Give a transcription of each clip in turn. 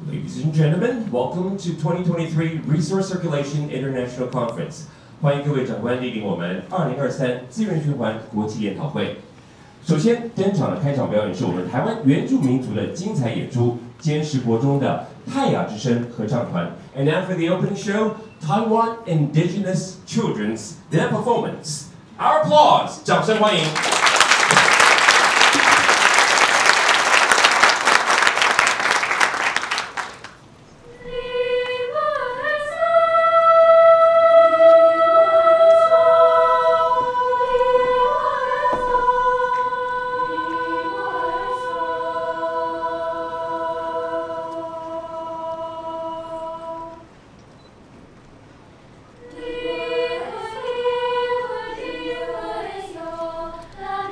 Ladies and gentlemen, welcome to 2023 Resource Circulation International Conference. 欢迎各位长官莅临我们2023资源循环国际研讨会。首先登场的开场表演是我们台湾原住民族的精彩演出，坚实国中的泰雅之声合唱团。And now for the opening show, Taiwan Indigenous Children's their performance. Our applause， 掌声欢迎。La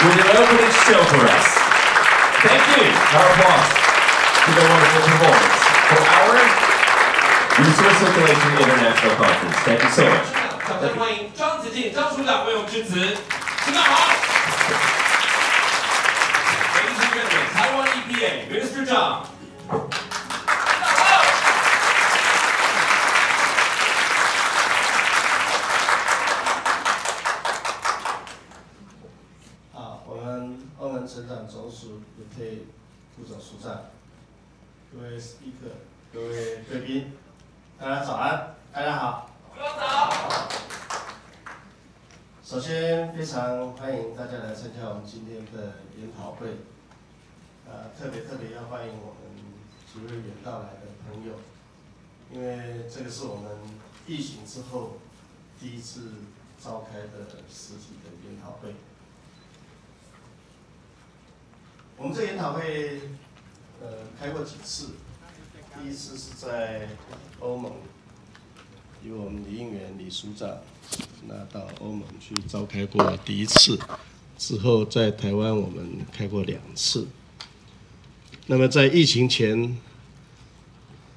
with an opening show for us. Thank you, our applause to the wonderful performance for our Resource Circulation International Conference. Thank you so much. 掌声欢迎张子敬张署长为我们致辞。署长好。Ladies and gentlemen, Taiwan EPA Minister Chang. 欧盟成长总署副总署长，各位 speaker， 各位贵宾，大家早安，大家好。早。首先，非常欢迎大家来参加我们今天的研讨会。特别要欢迎我们几位远道来的朋友，因为这个是我们疫情之后第一次召开的实体的研讨会。 我们这研讨会，开过几次，第一次是在欧盟，由我们李应元李署长拿到欧盟去召开过第一次，之后在台湾我们开过2次。那么在疫情前，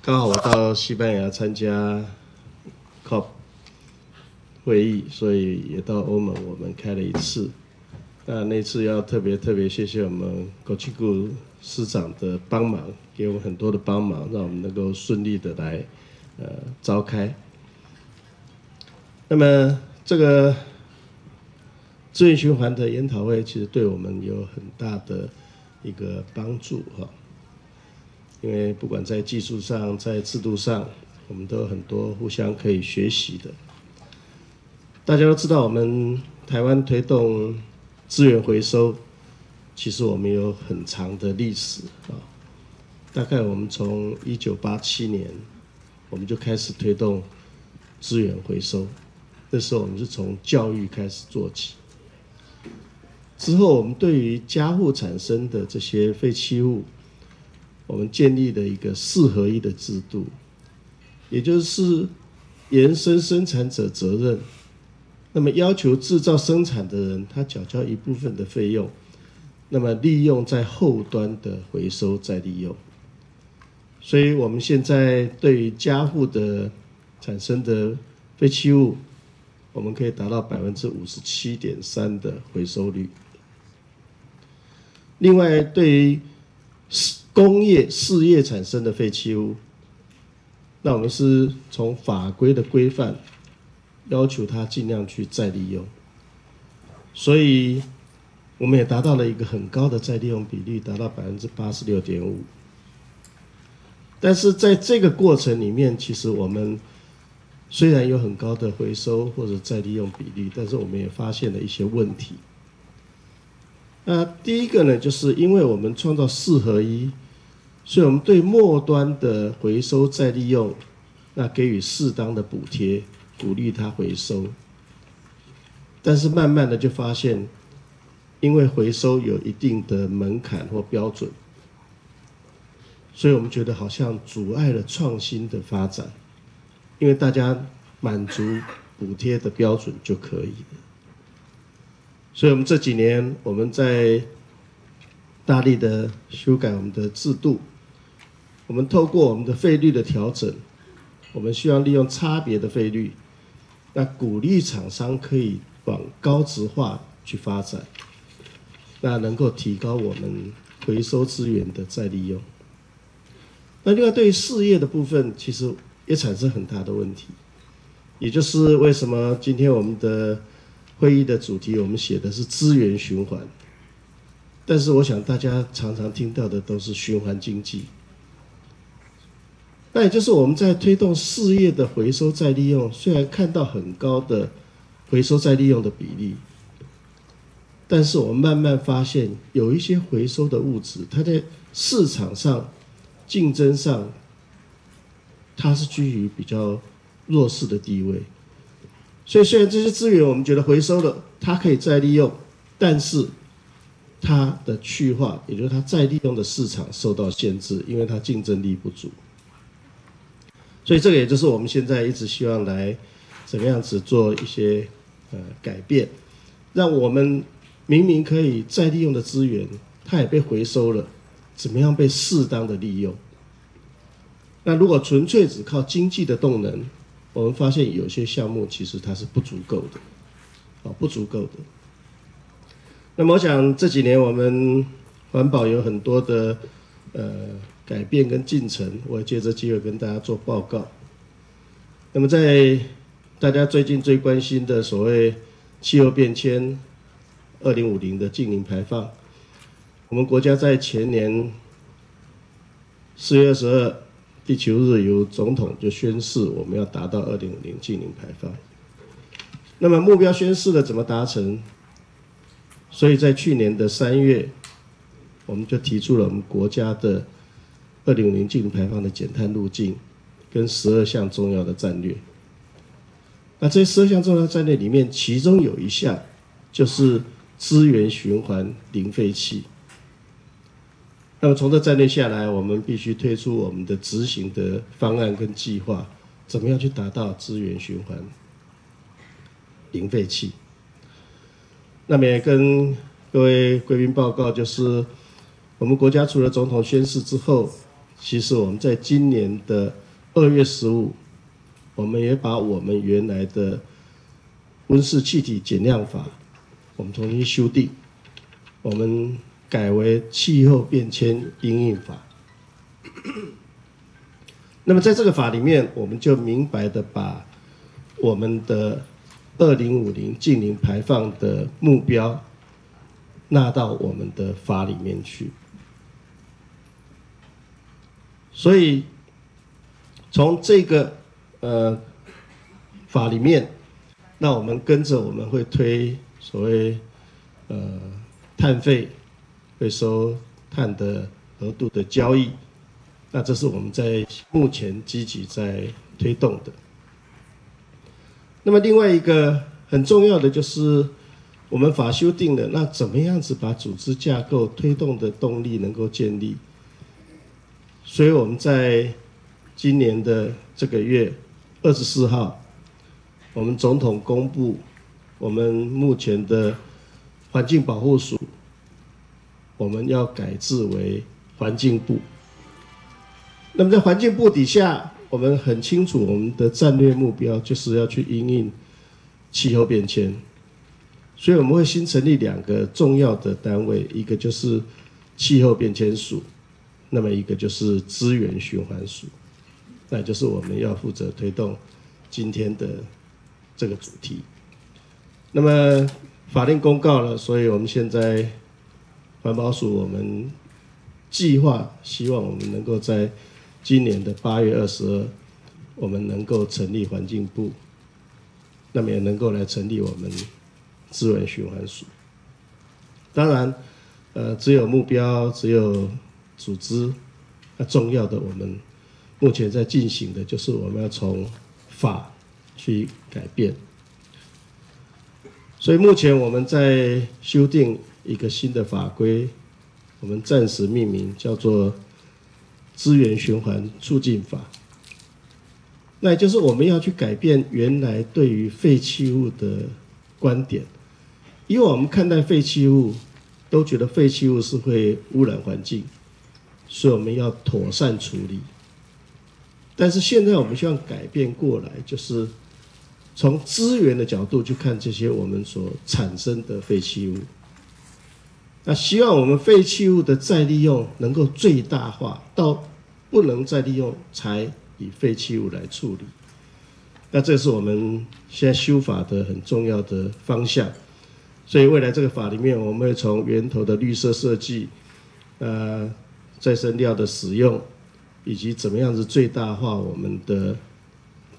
刚好我到西班牙参加 COP 会议，所以也到欧盟我们开了1次。 那次要特别谢谢我们国际部司长的帮忙，给我们很多的帮忙，让我们能够顺利的来召开。那么这个资源循环的研讨会，其实对我们有很大的一个帮助哈，因为不管在技术上，在制度上，我们都有很多互相可以学习的。大家都知道，我们台湾推动 资源回收，其实我们有很长的历史啊。大概我们从1987年，我们就开始推动资源回收。那时候我们是从教育开始做起。之后，我们对于家户产生的这些废弃物，我们建立了一个4合1的制度，也就是延伸生产者责任。 那么要求制造生产的人，他缴交一部分的费用，那么利用在后端的回收再利用。所以我们现在对于家户的产生的废弃物，我们可以达到57.3%的回收率。另外，对于工业事业产生的废弃物，那我们是从法规的规范 要求它尽量去再利用，所以我们也达到了一个很高的再利用比率，达到86.5%。但是在这个过程里面，其实我们虽然有很高的回收或者再利用比率，但是我们也发现了一些问题。第一个呢，就是因为我们创造4合1，所以我们对末端的回收再利用，那给予适当的补贴，鼓励它回收。但是慢慢的就发现，因为回收有一定的门槛或标准，所以我们觉得好像阻碍了创新的发展，因为大家满足补贴的标准就可以了。所以我们这几年我们在大力的修改我们的制度，我们透过我们的费率的调整，我们希望利用差别的费率，那鼓励厂商可以往高质化去发展，那能够提高我们回收资源的再利用。那另外对于事业的部分，其实也产生很大的问题，也就是为什么今天我们的会议的主题我们写的是资源循环，但是我想大家常常听到的都是循环经济。那也就是我们在推动事业的回收再利用，虽然看到很高的回收再利用的比例，但是我们慢慢发现有一些回收的物质，它在市场上竞争上它是居于比较弱势的地位。所以虽然这些资源我们觉得回收了它可以再利用，但是它的去化，也就是它再利用的市场受到限制，因为它竞争力不足。所以这个也就是我们现在一直希望来怎么样子做一些改变，让我们明明可以再利用的资源，它也被回收了，怎么样被适当的利用？那如果纯粹只靠经济的动能，我们发现有些项目其实它是不足够的，不足够的。那么我想这几年我们环保有很多的改变跟进程，我也借这机会跟大家做报告。那么在大家最近最关心的所谓气候变迁2050的净零排放，我们国家在前年4月22地球日由总统就宣示我们要达到2050净零排放。那么目标宣示了怎么达成？所以在去年的3月，我们就提出了我们国家的2050净零排放的减碳路径跟12项重要的战略。那这12项重要的战略里面，其中有一项就是资源循环零废弃。那么从这战略下来，我们必须推出我们的执行的方案跟计划，怎么样去达到资源循环零废弃。那么也跟各位贵宾报告，就是我们国家除了总统宣誓之后，其实我们在今年的2月15，我们也把我们原来的温室气体减量法，我们重新修订，我们改为气候变迁因应法。那么在这个法里面，我们就明白的把我们的2050净零排放的目标纳到我们的法里面去。所以从这个法里面，那我们跟着我们会推所谓碳费会收碳的额度的交易，那这是我们在目前积极在推动的。那么另外一个很重要的就是我们法修订了，那怎么样子把组织架构推动的动力能够建立？所以我们在今年的这个月24号，我们总统公布我们目前的环境保护署，我们要改制为环境部。那么在环境部底下，我们很清楚我们的战略目标就是要去因应气候变迁，所以我们会新成立2个重要的单位，一个就是气候变迁署，那么一个就是资源循环署，那就是我们要负责推动今天的这个主题。那么法令公告了，所以我们现在环保署我们计划，希望我们能够在今年的8月22，我们能够成立环境部，那么也能够来成立我们资源循环署。当然，只有目标，只有组织。那重要的，我们目前在进行的就是我们要从法去改变。所以目前我们在修订一个新的法规，我们暂时命名叫做《资源循环促进法》。那也就是我们要去改变原来对于废弃物的观点，因为我们看待废弃物都觉得废弃物是会污染环境，所以我们要妥善处理。但是现在我们希望改变过来，就是从资源的角度去看这些我们所产生的废弃物。那希望我们废弃物的再利用能够最大化，到不能再利用才以废弃物来处理。那这是我们现在修法的很重要的方向。所以未来这个法里面，我们会从源头的绿色设计，再生料的使用，以及怎么样子最大化我们的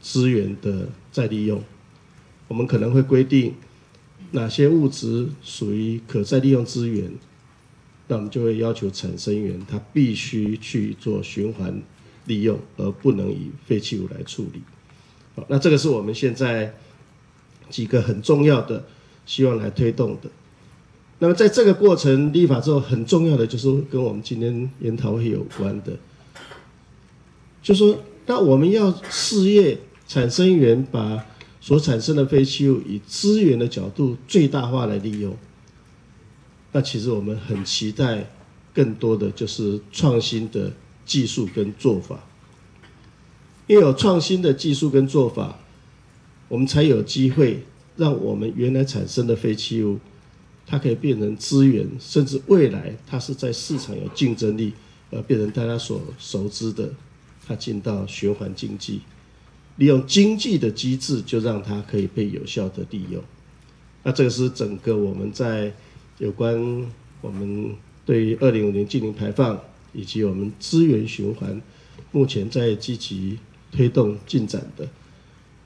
资源的再利用。我们可能会规定哪些物质属于可再利用资源，那我们就会要求产生源它必须去做循环利用，而不能以废弃物来处理。好，那这个是我们现在几个很重要的，希望来推动的。那么在这个过程立法之后，很重要的就是跟我们今天研讨会有关的，就是说，那我们要事业产生源把所产生的废弃物以资源的角度最大化来利用。那其实我们很期待更多的就是创新的技术跟做法，因为有创新的技术跟做法，我们才有机会让我们原来产生的废弃物，它可以变成资源，甚至未来它是在市场有竞争力，而变成大家所熟知的，它进到循环经济，利用经济的机制，就让它可以被有效的利用。那这个是整个我们在有关我们对于2050净零排放以及我们资源循环，目前在积极推动进展的。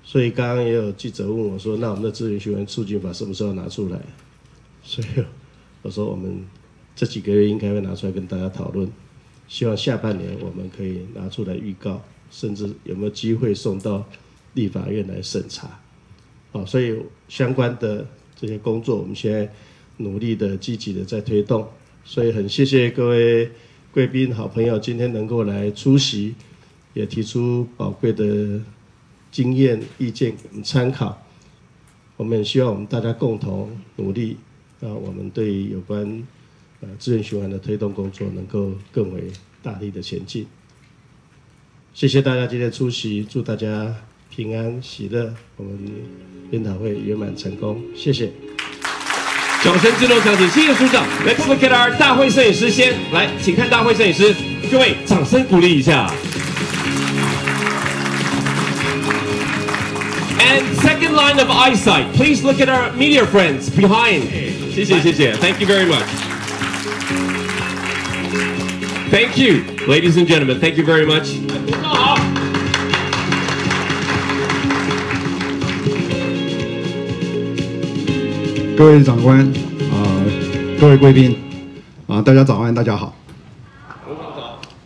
所以刚刚也有记者问我说，那我们的资源循环促进法什么时候拿出来？所以我说我们这几个月应该会拿出来跟大家讨论，希望下半年我们可以拿出来预告，甚至有没有机会送到立法院来审查。所以相关的这些工作，我们现在努力的、积极的在推动。所以很谢谢各位贵宾、好朋友今天能够来出席，也提出宝贵的经验、意见给我们参考。我们也希望我们大家共同努力，我们对于有关资源循环的推动工作能够更为大力的前进。谢谢大家今天出席，祝大家平安喜乐，我们研讨会圆满成功，谢谢。掌声自动响起，谢谢署长。Let's look at our 大会摄影师先来，请看大会摄影师，各位掌声鼓励一下。And second line of eyesight, please look at our media friends behind. 谢谢谢谢 ，Thank you very much. Thank you, ladies and gentlemen. Thank you very much. 好。各位长官，各位贵宾，大家早安，大家好。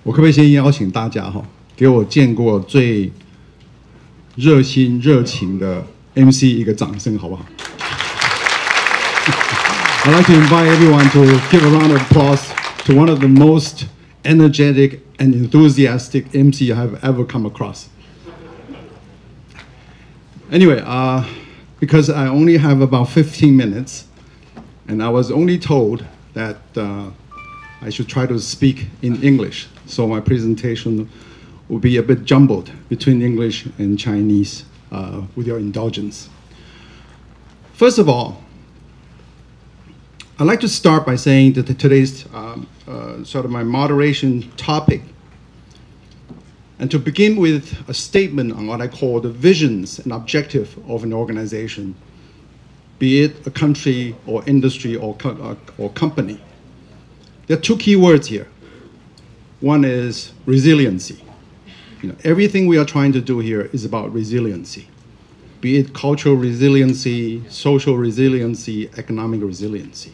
我可不可以先邀请大家给我见过最热心热情的 MC 一个掌声，好不好？I'd like to invite everyone to give a round of applause to one of the most energetic and enthusiastic MC I have ever come across. Anyway, because I only have about 15 minutes, and I was only told that I should try to speak in English, so my presentation will be a bit jumbled between English and Chinese, with your indulgence. First of all, I'd like to start by saying that today's sort of my moderation topic, and to begin with a statement on what I call the visions and objective of an organization, be it a country or industry or company. There are two key words here. One is resiliency. Everything we are trying to do here is about resiliency, be it cultural resiliency, social resiliency, economic resiliency.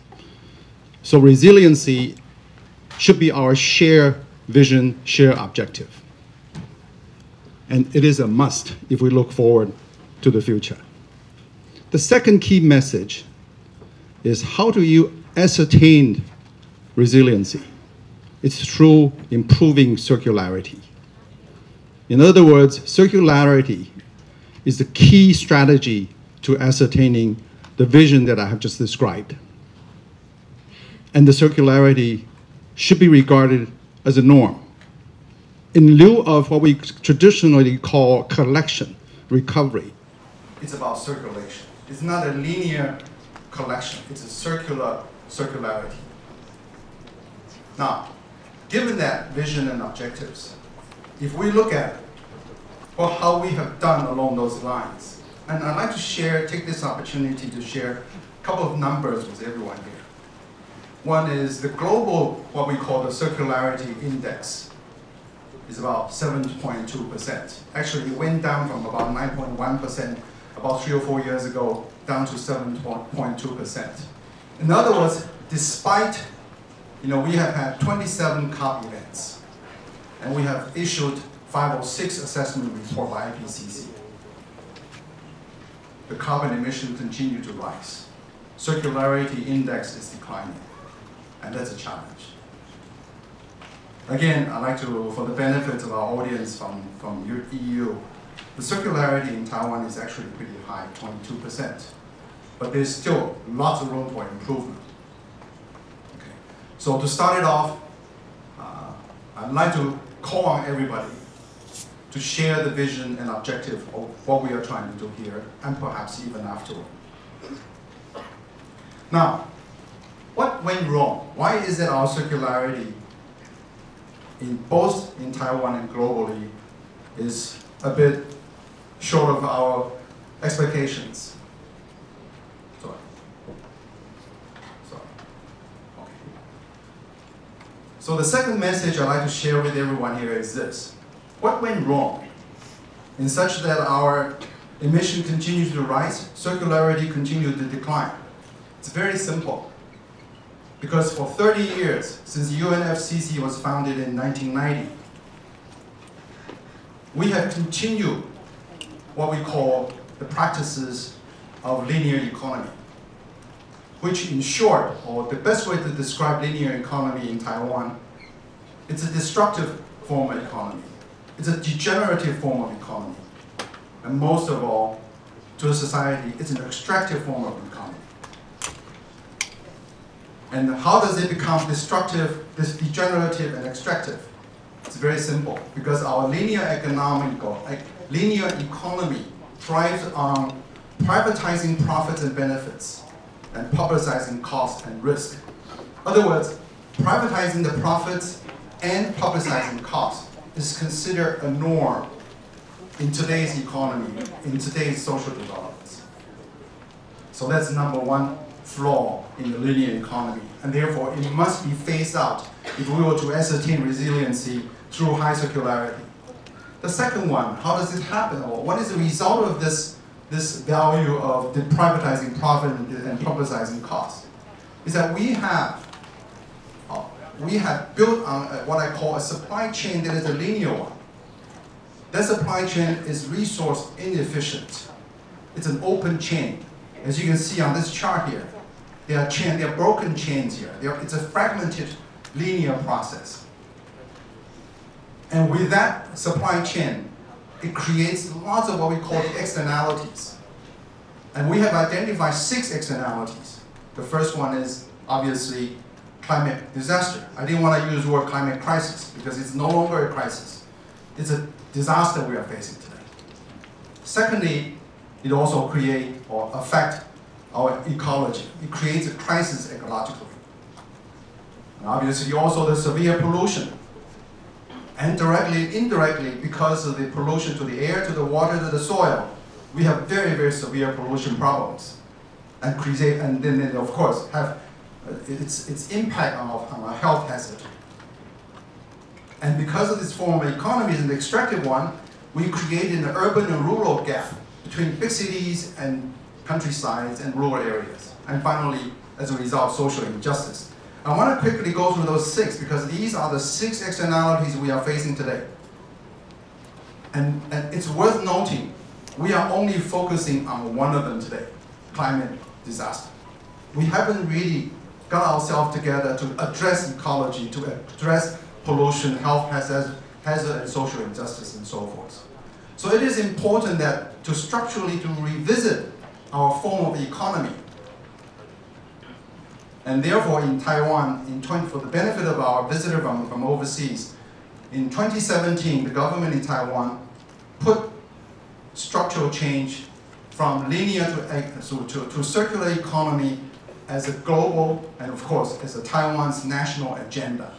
So resiliency should be our shared vision, shared objective. And it is a must if we look forward to the future. The second key message is how do you ascertain resiliency? It's through improving circularity. In other words, circularity is the key strategy to ascertaining the vision that I have just described. And the circularity should be regarded as a norm. In lieu of what we traditionally call collection, recovery, it's about circulation. It's not a linear collection, it's a circularity. Now, given that vision and objectives, if we look at how we have done along those lines, and I'd like to take this opportunity to share a couple of numbers with everyone here. One is the global, what we call the circularity index, is about 7.2%. Actually, it went down from about 9.1% about 3 or 4 years ago, down to 7.2%. In other words, despite, we have had 27 COP events, and we have issued 5 or 6 assessment reports by IPCC. The carbon emissions continue to rise. Circularity index is declining, and that's a challenge. Again, I'd like to, for the benefit of our audience from EU, the circularity in Taiwan is actually pretty high, 22%. But there's still lots of room for improvement. Okay. So to start it off, I'd like to call on everybody to share the vision and objective of what we are trying to do here, and perhaps even afterward. Now, what went wrong? Why is it our circularity both in Taiwan and globally is a bit short of our expectations? Sorry. Okay. So the second message I'd like to share with everyone here is this. What went wrong in such that our emission continues to rise, circularity continues to decline? It's very simple. Because for 30 years, since UNFCCC was founded in 1990, we have continued what we call the practices of linear economy, which in short, or the best way to describe linear economy in Taiwan, it's a destructive form of economy. It's a degenerative form of economy. And most of all, to a society, it's an extractive form of economy. And how does it become destructive, degenerative, and extractive? It's very simple, because our linear economy thrives on privatizing profits and benefits and publicizing costs and risk. In other words, privatizing the profits and publicizing costs is considered a norm in today's economy, in today's social developments. So that's number one flaw in the linear economy, and therefore it must be phased out if we were to ascertain resiliency through high circularity. The second one, how does it happen, or what is the result of this value of the privatizing profit and publicizing costs? Is that we have built on what I call a supply chain that is a linear one. That supply chain is resource inefficient. It's an open chain. As you can see on this chart here, there are broken chains here. It's a fragmented linear process. And with that supply chain, it creates lots of what we call the externalities. And we have identified 6 externalities. The first one is obviously climate disaster. I didn't want to use the word climate crisis because it's no longer a crisis. It's a disaster we are facing today. Secondly, it also creates or affects our ecology. It creates a crisis ecologically. And obviously also the severe pollution. And directly, indirectly, because of the pollution to the air, to the water, to the soil, we have very, very severe pollution problems. And then of course have its impact on our health hazard. And because of this form of economy is an extractive one, we created an urban and rural gap between big cities and countrysides and rural areas. And finally, as a result, social injustice. I want to quickly go through those 6 because these are the 6 externalities we are facing today. And it's worth noting, we are only focusing on one of them today, climate disaster. We haven't really got ourselves together to address ecology, to address pollution, health hazard, and social injustice, and so forth. So it is important that to structurally to revisit our form of economy. And therefore in Taiwan, for the benefit of our visitor from overseas, in 2017, the government in Taiwan put structural change from linear to circular economy as a global, and of course, as a Taiwan's national agenda.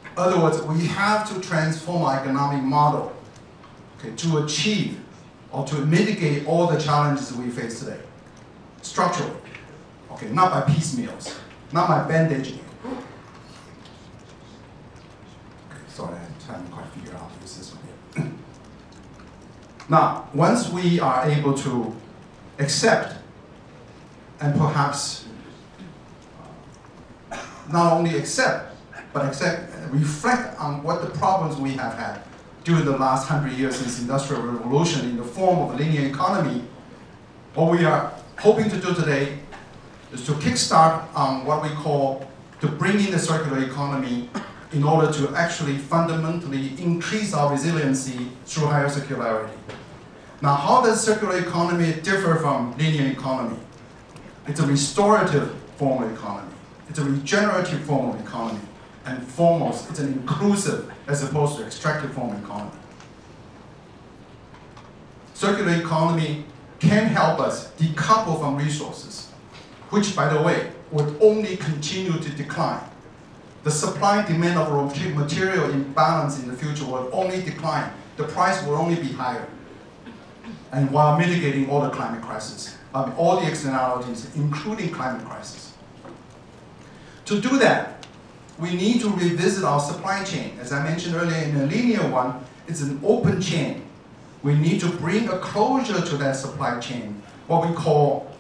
In other words, we have to transform our economic model, okay, to achieve or to mitigate all the challenges we face today. Structurally, okay, not by piecemeals, not by bandaging. Okay, sorry, I haven't quite figured out how to use this one yet. Now, once we are able to accept and perhaps not only accept, but reflect on what the problems we have had during the last 100 years since the Industrial Revolution in the form of a linear economy, what we are hoping to do today is to kickstart what we call to bring in the circular economy in order to actually fundamentally increase our resiliency through higher circularity. Now, how does circular economy differ from linear economy? It's a restorative form of economy. It's a regenerative form of economy. And foremost, it's an inclusive as opposed to extractive form of economy. Circular economy can help us decouple from resources, which, by the way, would only continue to decline. The supply-demand of raw material imbalance in the future will only decline. The price will only be higher. And while mitigating all the climate crisis, all the externalities, including climate crisis. To do that, we need to revisit our supply chain. As I mentioned earlier, in a linear one, it's an open chain. We need to bring a closure to that supply chain, what we call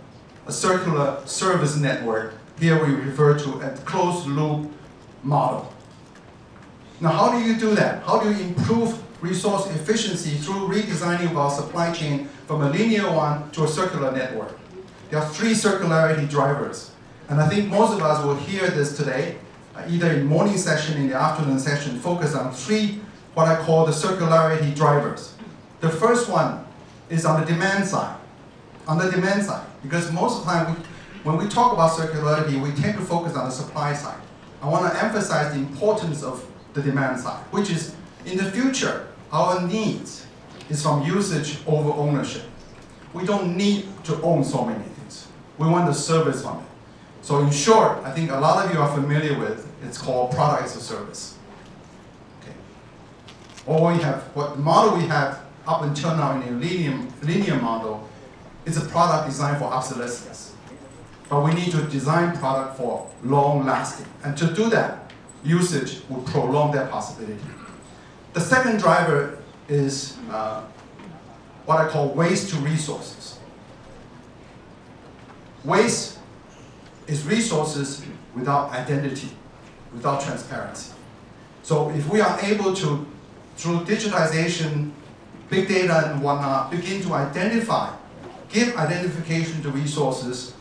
a circular service network. Here we refer to a closed loop model. Now, how do you do that? How do you improve resource efficiency through redesigning of our supply chain from a linear one to a circular network? There are 3 circularity drivers. And I think most of us will hear this today, either in morning session, in the afternoon session, focus on 3, what I call the circularity drivers. The first one is on the demand side. On the demand side, because most of the time, when we talk about circularity, we tend to focus on the supply side. I want to emphasize the importance of the demand side, which is, in the future, our needs is from usage over ownership. We don't need to own so many things. We want the service from it. So in short, I think a lot of you are familiar with, it's called product as a service. Okay. What the model we have up until now in a linear model is a product designed for obsolescence. But we need to design product for long lasting. And to do that, usage will prolong that possibility. The second driver is what I call waste to resources. Waste is resources without identity, without transparency. So if we are able to, through digitization, big data and whatnot, begin to identify, give identification to resources,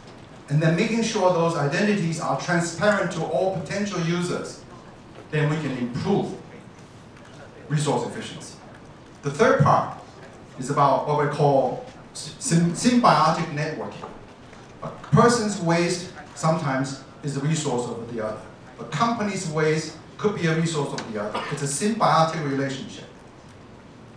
and then making sure those identities are transparent to all potential users, then we can improve resource efficiency. The third part is about what we call symbiotic networking. A person's waste sometimes is a resource of the other. A company's waste could be a resource of the other. It's a symbiotic relationship.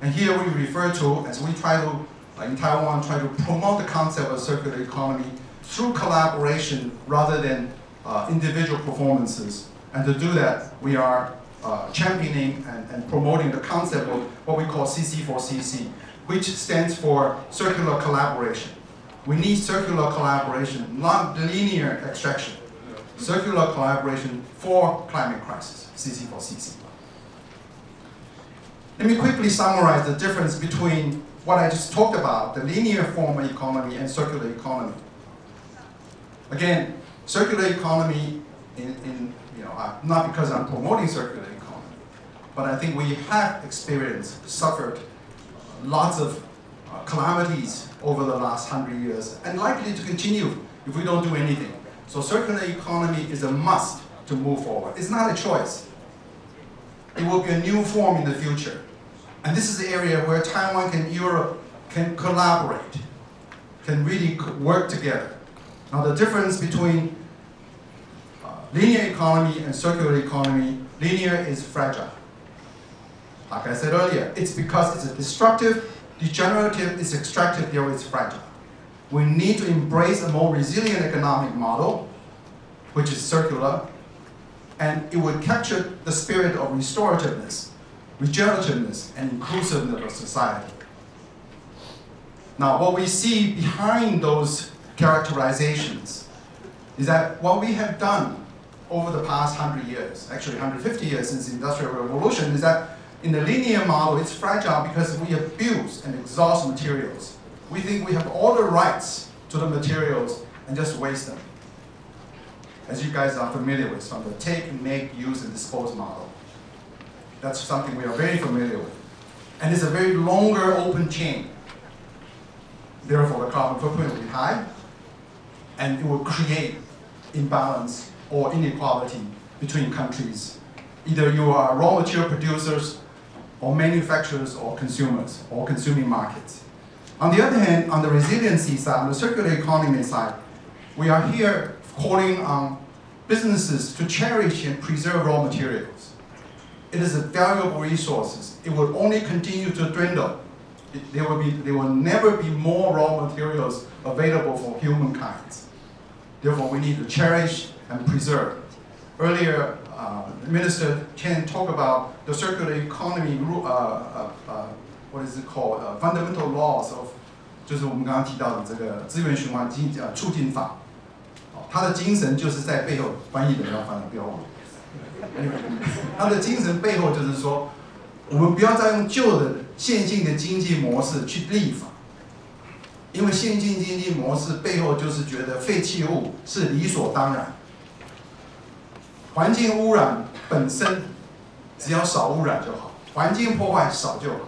And here we refer to, as we try to, in Taiwan, try to promote the concept of circular economy through collaboration rather than individual performances. And to do that, we are championing and promoting the concept of what we call CC4CC, which stands for circular collaboration. We need circular collaboration, not linear extraction. Circular collaboration for climate crisis, CC4CC. Let me quickly summarize the difference between what I just talked about, the linear form of economy and circular economy. Again, circular economy in not because I'm promoting circular economy, but I think we have suffered lots of calamities over the last 100 years, and likely to continue if we don't do anything. So circular economy is a must to move forward. It's not a choice. It will be a new form in the future. And this is the area where Taiwan and Europe can collaborate, can really work together. Now the difference between linear economy and circular economy, linear is fragile. Like I said earlier, it's because it's a destructive, degenerative, it's extractive, therefore it's fragile. We need to embrace a more resilient economic model, which is circular, and it would capture the spirit of restorativeness, regenerativeness, and inclusiveness of society. Now, what we see behind those characterizations is that what we have done over the past 100 years, actually 150 years since the Industrial Revolution, is that in the linear model, it's fragile because we abuse and exhaust materials. We think we have all the rights to the materials and just waste them. As you guys are familiar with, from the take, make, use, and dispose model. That's something we are very familiar with. And it's a very longer open chain. Therefore, the carbon footprint will be high, and it will create imbalance or inequality between countries. Either you are raw material producers, or manufacturers, or consumers, or consuming markets. On the other hand, on the resiliency side, on the circular economy side, we are here calling on businesses to cherish and preserve raw materials. It is a valuable resource. It will only continue to dwindle. There will never be more raw materials available for humankind. Therefore, we need to cherish and preserve. Earlier, Minister Chang talked about the circular economy, what is it called? Fundamental laws of 就是我们刚刚提到的这个资源循环促进法。它的精神就是在背后翻译的要翻译不要忘了。它的精神背后就是说，我们不要再用旧的线性的经济模式去立法，因为线性经济模式背后就是觉得废弃物是理所当然，环境污染本身只要少污染就好，环境破坏少就好。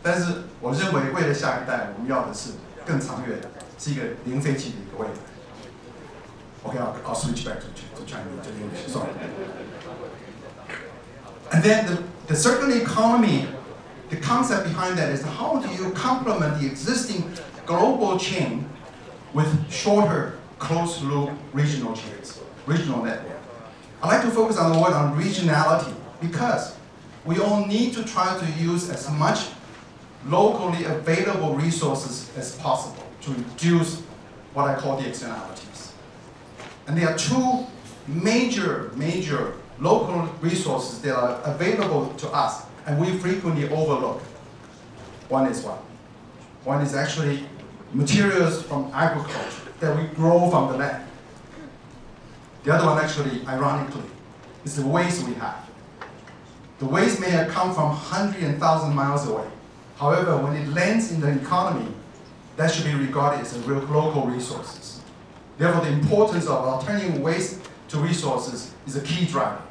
但是我认为，为了下一代，我们要的是更长远，是一个零废弃的一个未来。Okay, I'll switch back to Chinese, to English. Sorry. And then the circular economy, the concept behind that is how do you complement the existing global chain with shorter, closed-loop regional chains, regional network. I like to focus on the word on regionality because we all need to try to use as much locally available resources as possible to reduce what I call the externalities. And there are two major local resources that are available to us and we frequently overlook. One is what? One is actually materials from agriculture that we grow from the land. The other one actually, ironically, is the waste we have. The waste may have come from hundreds and thousands of miles away. However, when it lands in the economy, that should be regarded as a real local resources. Therefore, the importance of turning waste to resources is a key driver.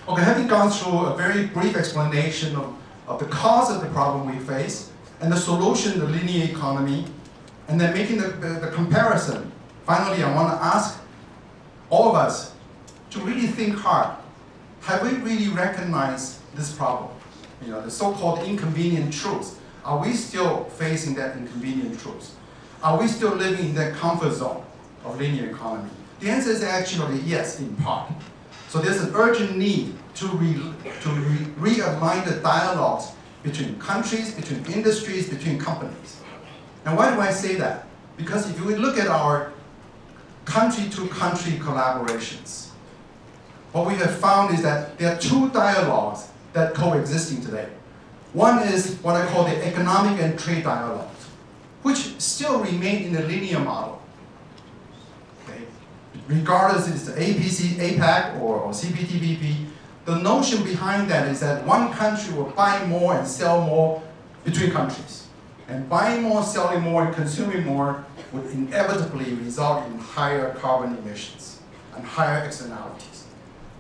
Okay, having gone through a very brief explanation of the cause of the problem we face and the solution, the linear economy, and then making the comparison, finally, I want to ask all of us to really think hard. Have we really recognized this problem? You know, the so-called inconvenient truth. Are we still facing that inconvenient truth? Are we still living in that comfort zone of linear economy? The answer is actually yes, in part. So there's an urgent need to realign the dialogues between countries, between industries, between companies. And why do I say that? Because if we look at our country-to-country collaborations, what we have found is that there are two dialogues that coexisting today. One is what I call the economic and trade dialogues, which still remain in the linear model. Okay? Regardless if it's the APEC or CPTPP, the notion behind that is that one country will buy more and sell more between countries. And buying more, selling more, and consuming more would inevitably result in higher carbon emissions. and higher externalities.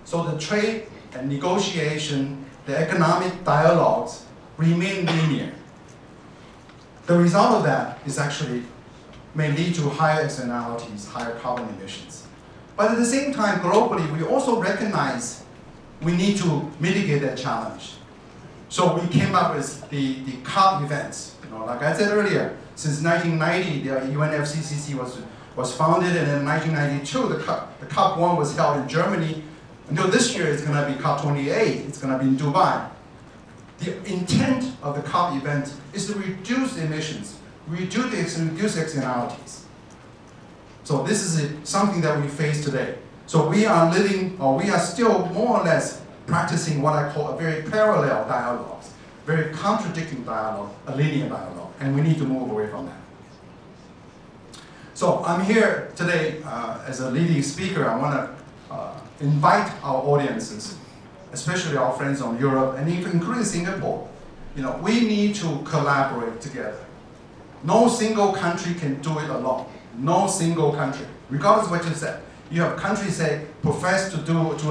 So the trade and negotiation, the economic dialogues remain linear. The result of that is actually may lead to higher externalities, higher carbon emissions. But at the same time, globally, we also recognize we need to mitigate that challenge. So we came up with the COP events. Like I said earlier, since 1990, the UNFCCC was founded, and in 1992, the COP1 was held in Germany. Until this year, it's going to be COP28. It's going to be in Dubai. The intent of the COP event is to reduce emissions, reduce externalities. So this is something that we face today. So we are living, or we are still more or less practicing what I call a very parallel dialogue, very contradicting dialogue, a linear dialogue, and we need to move away from that. So I'm here today as a leading speaker. I want to invite our audiences, especially our friends from Europe, and even including Singapore. We need to collaborate together. No single country can do it alone. No single country, regardless of what you said. You have countries that profess to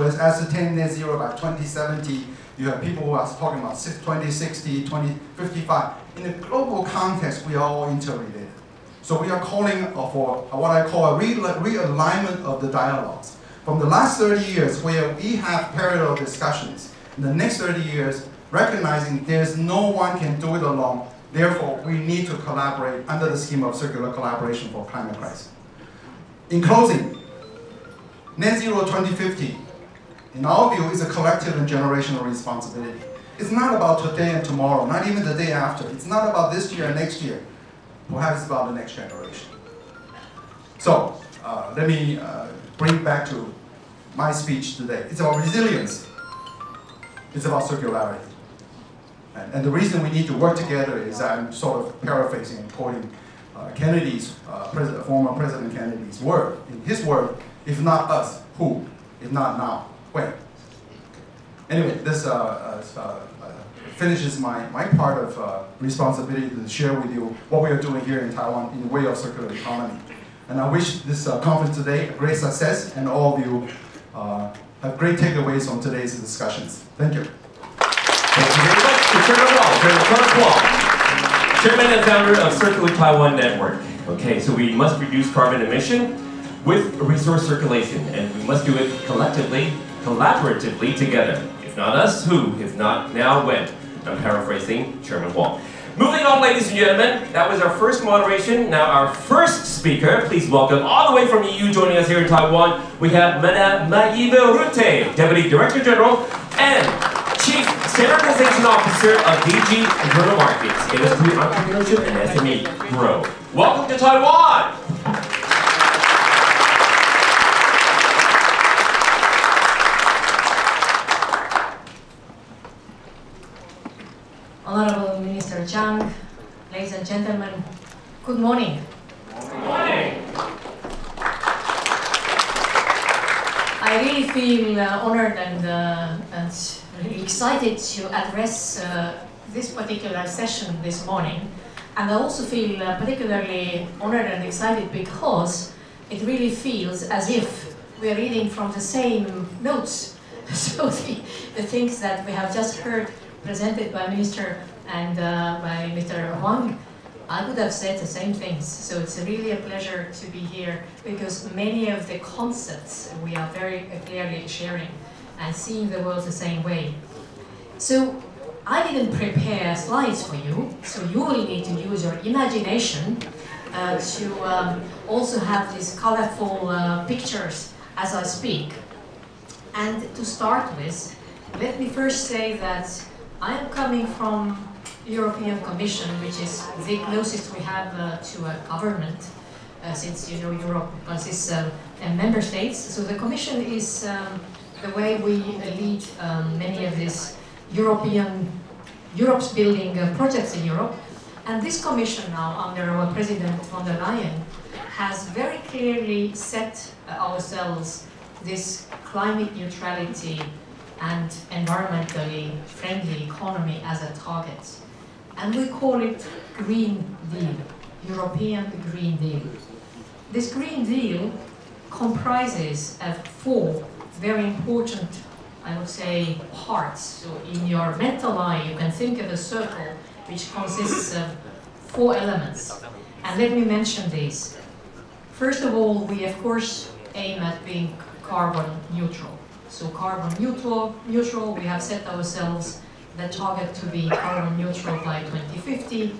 ascertain net zero by 2070. You have people who are talking about 2060, 2055. In a global context, we are all interrelated. So we are calling for what I call a realignment of the dialogues. From the last 30 years, where we have parallel discussions, in the next 30 years, recognizing there's no one can do it alone. Therefore, we need to collaborate under the scheme of circular collaboration for climate crisis. In closing, net zero 2050, in our view, is a collective and generational responsibility. It's not about today and tomorrow, not even the day after. It's not about this year and next year. Perhaps it's about the next generation. So, let me bring back to my speech today. It's about resilience. It's about circularity. And the reason we need to work together is I'm sort of paraphrasing and quoting Kennedy's, former President Kennedy's word. In his word, if not us, who? If not now, when? Anyway, this finishes my part of responsibility to share with you what we are doing here in Taiwan in the way of circular economy. And I wish this conference today a great success, and all of you have great takeaways from today's discussions. Thank you. Thank you very much to Chairman Wong, Chairman Wong, Chairman and founder of Circular Taiwan Network. Okay, so we must reduce carbon emission with resource circulation, and we must do it collectively, collaboratively together. If not us, who? If not now, when? I'm paraphrasing Chairman Wong. Moving on, ladies and gentlemen, that was our first moderation. Now our first speaker, please welcome all the way from EU joining us here in Taiwan, we have Madame Maive RUTE, Deputy Director General and Chief Standardization Officer of DG Internal Markets, Industry, Entrepreneurship, and SME Grow. Welcome to Taiwan! Honorable Minister Chang, ladies and gentlemen, good morning. Good morning. I really feel honored and really excited to address this particular session this morning. And I also feel particularly honored and excited because it really feels as if we are reading from the same notes. So the things that we have just heard presented by Minister and by Mr. Wong, I would have said the same things. So it's really a pleasure to be here because many of the concepts we are very clearly sharing and seeing the world the same way. So I didn't prepare slides for you, so you will need to use your imagination to also have these colorful pictures as I speak. And to start with, let me first say that I am coming from the European Commission, which is the closest we have to a government, since you know Europe consists of member states. So the Commission is the way we lead many of these Europe's building projects in Europe. And this Commission now, under our President von der Leyen, has very clearly set ourselves this climate neutrality and environmentally friendly economy as a target. And we call it Green Deal, European Green Deal. This Green Deal comprises of 4 very important, I would say, parts. So in your mental eye, you can think of a circle which consists of 4 elements. And let me mention these. First of all, we of course aim at being carbon neutral. So carbon neutral, we have set ourselves the target to be carbon neutral by 2050,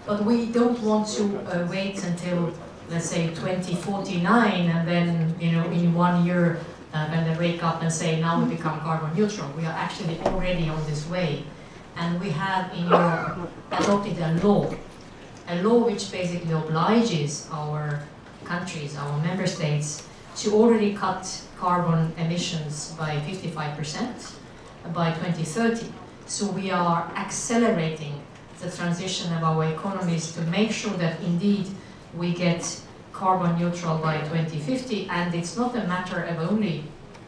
but we don't want to wait until, let's say, 2049, and then, you know, in 1 year, when they wake up and say, now we become carbon neutral. We are actually already on this way. And we have in Europe adopted a law which basically obliges our countries, our member states, to already cut carbon emissions by 55% by 2030. So we are accelerating the transition of our economies to make sure that indeed we get carbon neutral by 2050, and it's not a matter of only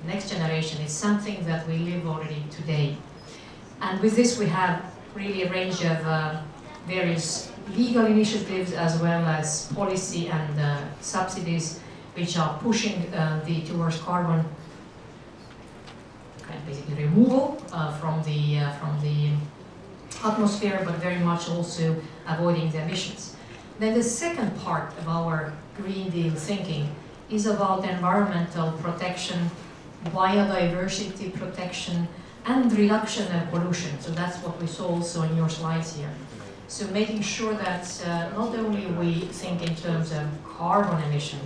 next generation, it's something that we live already today. And with this we have really a range of various legal initiatives as well as policy and subsidies which are pushing towards carbon basically removal from the atmosphere, but very much also avoiding the emissions. Then the second part of our Green Deal thinking is about environmental protection, biodiversity protection, and reduction of pollution. So that's what we saw also in your slides here. So making sure that not only we think in terms of carbon emission,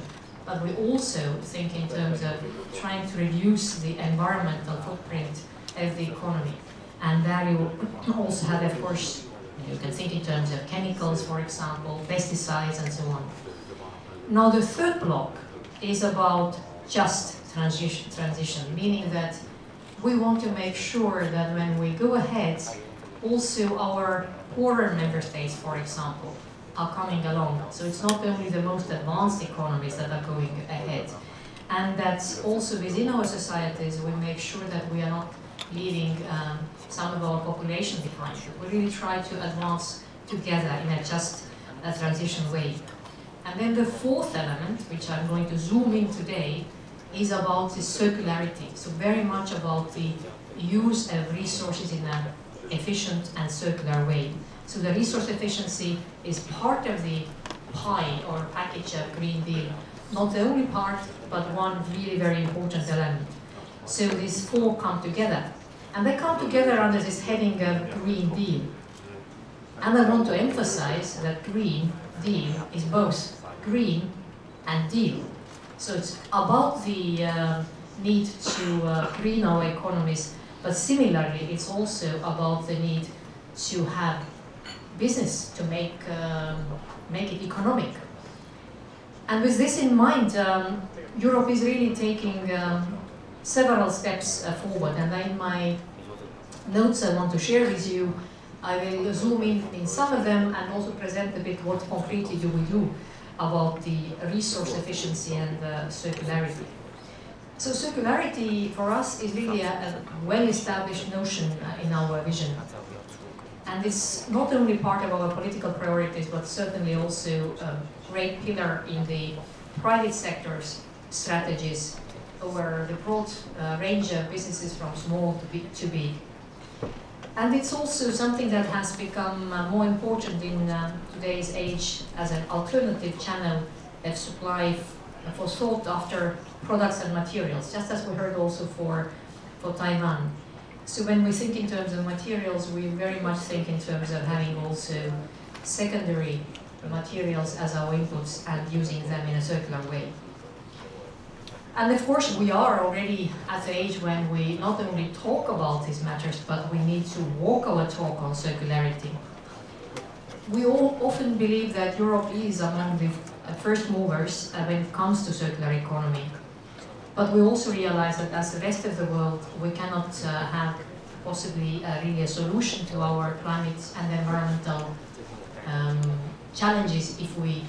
but we also think in terms of trying to reduce the environmental footprint of the economy. And there you also have, of course, you can think in terms of chemicals, for example, pesticides, and so on. Now the third block is about just transition, meaning that we want to make sure that when we go ahead, also our poorer member states, for example, are coming along. So it's not only the most advanced economies that are going ahead. And that also within our societies, we make sure that we are not leaving some of our population behind. We really try to advance together in a just transition way. And then the fourth element, which I'm going to zoom in today, is about the circularity. So very much about the use of resources in an efficient and circular way. So the resource efficiency is part of the pie or package of Green Deal. Not the only part, but one really very important element. So these 4 come together. And they come together under this heading of Green Deal. And I want to emphasize that Green Deal is both green and deal. So it's about the need to green our economies, but similarly it's also about the need to have business to make it economic. And with this in mind, Europe is really taking several steps forward, and in my notes I want to share with you, I will zoom in some of them and also present a bit what concretely do we do about the resource efficiency and circularity. So circularity for us is really a well-established notion in our vision. And it's not only part of our political priorities, but certainly also a great pillar in the private sector's strategies over the broad range of businesses from small to big. And it's also something that has become more important in today's age as an alternative channel of supply for sought after products and materials, just as we heard also for Taiwan. So when we think in terms of materials, we very much think in terms of having also secondary materials as our inputs and using them in a circular way. And of course, we are already at the age when we not only talk about these matters, but we need to walk our talk on circularity. We all often believe that Europe is among the first movers when it comes to circular economy. But we also realize that as the rest of the world, we cannot have possibly really a solution to our climate and environmental challenges if we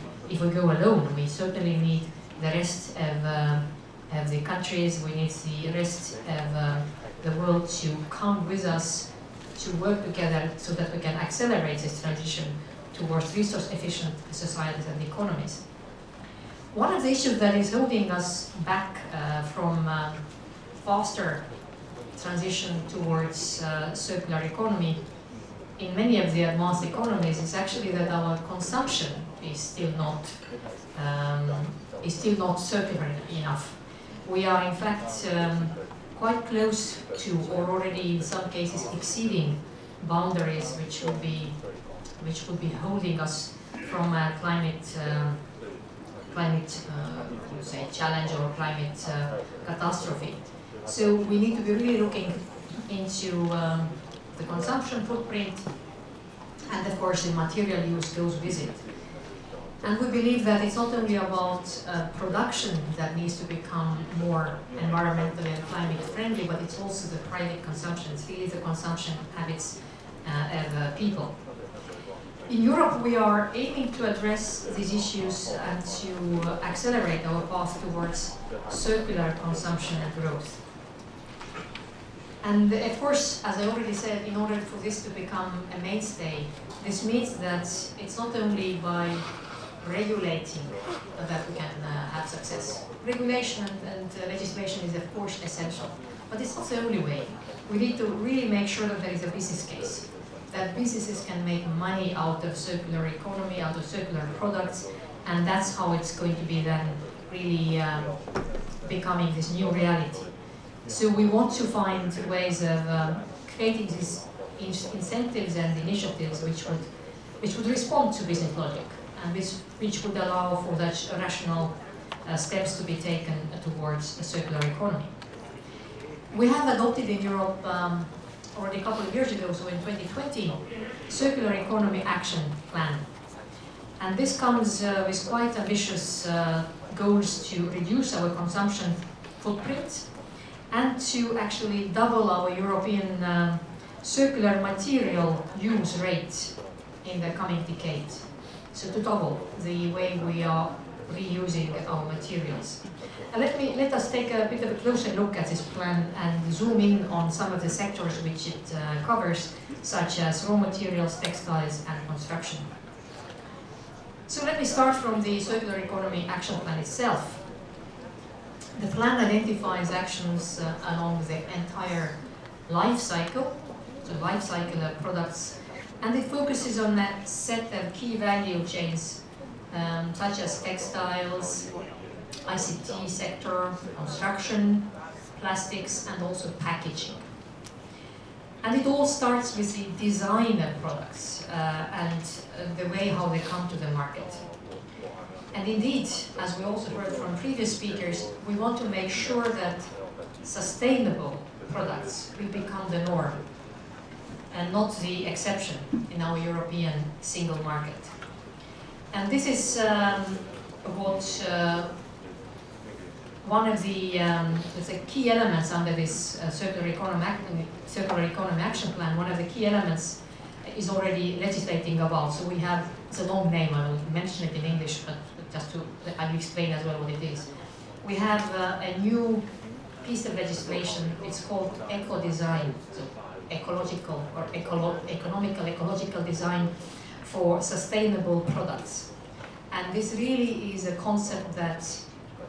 go alone. We certainly need the rest of the countries, we need the rest of the world to come with us, to work together so that we can accelerate this transition towards resource-efficient societies and economies. One of the issues that is holding us back from faster transition towards circular economy in many of the advanced economies is actually that our consumption is still not circular enough. We are in fact quite close to, or already in some cases exceeding, boundaries which would be holding us from a climate challenge or climate catastrophe. So we need to be really looking into the consumption footprint, and of course the material use goes with it. And we believe that it's not only about production that needs to become more environmentally and climate friendly, but it's also the private consumption. It's really the consumption habits of people. In Europe, we are aiming to address these issues and to accelerate our path towards circular consumption and growth. And of course, as I already said, in order for this to become a mainstay, this means that it's not only by regulating that we can have success. Regulation and legislation is of course essential, but it's not the only way. We need to really make sure that there is a business case, that businesses can make money out of circular economy, out of circular products, and that's how it's going to be then really becoming this new reality. So we want to find ways of creating these incentives and initiatives which would respond to business logic, and which would allow for such rational steps to be taken towards a circular economy. We have adopted in Europe already a couple of years ago, so in 2020, Circular Economy Action Plan. And this comes with quite ambitious goals to reduce our consumption footprint and to actually double our European circular material use rate in the coming decade. So to double the way we are reusing our materials. And let us take a bit of a closer look at this plan and zoom in on some of the sectors which it covers, such as raw materials, textiles, and construction. So let me start from the Circular Economy Action Plan itself. The plan identifies actions along the entire life cycle, so life cycle of products, and it focuses on a set of key value chains such as textiles, ICT sector, construction, plastics, and also packaging. And it all starts with the design of products and the way how they come to the market. And indeed, as we also heard from previous speakers, we want to make sure that sustainable products will become the norm and not the exception in our European single market. And this is one of the key elements under this Circular Economy Action Plan. One of the key elements is already legislating about. So we have, it's a long name, I will mention it in English, but just to, I will explain as well what it is. We have a new piece of legislation, it's called eco-design, so ecological or ecological design for sustainable products. And this really is a concept that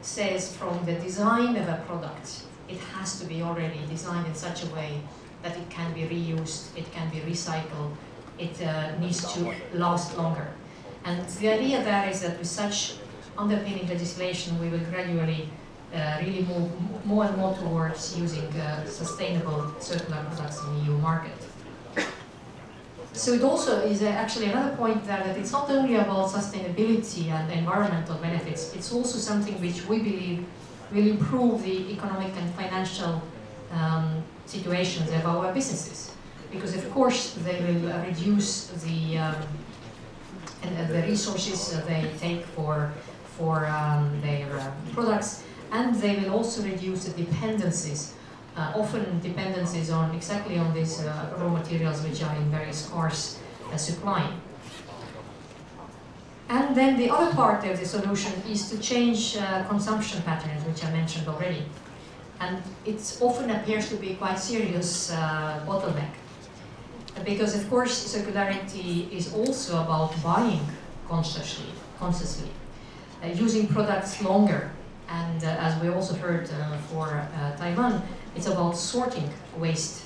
says from the design of a product, it has to be already designed in such a way that it can be reused, it can be recycled, it needs to last longer. And the idea there is that with such underpinning legislation, we will gradually really move more and more towards using sustainable circular products in the EU market. So it also is actually another point there that it's not only about sustainability and environmental benefits, it's also something which we believe will improve the economic and financial situations of our businesses. Because of course they will reduce the resources they take for their products, and they will also reduce the dependencies, often dependencies on exactly on these raw materials which are in very scarce supply. And then the other part of the solution is to change consumption patterns, which I mentioned already. And it often appears to be quite serious bottleneck. Because of course circularity is also about buying consciously. using products longer. And as we also heard for Taiwan, it's about sorting waste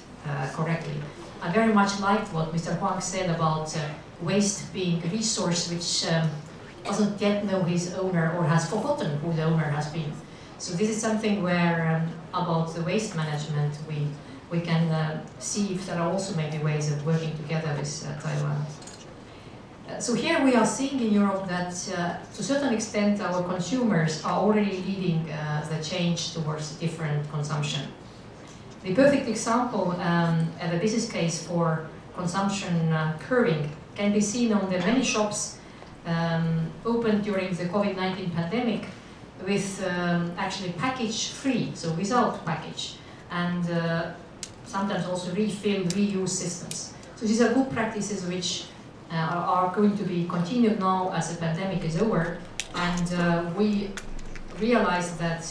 correctly. I very much liked what Mr. Wong said about waste being a resource which doesn't yet know his owner or has forgotten who the owner has been. So this is something where, about the waste management, we can see if there are also maybe ways of working together with Taiwan. So here we are seeing in Europe that to a certain extent our consumers are already leading the change towards different consumption. The perfect example and the business case for consumption curbing can be seen on the many shops opened during the COVID-19 pandemic with actually package-free, so without package, and sometimes also refill, reuse systems. So these are good practices which are going to be continued now as the pandemic is over, and we realized that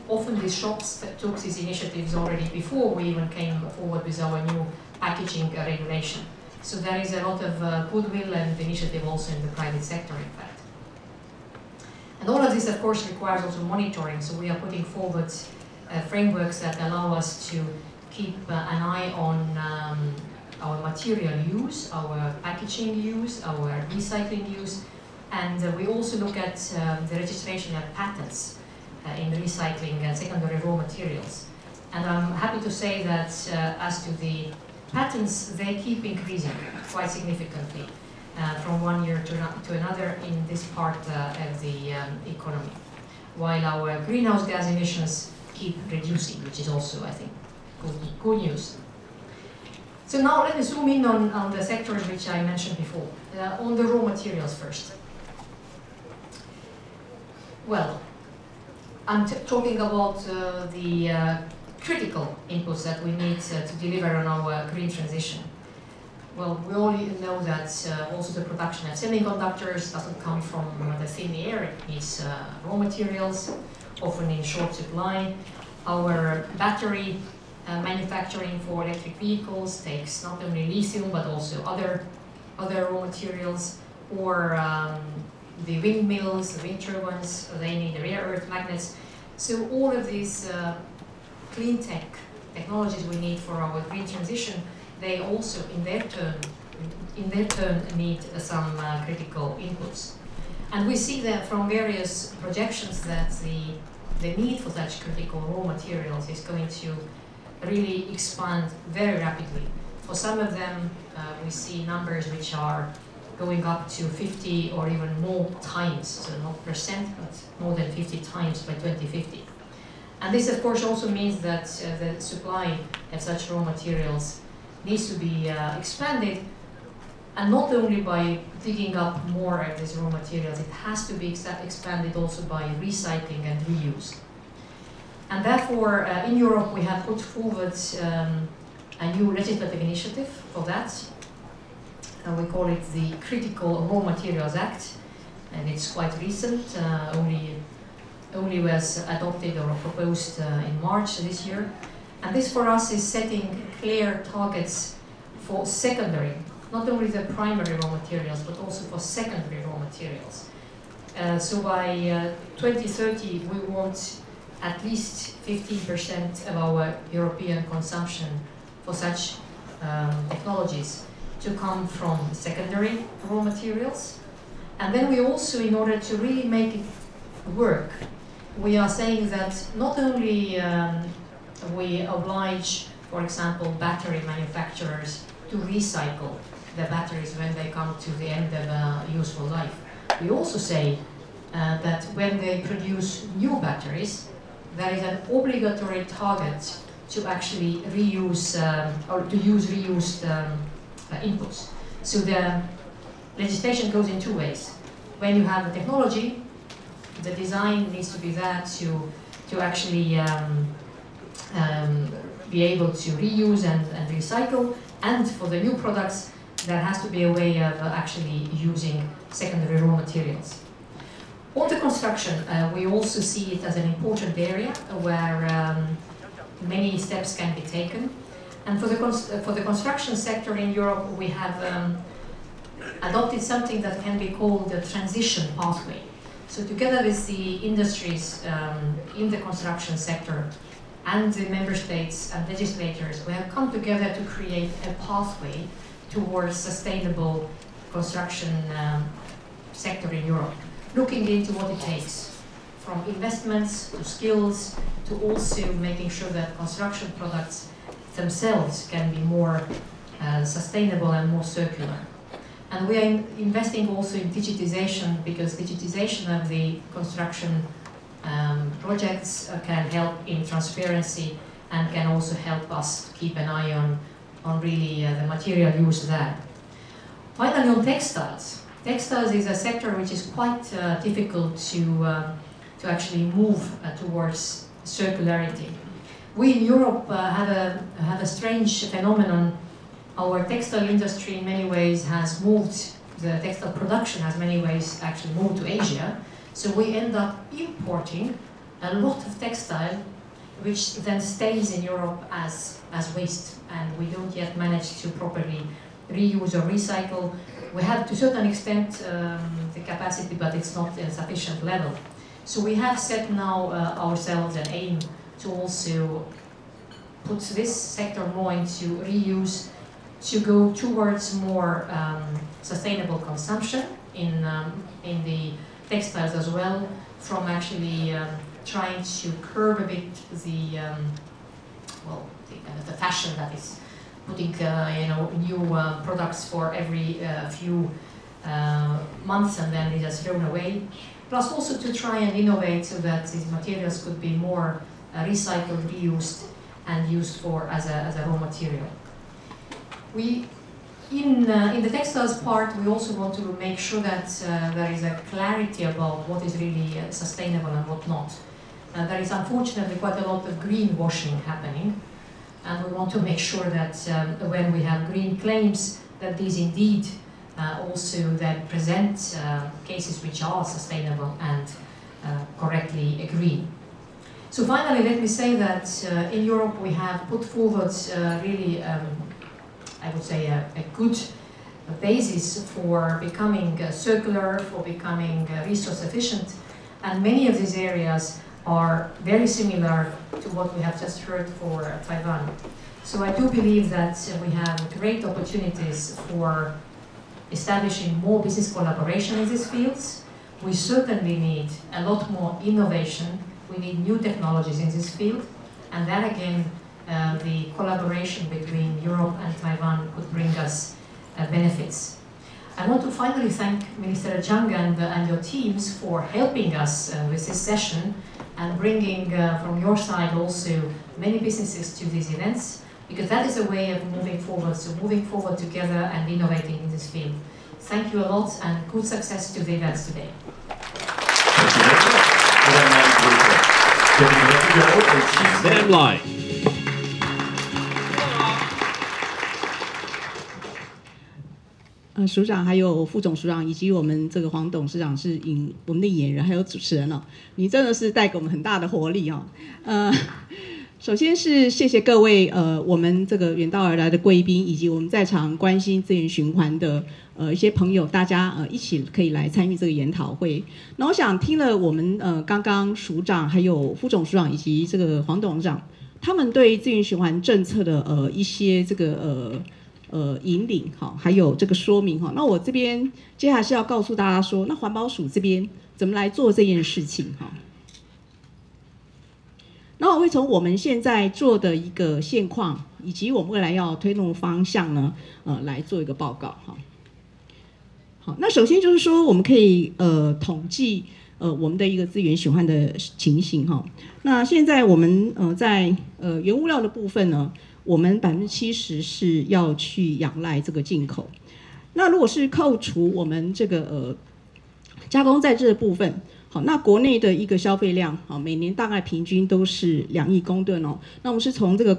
often these shops took these initiatives already before we even came forward with our new packaging regulation. So there is a lot of goodwill and initiative also in the private sector, in fact. And all of this, of course, requires also monitoring. So we are putting forward frameworks that allow us to keep an eye on our material use, our packaging use, our recycling use, and we also look at the registration and patents in recycling and secondary raw materials. And I'm happy to say that as to the patents, they keep increasing quite significantly from one year to another in this part of the economy, while our greenhouse gas emissions keep reducing, which is also, I think, good news. So now let me zoom in on the sectors which I mentioned before. On the raw materials first. Well, I'm talking about the critical inputs that we need to deliver on our green transition. Well, we all know that also the production of semiconductors doesn't come from the thin air. It needs raw materials, often in short supply. Our battery manufacturing for electric vehicles takes not only lithium but also other raw materials, or the windmills, the wind turbines, they need rare earth magnets. So all of these clean tech technologies we need for our green transition, they also in their turn need some critical inputs. And we see that from various projections that the need for such critical raw materials is going to really expand very rapidly. For some of them, we see numbers which are going up to 50 or even more times, so not percent, but more than 50 times by 2050. And this, of course, also means that the supply of such raw materials needs to be expanded, and not only by digging up more of these raw materials, it has to be expanded also by recycling and reuse. And therefore, in Europe, we have put forward a new legislative initiative for that. We call it the Critical Raw Materials Act, and it's quite recent, only was adopted or proposed in March this year. And this for us is setting clear targets for secondary, not only the primary raw materials, but also for secondary raw materials. So by 2030, we want at least 15% of our European consumption for such technologies to come from secondary raw materials. And then we also, in order to really make it work, we are saying that not only we oblige, for example, battery manufacturers to recycle the batteries when they come to the end of useful life. We also say that when they produce new batteries, there is an obligatory target to actually reuse or to use reused inputs. So the legislation goes in two ways. When you have the technology, the design needs to be there to actually be able to reuse and recycle, and for the new products, there has to be a way of actually using secondary raw materials. On the construction, we also see it as an important area where many steps can be taken. And for the construction sector in Europe, we have adopted something that can be called the transition pathway. So together with the industries in the construction sector and the member states and legislators, we have come together to create a pathway towards sustainable construction sector in Europe, looking into what it takes, from investments to skills to also making sure that construction products themselves can be more sustainable and more circular. And we are investing also in digitization, because digitization of the construction projects can help in transparency and can also help us keep an eye on really the material use there. Finally, on textiles. Textiles is a sector which is quite difficult to actually move towards circularity. We in Europe have a strange phenomenon. Our textile industry in many ways has moved, the textile production has many ways actually moved to Asia. So we end up importing a lot of textile which then stays in Europe as waste, and we don't yet manage to properly reuse or recycle. We have to a certain extent the capacity, but it's not at a sufficient level. So we have set now ourselves an aim to also put this sector more into reuse, to go towards more sustainable consumption in the textiles as well, from actually trying to curb a bit the the fashion that is putting new products for every few months and then it is thrown away. Plus also to try and innovate so that these materials could be more recycled, reused, and used for as a raw material. We, in the textiles part, we also want to make sure that there is a clarity about what is really sustainable and what not. There is unfortunately quite a lot of greenwashing happening, and we want to make sure that when we have green claims, that these indeed also then present cases which are sustainable and correctly green. So finally, let me say that in Europe we have put forward really, I would say, a good basis for becoming circular, for becoming resource efficient, and many of these areas are very similar to what we have just heard for Taiwan. So I do believe that we have great opportunities for establishing more business collaboration in these fields. We certainly need a lot more innovation. We need new technologies in this field, and then again, the collaboration between Europe and Taiwan could bring us benefits. I want to finally thank Minister Chang and your teams for helping us with this session and bringing from your side also many businesses to these events, because that is a way of moving forward, so moving forward together and innovating in this field. Thank you a lot and good success to the events today. Stand line. 署长还有副总署长以及我们这个黄董事长是我们的演员还有主持人哦，你真的是带给我们很大的活力哦。首先是谢谢各位我们这个远道而来的贵宾，以及我们在场关心资源循环的一些朋友，大家一起可以来参与这个研讨会。那我想听了我们刚刚署长还有副总署长以及这个黄董事长他们对资源循环政策的一些这个引领哈，还有这个说明哈。那我这边接下来是要告诉大家说，那环保署这边怎么来做这件事情哈。那我会从我们现在做的一个现况，以及我们未来要推动的方向呢，来做一个报告哈。好，那首先就是说，我们可以统计我们的一个资源循环的情形哈。那现在我们在原物料的部分呢，我们70%是要去仰赖这个进口。那如果是扣除我们这个加工在制的部分。好，那国内的一个消费量，好，每年大概平均都是2亿公吨哦。那我们是从这个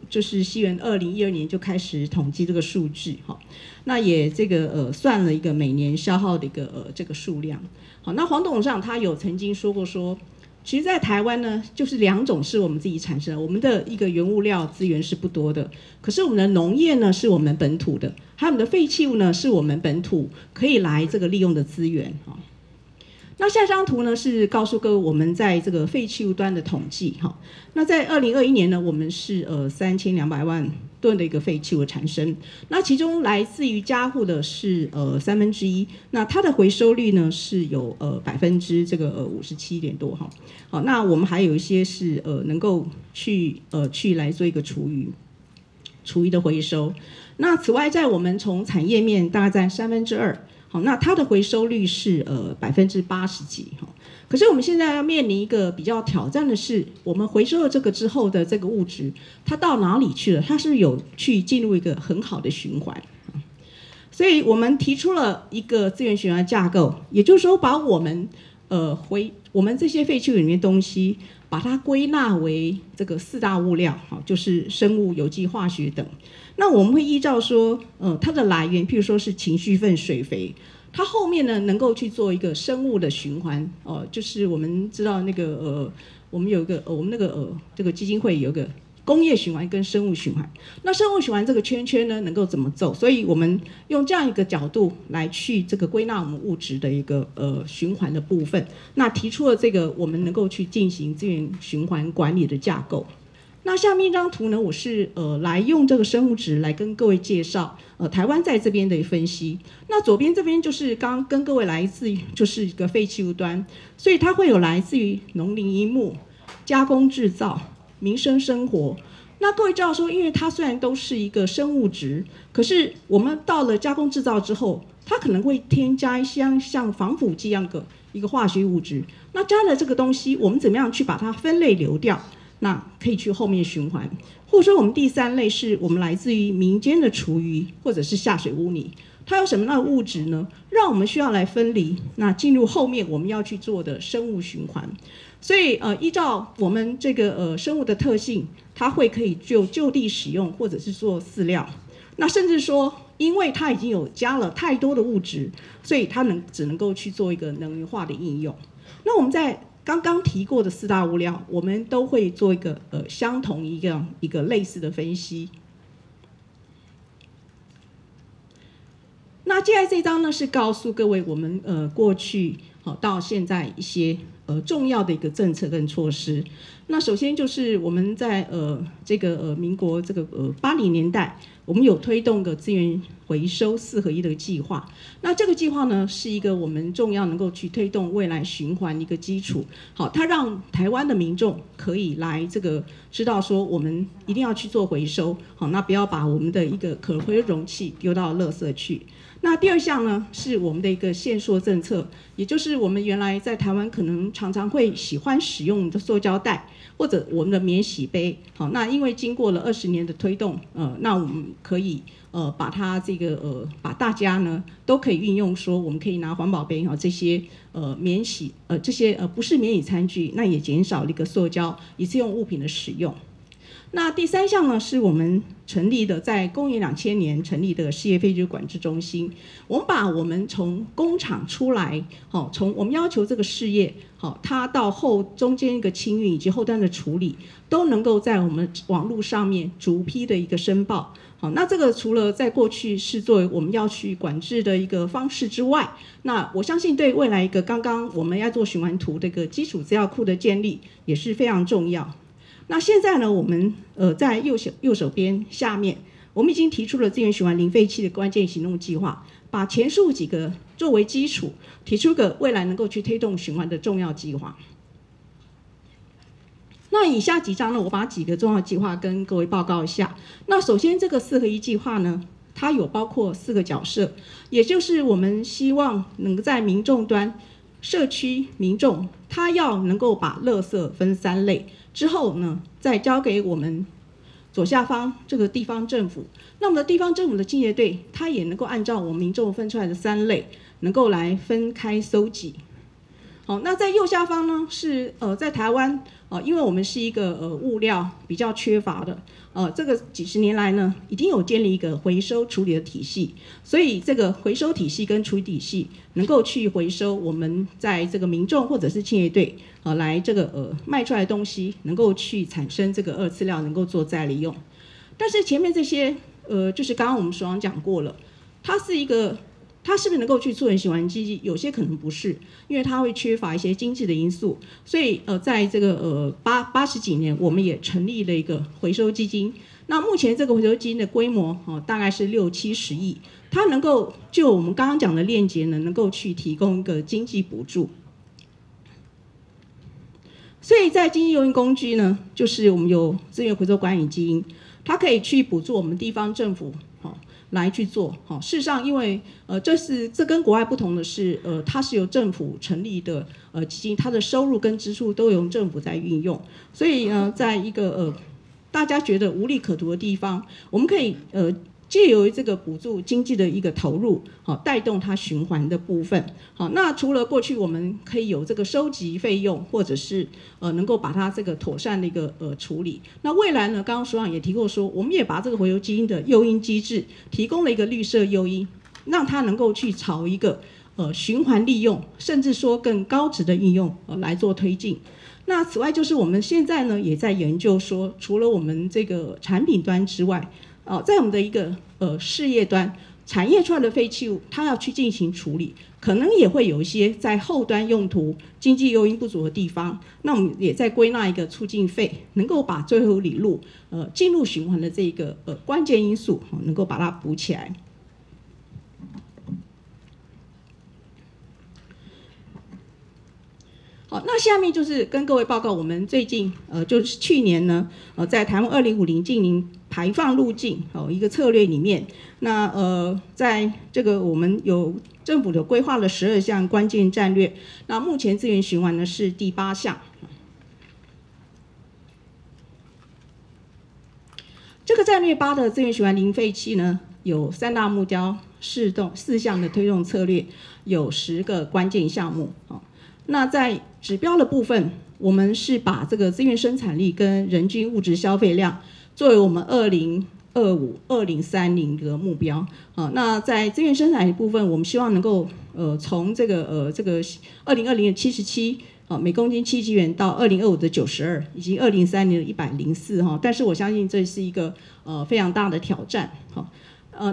就是西元2012年就开始统计这个数据，好，那也这个算了一个每年消耗的一个这个数量。好，那黄董事长他有曾经说过说，其实在台湾呢，就是2种是我们自己产生的，我们的一个原物料资源是不多的，可是我们的农业呢是我们本土的，还有我们的废弃物呢是我们本土可以来这个利用的资源哈。那下张图呢是告诉各位我们在这个废弃物端的统计哈。那在2021年呢，我们是3200万吨的一个废弃物产生，那其中来自于家户的是1/3，那它的回收率呢是有57%点多哈。好，那我们还有一些是能够去来做一个厨余的回收。那此外，在我们从产业面大概占2/3。好，那它的回收率是80%几哈。可是我们现在要面临一个比较挑战的是，我们回收了这个之后的这个物质，它到哪里去了？它是有去进入一个很好的循环。所以我们提出了一个资源循环架构，也就是说，把我们这些废弃物里面东西，把它归纳为这个4大物料，就是生物、有机、化学等。那我们会依照说，它的来源，譬如说是情绪粪、水肥，它后面呢能够去做一个生物的循环，就是我们知道那个我们有一个这个基金会有一个工业循环跟生物循环。那生物循环这个圈圈呢能够怎么走？所以我们用这样一个角度来去这个归纳我们物质的一个循环的部分。那提出了这个我们能够去进行资源循环管理的架构。那下面一张图呢，我是来用这个生物质来跟各位介绍台湾在这边的分析。那左边这边就是刚跟各位来自于就是一个废弃物端，所以它会有来自于农林渔牧、加工制造、民生生活。那各位知道说，因为它虽然都是一个生物质，可是我们到了加工制造之后，它可能会添加一些像防腐剂一样的一个化学物质。那加了这个东西，我们怎么样去把它分类流掉？那可以去后面循环，或者说我们第3类是我们来自于民间的厨余或者是下水污泥，它有什么样的物质呢？让我们需要来分离，那进入后面我们要去做的生物循环。所以依照我们这个生物的特性，它会可以就地使用或者是做饲料。那甚至说，因为它已经有加了太多的物质，所以它只能够去做一个能源化的应用。那我们在刚刚提过的4大物料，我们都会做一个相同一个类似的分析。那接下来这张呢是告诉各位我们过去到现在一些重要的一个政策跟措施。那首先就是我们在这个民国这个80年代，我们有推动个资源回收4合1的计划。那这个计划呢是一个我们重要能够去推动未来循环一个基础。好，它让台湾的民众可以来这个知道说我们一定要去做回收。好，那不要把我们的一个可回收容器丢到垃圾去。那第2项呢是我们的一个限塑政策，也就是我们原来在台湾可能常常会喜欢使用的塑胶袋或者我们的免洗杯。好，那因为经过了20年的推动，那我们可以把它这个把大家呢都可以运用，说我们可以拿环保杯这些免洗这些不是免洗餐具，那也减少了一个塑胶一次用物品的使用。那第3项呢，是我们成立的，在公元2000年成立的事业废弃物管制中心。我们把我们从工厂出来，从我们要求这个事业，它到中间一个清运以及后端的处理，都能够在我们网络上面逐批的一个申报。好，那这个除了在过去是作为我们要去管制的一个方式之外，那我相信对未来一个刚刚我们要做循环图的一个基础资料库的建立也是非常重要。那现在呢，我们在右手边下面，我们已经提出了资源循环零废弃的关键行动计划，把前述几个作为基础，提出个未来能够去推动循环的重要计划。那以下几章呢，我把几个重要计划跟各位报告一下。那首先这个4合1计划呢，它有包括4个角色，也就是我们希望能在民众端、社区民众，他要能够把垃圾分3类。之后呢，再交给我们左下方这个地方政府。那么地方政府的清洁队，它也能够按照我们民众分出来的3类，能够来分开收集。好，那在右下方呢，是在台湾因为我们是一个物料比较缺乏的，这个几十年来呢，已经有建立一个回收处理的体系，所以这个回收体系跟处理体系能够去回收我们在这个民众或者是清洁队来这个卖出来的东西，能够去产生这个2次料，能够做再利用。但是前面这些就是刚刚我们所讲过了，它是一个它是不是能够去促成循环经济？有些可能不是，因为它会缺乏一些经济的因素。所以在这个80几年，我们也成立了一个回收基金。那目前这个回收基金的规模大概是60-70亿，它能够就我们刚刚讲的链接呢，能够去提供一个经济补助。所以在经济诱因工具呢，就是我们有资源回收管理基金，它可以去补助我们地方政府来去做。事实上，因为这跟国外不同的是，它是由政府成立的基金，它的收入跟支出都由政府在运用。所以在一个大家觉得无利可图的地方，我们可以借由这个补助经济的一个投入，带动它循环的部分。好，那除了过去我们可以有这个收集费用，或者是能够把它这个妥善的一个处理。那未来呢，刚刚署长也提过说，我们也把这个回收基金的诱因机制提供了一个绿色诱因，让它能够去朝一个循环利用，甚至说更高值的应用来做推进。那此外，就是我们现在呢也在研究说，除了我们这个产品端之外，在我们的一个事业端，产业出来的废弃物，它要去进行处理，可能也会有一些在后端用途经济诱因不足的地方。那我们也在归纳一个促进费，能够把最后里路进入循环的这个关键因素，能够把它补起来。好，那下面就是跟各位报告，我们最近就是去年呢，在台湾2050净零排放路径一个策略里面，那在这个我们有政府的规划了12项关键战略，那目前资源循环呢是第8项。这个战略8的资源循环零废弃呢，有3大目标，4项的推动策略，有10个关键项目。那在指标的部分，我们是把这个资源生产力跟人均物质消费量作为我们2025、2030的目标。那在资源生产力部分，我们希望能够从这个2020的77每公斤7元到2025的92，以及2030的104但是我相信这是一个非常大的挑战。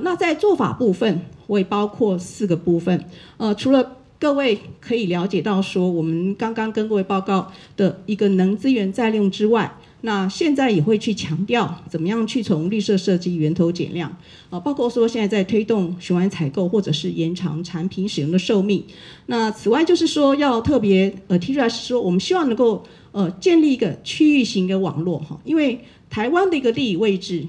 那在做法部分，我也包括4个部分。除了各位可以了解到说，我们刚刚跟各位报告的一个能资源再利用之外，那现在也会去强调怎么样去从绿色设计源头减量，包括说现在在推动循环采购或者是延长产品使用的寿命。那此外就是说要特别提出来是说，我们希望能够建立一个区域型的网络因为台湾的一个地理位置，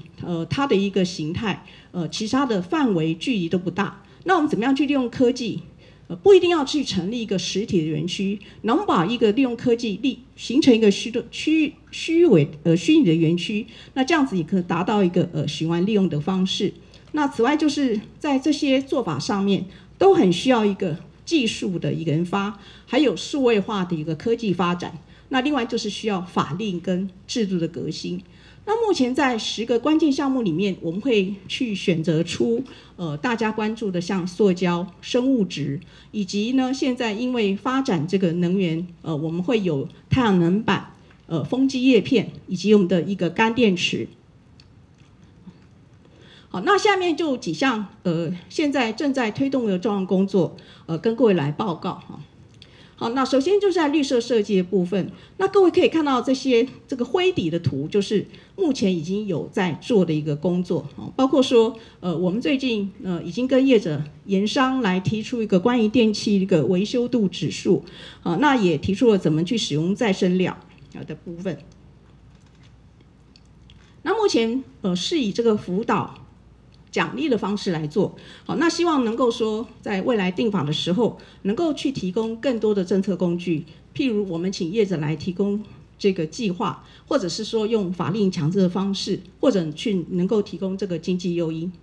它的一个形态，其实它的范围距离都不大。那我们怎么样去利用科技？不一定要去成立一个实体的园区，能把一个利用科技形成一个虚拟的园区，那这样子也可以达到一个循环利用的方式。那此外就是在这些做法上面，都很需要一个技术的一个研发，还有数位化的一个科技发展。那另外就是需要法令跟制度的革新。那目前在10个关键项目里面，我们会去选择出大家关注的，像塑胶、生物质，以及呢现在因为发展这个能源，我们会有太阳能板、风机叶片，以及我们的一个干电池。好，那下面就几项现在正在推动的重要工作，跟各位来报告哈。好，那首先就是在绿色设计的部分，那各位可以看到这个灰底的图，就是目前已经有在做的一个工作，包括说我们最近已经跟业者研商来提出一个关于电器一个维修度指数，那也提出了怎么去使用再生料的部分。那目前是以这个辅导奖励的方式来做，好，那希望能够说在未来定法的时候，能够去提供更多的政策工具，譬如我们请业者来提供这个计划，或者是说用法令强制的方式，或者去能够提供这个经济诱因。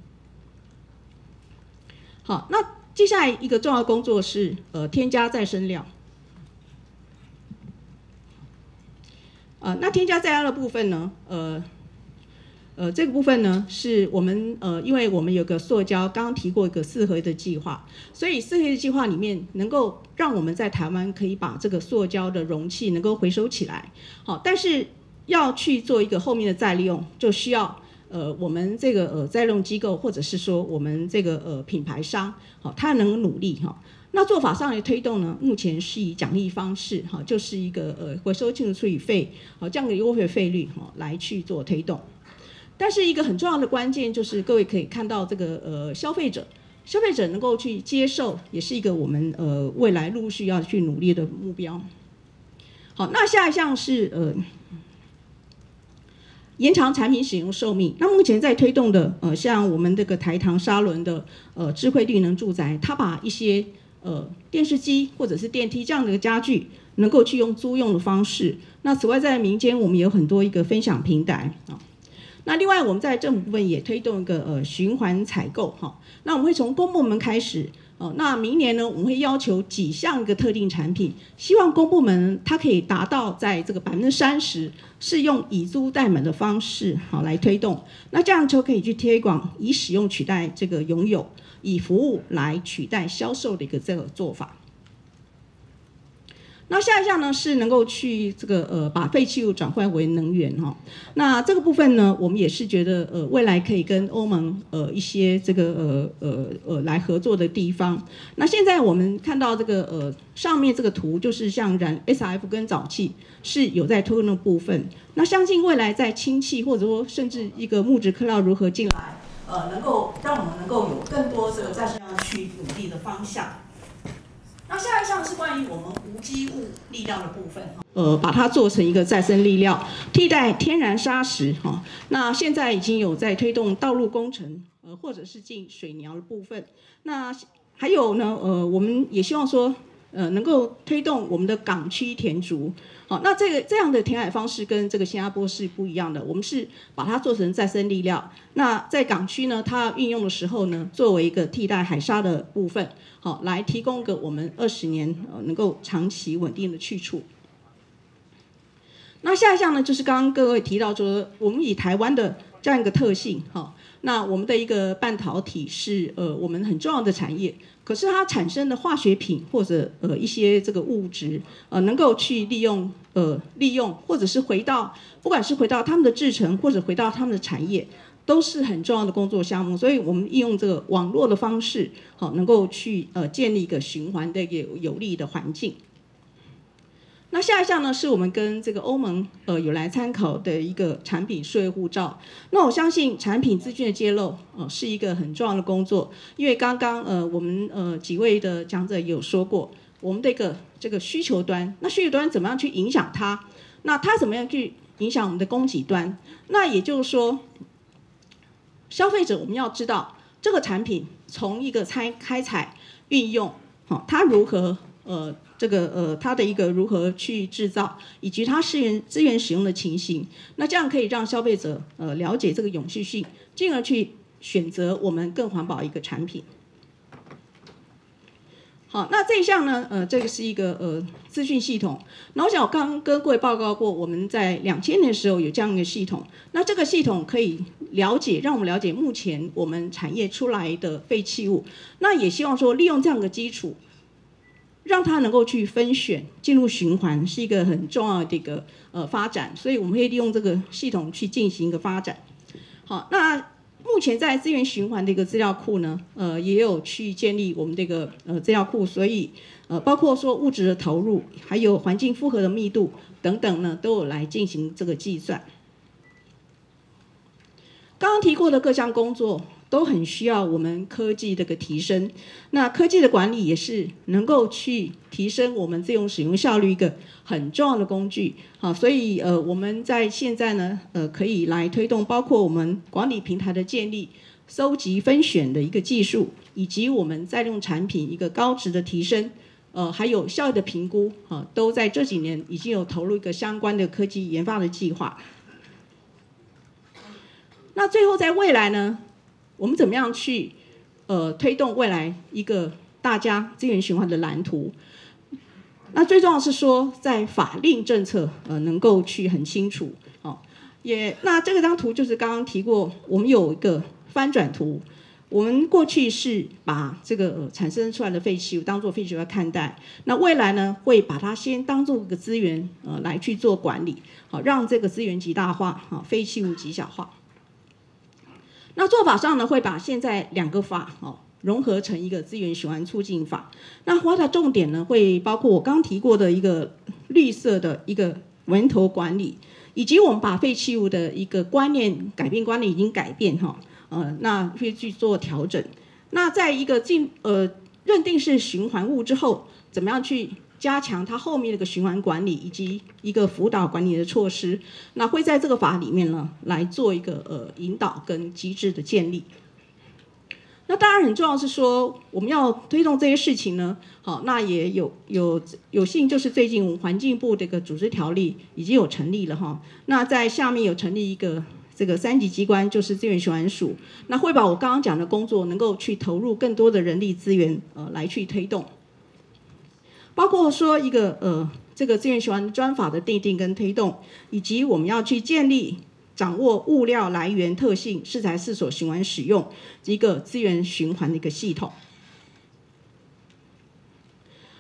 好，那接下来一个重要工作是添加再生料。那添加再生料的部分呢，这个部分呢是我们因为我们有个塑胶，刚刚提过一个4合一的计划，所以4合一的计划里面能够让我们在台湾可以把这个塑胶的容器能够回收起来。好，但是要去做一个后面的再利用，就需要我们这个再用机构或者是说我们这个品牌商，好，他能努力哈。那做法上的推动呢，目前是以奖励方式哈，就是一个回收进处理费，好，这样的优惠费率哈来去做推动。但是一个很重要的关键就是各位可以看到这个消费者能够去接受，也是一个我们未来陆续要去努力的目标。好，那下一项是延长产品使用寿命。那目前在推动的像我们这个台糖沙仑的智慧绿能住宅，它把一些电视机或者是电梯这样的家具能够去用租用的方式。那此外在民间我们也有很多一个分享平台啊。那另外我们在政府部分也推动一个循环采购哈。那我们会从公部门开始。那明年呢，我们会要求几项一个特定产品，希望公部门它可以达到在这个30%是用以租代买的方式好来推动，那这样就可以去推广以使用取代这个拥有，以服务来取代销售的一个这个做法。那下一项呢是能够去这个把废弃物转换为能源哈。那这个部分呢，我们也是觉得未来可以跟欧盟一些这个来合作的地方。那现在我们看到这个上面这个图就是像SRF 跟沼气是有在推动的部分。那相信未来在氢气或者说甚至一个木质克料如何进来，能够让我们能够有更多这个再生要去努力的方向。那下一项是关于我们无机物力量的部分，把它做成一个再生力料，替代天然砂石哈。那现在已经有在推动道路工程，或者是进水疗的部分。那还有呢，我们也希望说，能够推动我们的港区填筑。好，那这样的填海方式跟这个新加坡是不一样的，我们是把它做成再生力料。那在港区呢，它运用的时候呢，作为一个替代海沙的部分，好，来提供个我们20年能够长期稳定的去处。那下一项呢，就是刚刚各位提到说，我们以台湾的这样一个特性，哈，那我们的一个半导体是我们很重要的产业。可是它产生的化学品或者一些这个物质能够去利用或者是不管是回到他们的制程或者回到他们的产业，都是很重要的工作项目。所以我们应用这个网络的方式，好，能够去建立一个循环的一个有利的环境。那下一项呢，是我们跟这个欧盟有来参考的一个产品数位护照。那我相信产品资讯的揭露是一个很重要的工作，因为刚刚我们几位的讲者有说过，我们的这个需求端，那需求端怎么样去影响它？那它怎么样去影响我们的供给端？那也就是说，消费者我们要知道这个产品从一个开采、运用，好，它如何它的一个如何去制造，以及它资源使用的情形，那这样可以让消费者了解这个永续性，进而去选择我们更环保一个产品。好，那这一项呢，这个是一个资讯系统。那我想我刚刚跟各位报告过，我们在2000年的时候有这样一个系统。那这个系统可以让我们了解目前我们产业出来的废弃物。那也希望说利用这样的基础，让它能够去分选进入循环，是一个很重要的一个发展。所以我们会利用这个系统去进行一个发展。好，那目前在资源循环的一个资料库呢，也有去建立我们这个资料库，所以包括说物质的投入，还有环境负荷的密度等等呢，都有来进行这个计算。刚刚提过的各项工作都很需要我们科技的一个提升，那科技的管理也是能够去提升我们资源使用效率一个很重要的工具。好，所以我们在现在呢可以来推动包括我们管理平台的建立、搜集分选的一个技术，以及我们再用产品一个高值的提升，还有效益的评估，都在这几年已经有投入一个相关的科技研发的计划。那最后在未来呢，我们怎么样去推动未来一个大家资源循环的蓝图？那最重要是说，在法令政策能够去很清楚。那这张图就是刚刚提过，我们有一个翻转图。我们过去是把这个产生出来的废弃物当作废弃物来看待，那未来呢会把它先当作一个资源来去做管理，好，让这个资源极大化，好，废弃物极小化。那做法上呢，会把现在2个法融合成一个资源循环促进法。那它的重点呢，会包括我刚提过的一个绿色的一个源头管理，以及我们把废弃物的一个观念改变，观念已经改变那会去做调整。那在一个认定是循环物之后，怎么样去加强它后面的一个循环管理以及一个辅导管理的措施？那会在这个法里面呢来做一个引导跟机制的建立。那当然很重要是说，我们要推动这些事情呢，好，那也有幸就是最近我们环境部的一个组织条例已经有成立了哈。那在下面有成立一个这个3级机关，就是资源循环署，那会把我刚刚讲的工作能够去投入更多的人力资源来去推动，包括说一个这个资源循环专法的订定跟推动，以及我们要去建立掌握物料来源特性、适材适所循环使用一个资源循环的一个系统。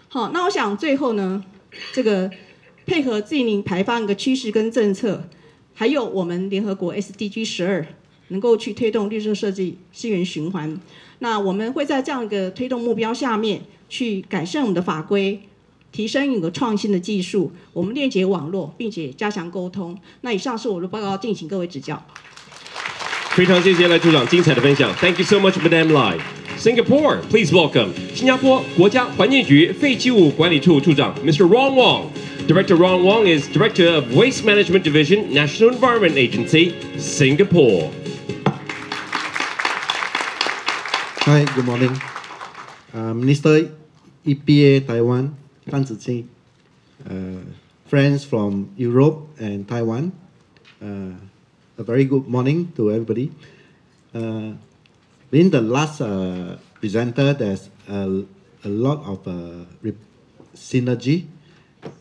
好，那我想最后呢，这个配合2030排放一个趋势跟政策，还有我们联合国 SDG 12能够去推动绿色设计、资源循环。那我们会在这样一个推动目标下面，去改善我们的法规，提升一个创新的技术，我们链接网络，并且加强沟通。那以上是我的报告，敬请各位指教。非常谢谢赖处长精彩的分享 ，Thank you so much, Madam Lai. Singapore, please welcome 新加坡国家环境局废弃物管理处处长 Mr. Ron Wong. Director Ron Wong is Director of Waste Management Division, National Environment Agency, Singapore. Hi, good morning. Minister EPA Taiwan, Tzi-Chin, friends from Europe and Taiwan, a very good morning to everybody. In the last presenter, there's a lot of synergy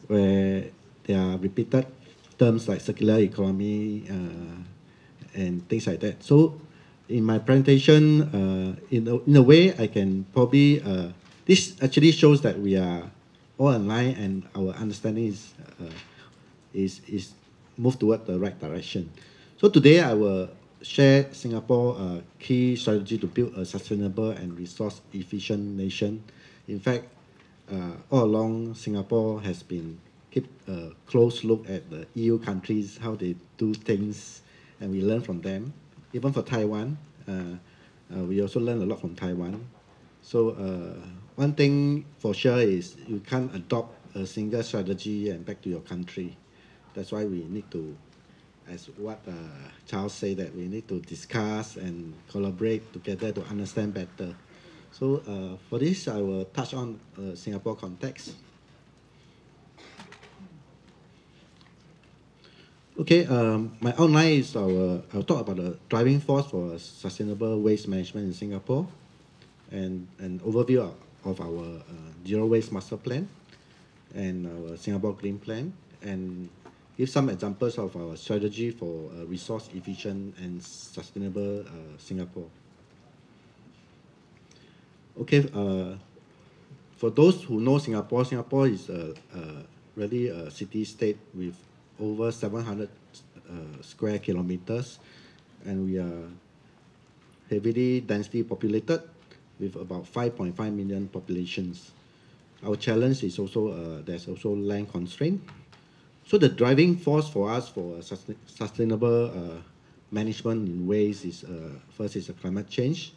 where there are repeated terms like circular economy and things like that. So in my presentation, in a way, I can probably, this actually shows that we are all aligned and our understanding is moved toward the right direction. So today I will share Singapore's key strategy to build a sustainable and resource-efficient nation. In fact, all along, Singapore has been keep a close look at the EU countries, how they do things, and we learn from them. Even for Taiwan, we also learn a lot from Taiwan. So one thing for sure is you can't adopt a single strategy and back to your country. That's why we need to, as what Charles said, that we need to discuss and collaborate together to understand better. So for this, I will touch on Singapore context. Okay, my outline is I'll talk about the driving force for sustainable waste management in Singapore, and an overview of our Zero Waste Master Plan and our Singapore Green Plan, and give some examples of our strategy for resource efficient and sustainable Singapore. Okay, for those who know Singapore, Singapore is really a city-state with over 700 square kilometers, and we are heavily densely populated with about 5.5 million populations. Our challenge is also, there's also land constraint. So the driving force for us for sustainable management in waste is, first is climate change.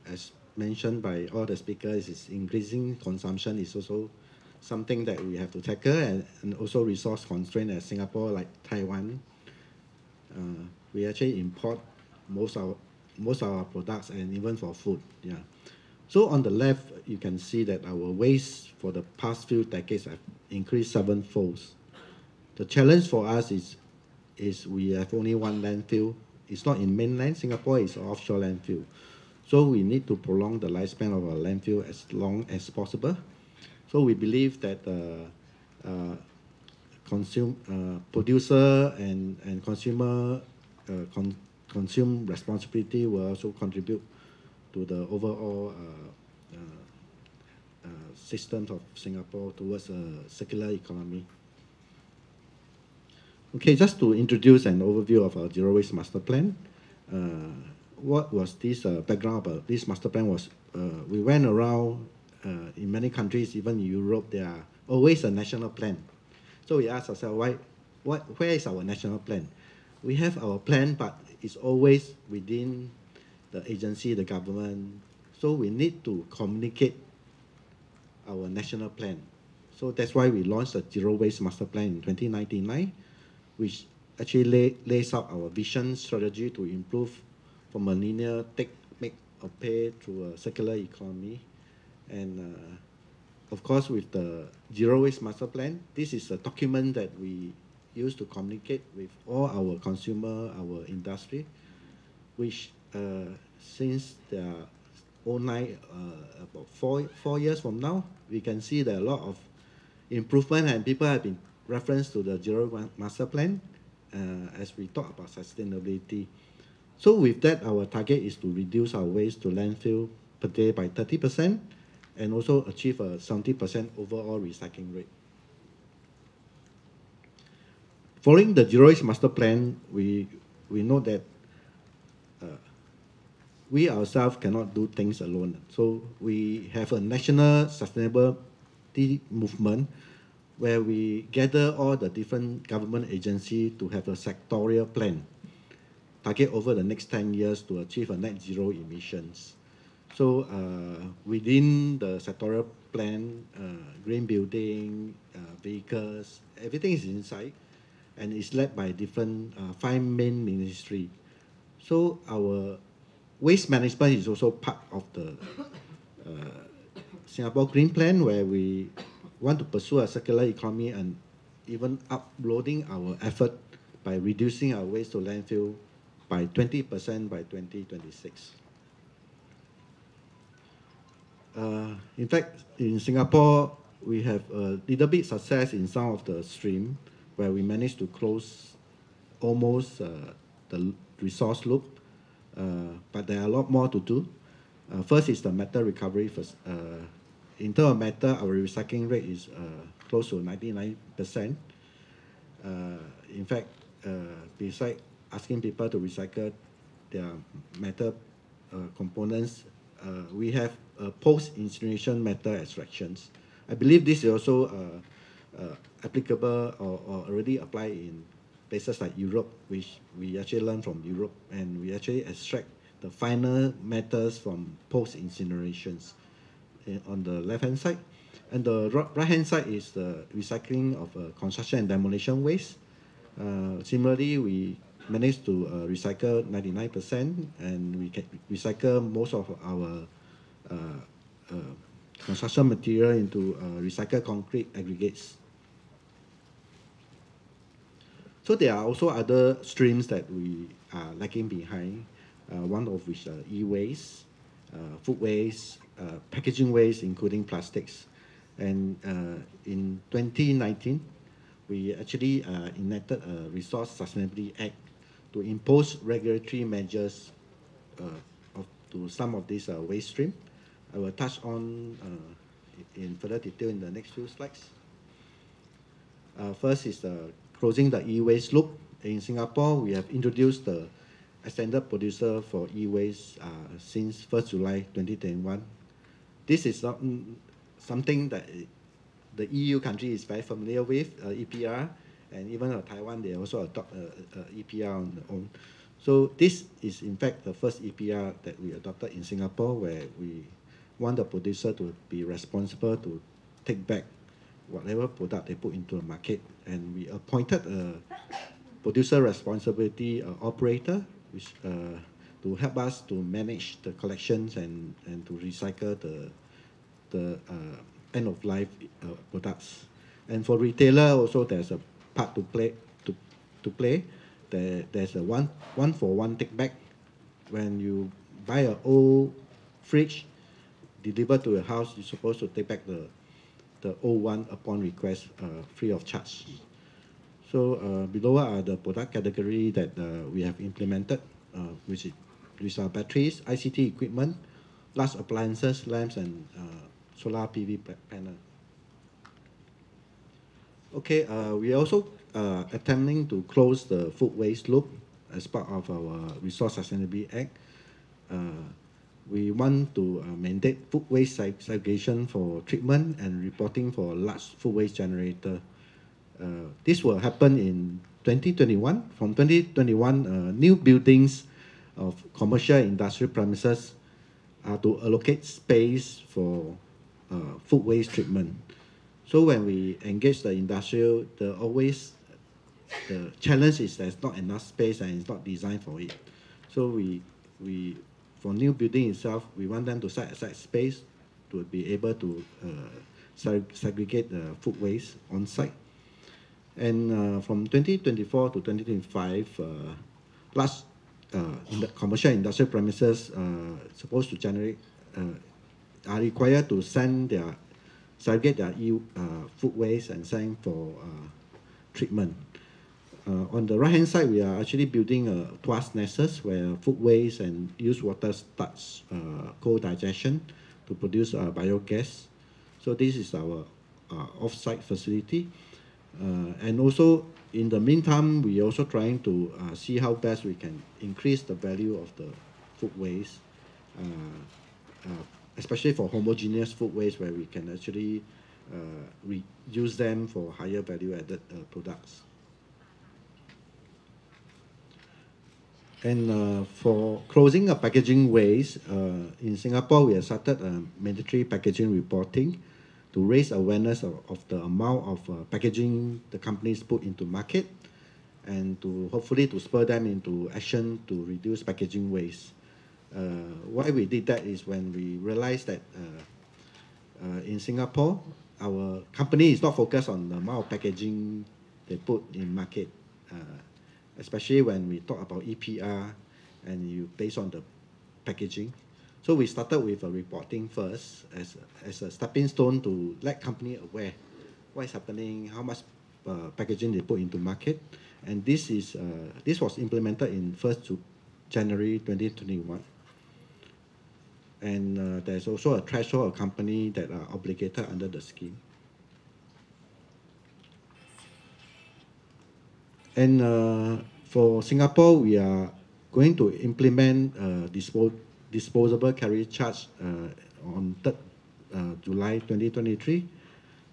As mentioned by all the speakers, is increasing consumption is also something that we have to tackle, and also resource constraint as Singapore, like Taiwan. We actually import most of our products, and even for food. Yeah. So on the left, you can see that our waste for the past few decades have increased 7-fold. The challenge for us is we have only one landfill. It's not in mainland Singapore, it's offshore landfill. So we need to prolong the lifespan of our landfill as long as possible. So we believe that producer and consumer consume responsibility will also contribute to the overall systems of Singapore towards a circular economy. Okay, just to introduce an overview of our Zero Waste Master Plan. what was this background about this master plan was we went around in many countries, even in Europe, there are always a national plan. So we asked ourselves, where is our national plan? We have our plan, but it's always within the agency, the government. So we need to communicate our national plan. So that's why we launched the Zero Waste Master Plan in 2019, which actually lays out our vision strategy to improve from a linear take, make, or pay to a circular economy. And of course, with the Zero Waste Master Plan, this is a document that we use to communicate with all our consumer, our industry, which since they are online about four years from now, we can see there are a lot of improvement, and people have been referenced to the Zero Master Plan as we talk about sustainability. So with that, our target is to reduce our waste to landfill per day by 30% and also achieve a 70% overall recycling rate. Following the Zero Waste Master Plan, we know that we ourselves cannot do things alone. So we have a national sustainability movement where we gather all the different government agencies to have a sectorial plan, target over the next 10 years to achieve a net zero emissions. So within the sectorial plan, green building, vehicles, everything is inside, and it's led by different 5 main ministries. So our waste management is also part of the Singapore Green Plan, where we want to pursue a circular economy and even uploading our effort by reducing our waste to landfill by 20% by 2026. In fact, in Singapore, we have a little bit success in some of the stream where we managed to close almost the resource loop, but there are a lot more to do. First is the metal recovery. First, in terms of metal, our recycling rate is close to 99%. In fact, besides asking people to recycle their metal components, we have post-incineration metal extractions. I believe this is also applicable or already applied in places like Europe, which we actually learn from Europe, and we actually extract the final metals from post-incinerations on the left-hand side. And the right-hand side is the recycling of construction and demolition waste. Similarly, we managed to recycle 99%, and we can recycle most of our construction material into recycled concrete aggregates. So there are also other streams that we are lagging behind, one of which are e-waste, food waste, packaging waste, including plastics. And in 2019, we actually enacted a Resource Sustainability Act to impose regulatory measures to some of these waste streams. I will touch on in further detail in the next few slides. First is closing the e-waste loop. In Singapore, we have introduced the extended producer for e-waste since 1st July 2021. This is not something that the EU country is very familiar with, EPR, and even Taiwan, they also adopt EPR on their own. So this is in fact the first EPR that we adopted in Singapore, where we want the producer to be responsible to take back whatever product they put into the market. And we appointed a producer responsibility operator, which to help us to manage the collections and to recycle the end-of-life products. And for retailer also, there's a part to play. There's a one-for-one take-back. When you buy an old fridge delivered to your house, you're supposed to take back the old one upon request, free of charge. So below are the product category that we have implemented, which are batteries, ICT equipment, large appliances, lamps, and solar PV panel. Okay, we are also attempting to close the food waste loop. as part of our Resource Sustainability Act, we want to mandate food waste segregation for treatment and reporting for large food waste generator. This will happen in 2021. From 2021, new buildings of commercial industrial premises are to allocate space for food waste treatment. So when we engage the industrial, the challenge is there's not enough space and it's not designed for it. So we for new building itself, we want them to set aside space to be able to segregate the food waste on site. And from 2024 to 2025, large commercial industrial premises supposed to generate are required to segregate their food waste and send for treatment. On the right hand side, we are actually building twice nexus where food waste and used water starts co-digestion to produce biogas. So this is our off-site facility. And also, in the meantime, we are also trying to see how best we can increase the value of the food waste, especially for homogeneous food waste, where we can actually use them for higher value-added products. And for closing packaging waste, in Singapore, we have started mandatory packaging reporting to raise awareness of the amount of packaging the companies put into market, and to hopefully to spur them into action to reduce packaging waste. Why we did that is when we realized that in Singapore, our company is not focused on the amount of packaging they put in market, especially when we talk about EPR and you based on the packaging. So we started with a reporting first as a stepping stone to let company aware what is happening, how much packaging they put into market, and this was implemented in 1st January 2021. And there's also a threshold of company that are obligated under the scheme. And for Singapore, we are going to implement disposable carry charge on 3rd July 2023.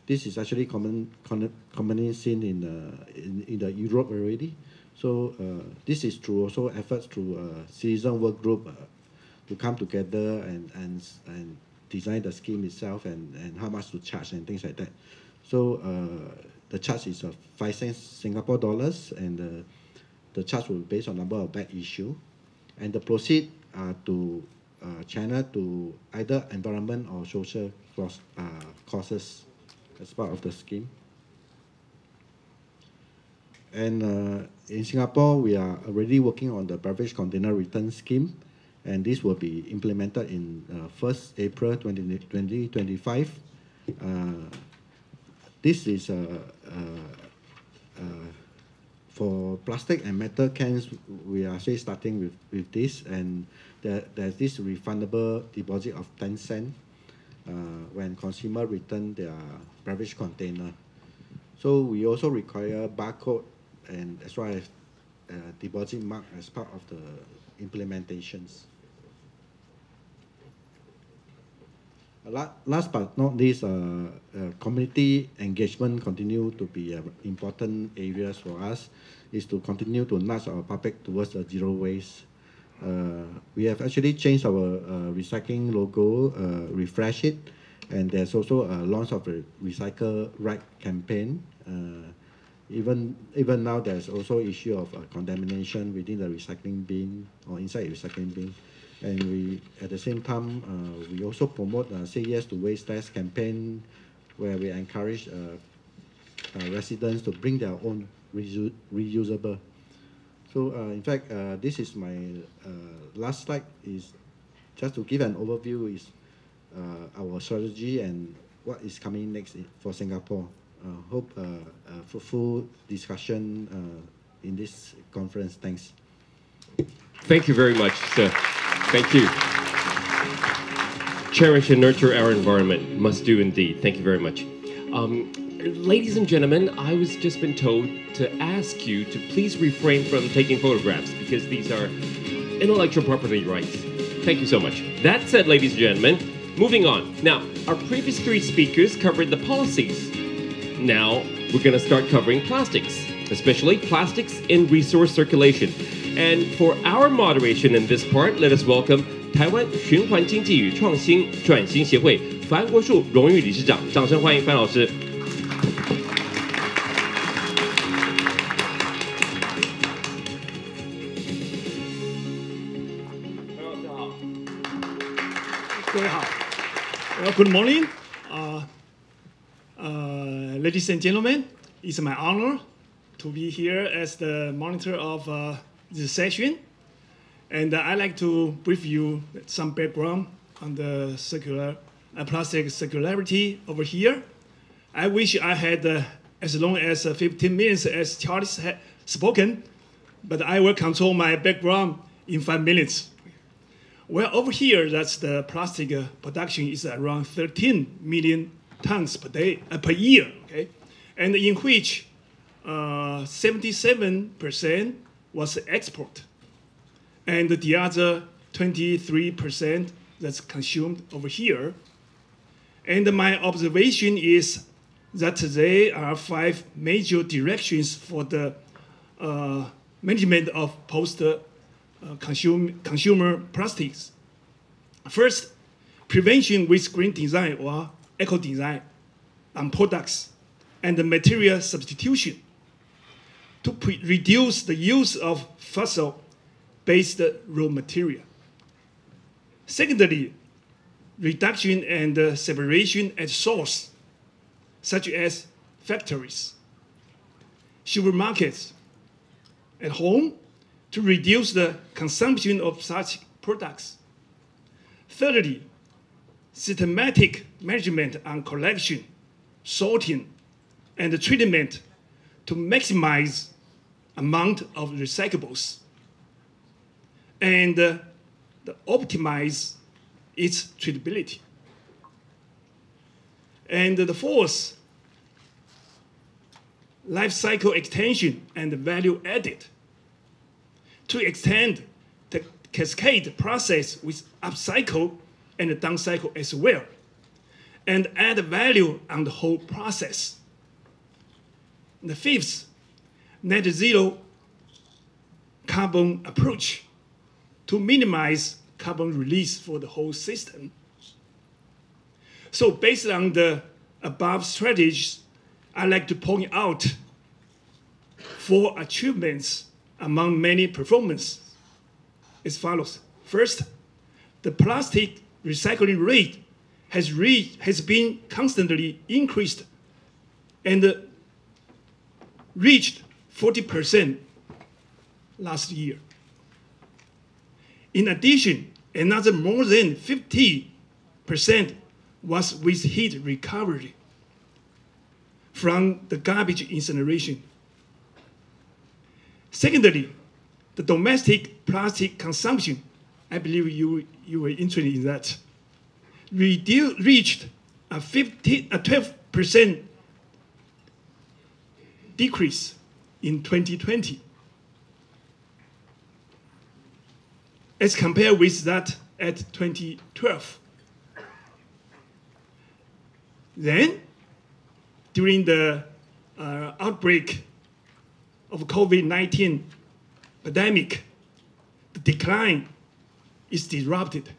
This is actually commonly seen in the Europe already. So this is through also efforts through citizen work group to come together and design the scheme itself and how much to charge and things like that. So the charge is 5 cents Singapore dollars, and the charge will be based on number of bag issue, and the proceeds are to channel to either environment or social causes as part of the scheme. And in Singapore, we are already working on the beverage container return scheme, and this will be implemented in 1st April 2025. This is for plastic and metal cans. We are actually starting with this, and there's this refundable deposit of 10 cents when consumer return their beverage container. So we also require barcode and as well as deposit mark as part of the implementations. Last but not least, community engagement continue to be important areas for us, is to continue to nudge our public towards zero waste. We have actually changed our recycling logo, refresh it, and there's also a launch of a Recycle Right campaign. Even now, there's also issue of contamination within the recycling bin or inside the recycling bin. And we, at the same time, we also promote Say Yes to Waste Less campaign, where we encourage residents to bring their own reusable. So in fact, this is my last slide, is just to give an overview is our strategy and what is coming next for Singapore. Hope fruitful discussion in this conference. Thanks. Thank you very much, sir. Thank you. Cherish and nurture our environment. Must do indeed. Thank you very much. ladies and gentlemen, I was just been told to ask you to please refrain from taking photographs because these are intellectual property rights. Thank you so much. That said, ladies and gentlemen, moving on. Now, our previous three speakers covered the policies. Now, we're going to start covering plastics, especially plastics in resource circulation. And for our moderation in this part, let us welcome 台湾循环经济与创新转型协会樊国恕荣誉理事长，掌声欢迎樊老师。各位好。Good morning, ladies and gentlemen. It's my honor to be here as the monitor of this session. And I'd like to brief you some background on the plastic circularity over here. I wish I had as long as 15 minutes as Charlie had spoken, but I will control my background in 5 minutes. Well, over here, that's the plastic production is around 13 million tons per year, okay? And in which 77% was export. And the other 23% that's consumed over here. And my observation is that there are 5 major directions for the management of post-consumer plastics. First, prevention with green design or eco-design on products and the material substitution to reduce the use of fossil-based raw material. Secondly, reduction and separation at source, such as factories, supermarkets, at home, to reduce the consumption of such products. Thirdly, systematic management on collection, sorting, and treatment to maximize amount of recyclables and optimize its treatability. And the fourth, life cycle extension and value added to extend the cascade process with upcycle and downcycle as well, and add value on the whole process. And the fifth, net zero carbon approach to minimize carbon release for the whole system. So based on the above strategies, I'd like to point out 4 achievements among many performances as follows. First, the plastic recycling rate has been constantly increased and reached 40% last year. In addition, another more than 50% was with heat recovery from the garbage incineration. Secondly, the domestic plastic consumption, I believe you were interested in that, reached a 12% decrease in 2020 as compared with that at 2012. Then, during the outbreak of COVID-19 pandemic, the decline is disrupted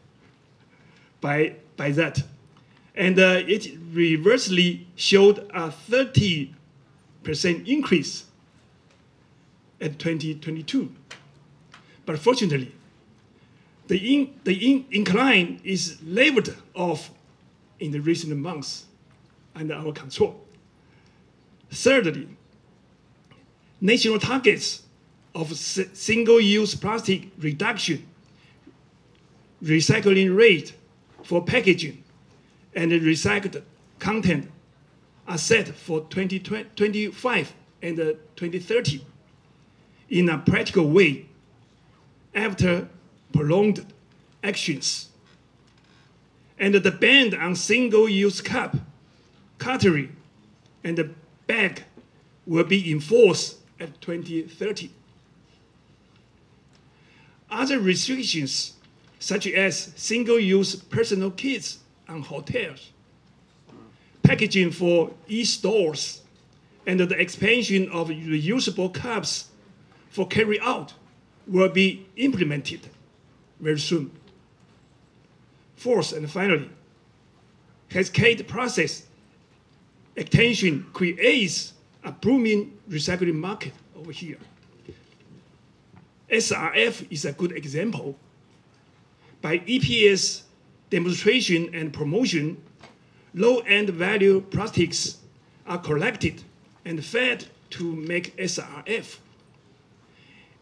by that. And it reversely showed a 30% increase at 2022. But fortunately, the incline is leveled off in the recent months under our control. Thirdly, national targets of single-use plastic reduction, recycling rate for packaging, and recycled content are set for 2025 and 2030 in a practical way after prolonged actions. And the ban on single-use cup, cutlery, and the bag will be enforced at 2030. Other restrictions, such as single-use personal kits on hotels, packaging for e-stores, and the expansion of reusable cups for carry-out will be implemented very soon. Fourth and finally, cascade process extension creates a booming recycling market over here. SRF is a good example. By EPA's demonstration and promotion, low-end value plastics are collected and fed to make SRF,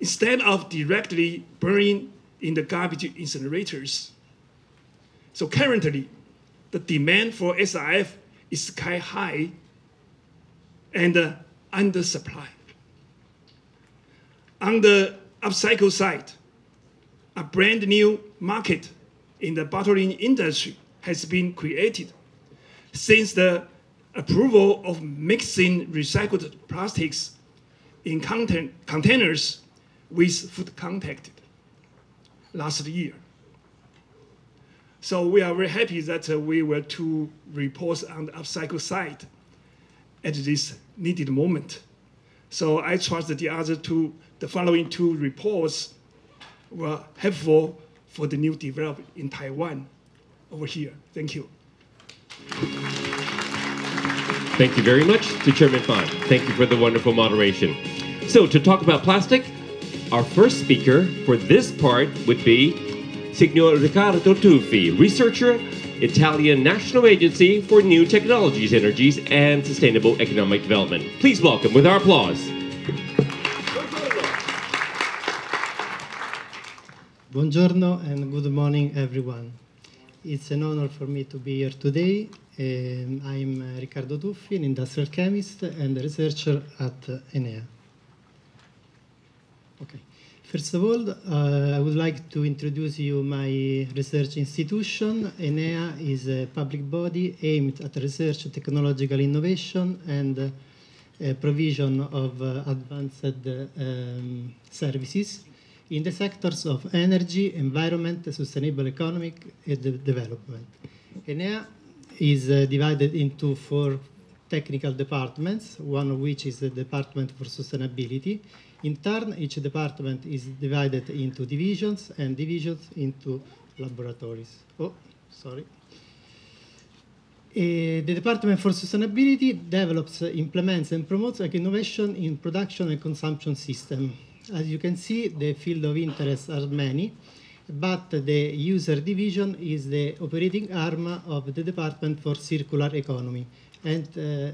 instead of directly burning in the garbage incinerators. So currently, the demand for SRF is sky high and undersupply. On the upcycle side, a brand new market in the bottling industry has been created since the approval of mixing recycled plastics in containers with food contact last year. So we are very happy that we were to report on the upcycle side at this needed moment. So I trust that the following two reports were helpful for the new development in Taiwan over here. Thank you. Thank you very much to Chairman Fan. Thank you for the wonderful moderation. So to talk about plastic, our first speaker for this part would be Signor Riccardo Tuffi, researcher, Italian National Agency for New Technologies, Energies, and Sustainable Economic Development. Please welcome with our applause. Buongiorno and good morning, everyone. It's an honor for me to be here today. I'm Riccardo Tuffi, an industrial chemist and a researcher at Enea. Okay. First of all, I would like to introduce you my research institution. Enea is a public body aimed at research, technological innovation, and provision of advanced services in the sectors of energy, environment, sustainable economic development. Enea is divided into 4 technical departments, one of which is the Department for Sustainability. In turn, each department is divided into divisions and divisions into laboratories. Oh, sorry. The Department for Sustainability develops, implements, and promotes innovation in production and consumption system. As you can see, the field of interest are many, but the user division is the operating arm of the Department for Circular Economy, and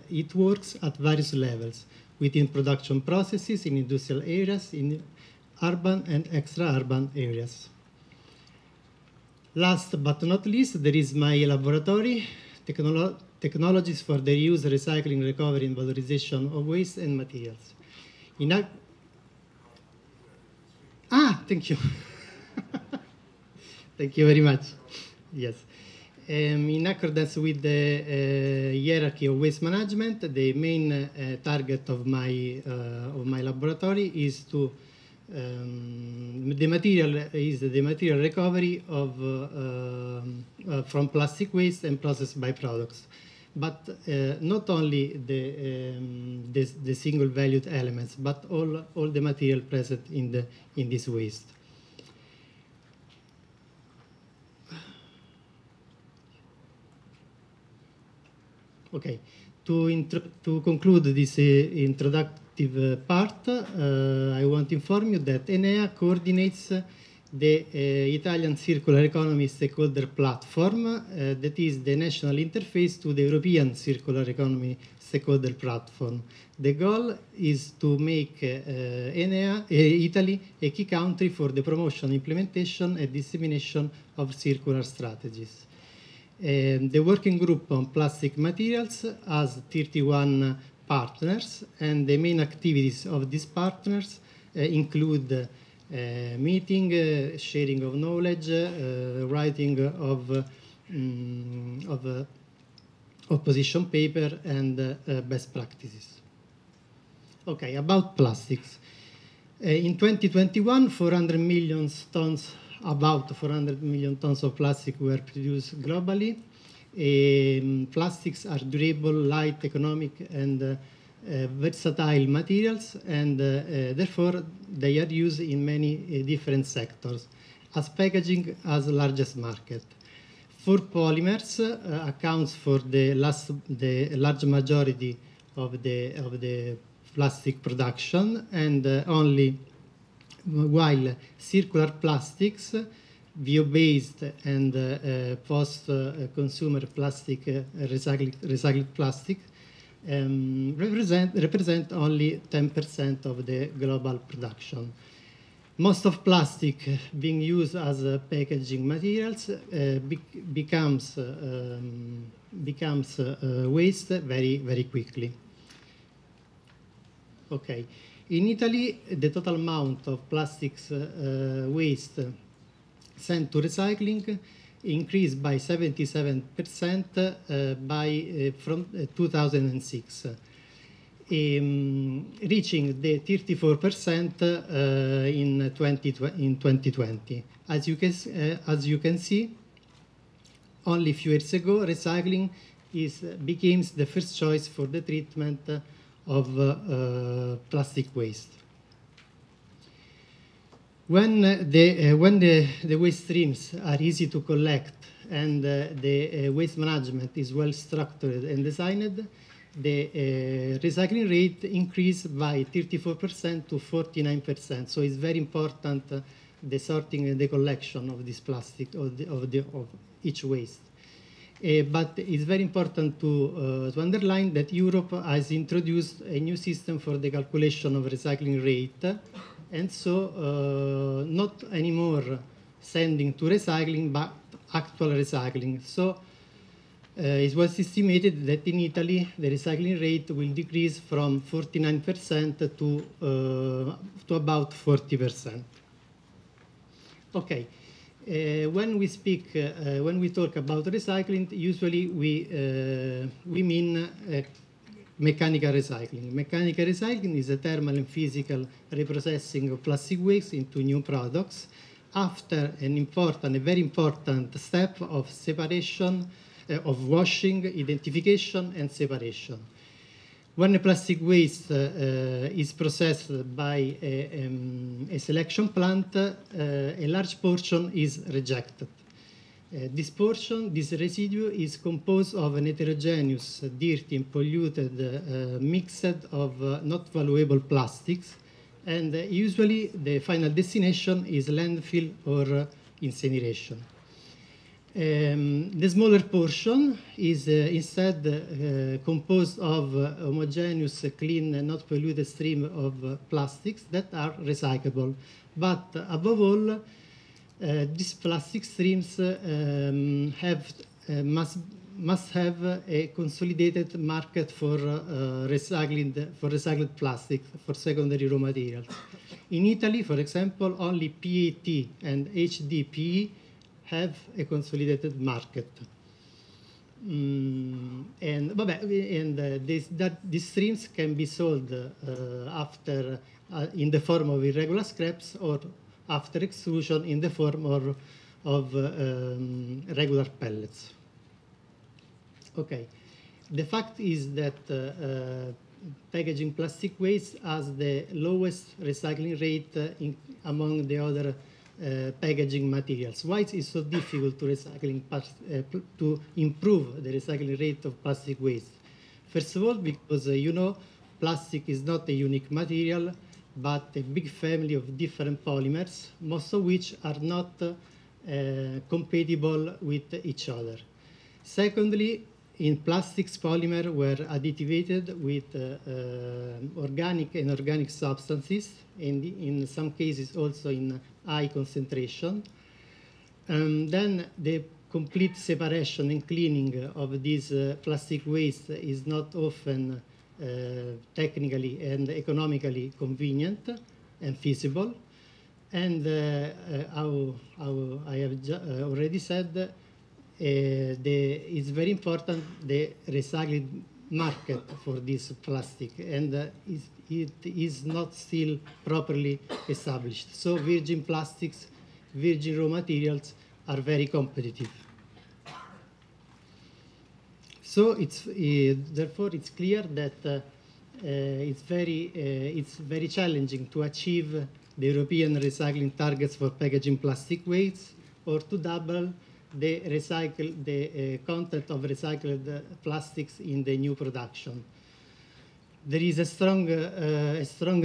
it works at various levels, within production processes, in industrial areas, in urban and extra-urban areas. Last but not least, there is my laboratory, Technologies for the Reuse, Recycling, Recovery, and Valorization of Waste and Materials. Thank you. Thank you very much. Yes. In accordance with the hierarchy of waste management, the main target of my laboratory is to the material recovery of from plastic waste and processed byproducts, but not only the single valued elements, but all the material present in this waste. Okay, to conclude this introductive part, I want to inform you that Enea coordinates the Italian Circular Economy Stakeholder Platform, that is the national interface to the European Circular Economy Stakeholder Platform. The goal is to make Italy a key country for the promotion, implementation, and dissemination of circular strategies. The working group on plastic materials has 31 partners, and the main activities of these partners include meeting, sharing of knowledge, writing position paper and best practices. Okay, about plastics. In 2021, 400 million tons, about 400 million tons of plastic were produced globally. Plastics are durable, light, economic, and versatile materials, and therefore they are used in many different sectors, as packaging has the largest market. For polymers accounts for the large majority of the plastic production, and only while circular plastics, bio-based and post-consumer plastic, recycled plastic, represent only 10% of the global production. Most of plastic being used as packaging materials becomes waste very, very quickly. Okay, in Italy, the total amount of plastics waste sent to recycling increased by 77% from 2006, reaching the 34% in 2020. As you can see, only a few years ago, recycling became the first choice for the treatment of plastic waste. When the waste streams are easy to collect and the waste management is well structured and designed, the recycling rate increased by 34% to 49%. So it's very important the sorting and the collection of this plastic of each waste. But it's very important to underline that Europe has introduced a new system for the calculation of recycling rate, and so not anymore sending to recycling, but actual recycling. So it was estimated that in Italy, the recycling rate will decrease from 49% to about 40%. Okay. When we talk about recycling, usually we mean mechanical recycling. Mechanical recycling is a thermal and physical reprocessing of plastic waste into new products after a very important step of separation, of washing, identification, and separation. When a plastic waste is processed by a selection plant, a large portion is rejected. This residue is composed of an heterogeneous, dirty, and polluted mix of not valuable plastics, and usually the final destination is landfill or incineration. The smaller portion is instead composed of homogeneous, clean, and not polluted stream of plastics that are recyclable. But above all, these plastic streams must have a consolidated market for recycled plastic, for secondary raw materials. In Italy, for example, only PET and HDPE have a consolidated market. These streams can be sold after in the form of irregular scraps or after extrusion in the form of regular pellets. Okay, the fact is that packaging plastic waste has the lowest recycling rate among the other packaging materials. Why is it so difficult to improve the recycling rate of plastic waste? First of all, because plastic is not a unique material, but a big family of different polymers, most of which are not compatible with each other. Secondly, in plastics, polymers were additivated with organic and inorganic substances, and in some cases also in high concentration. Then the complete separation and cleaning of this plastic waste is not often technically and economically convenient and feasible. And how I have already said, it's very important the recycling market for this plastic, and it is not still properly established. So virgin plastics, virgin raw materials are very competitive. So therefore it's clear that it's very challenging to achieve the European recycling targets for packaging plastic waste, or to double the content of recycled plastics in the new production. There is a strong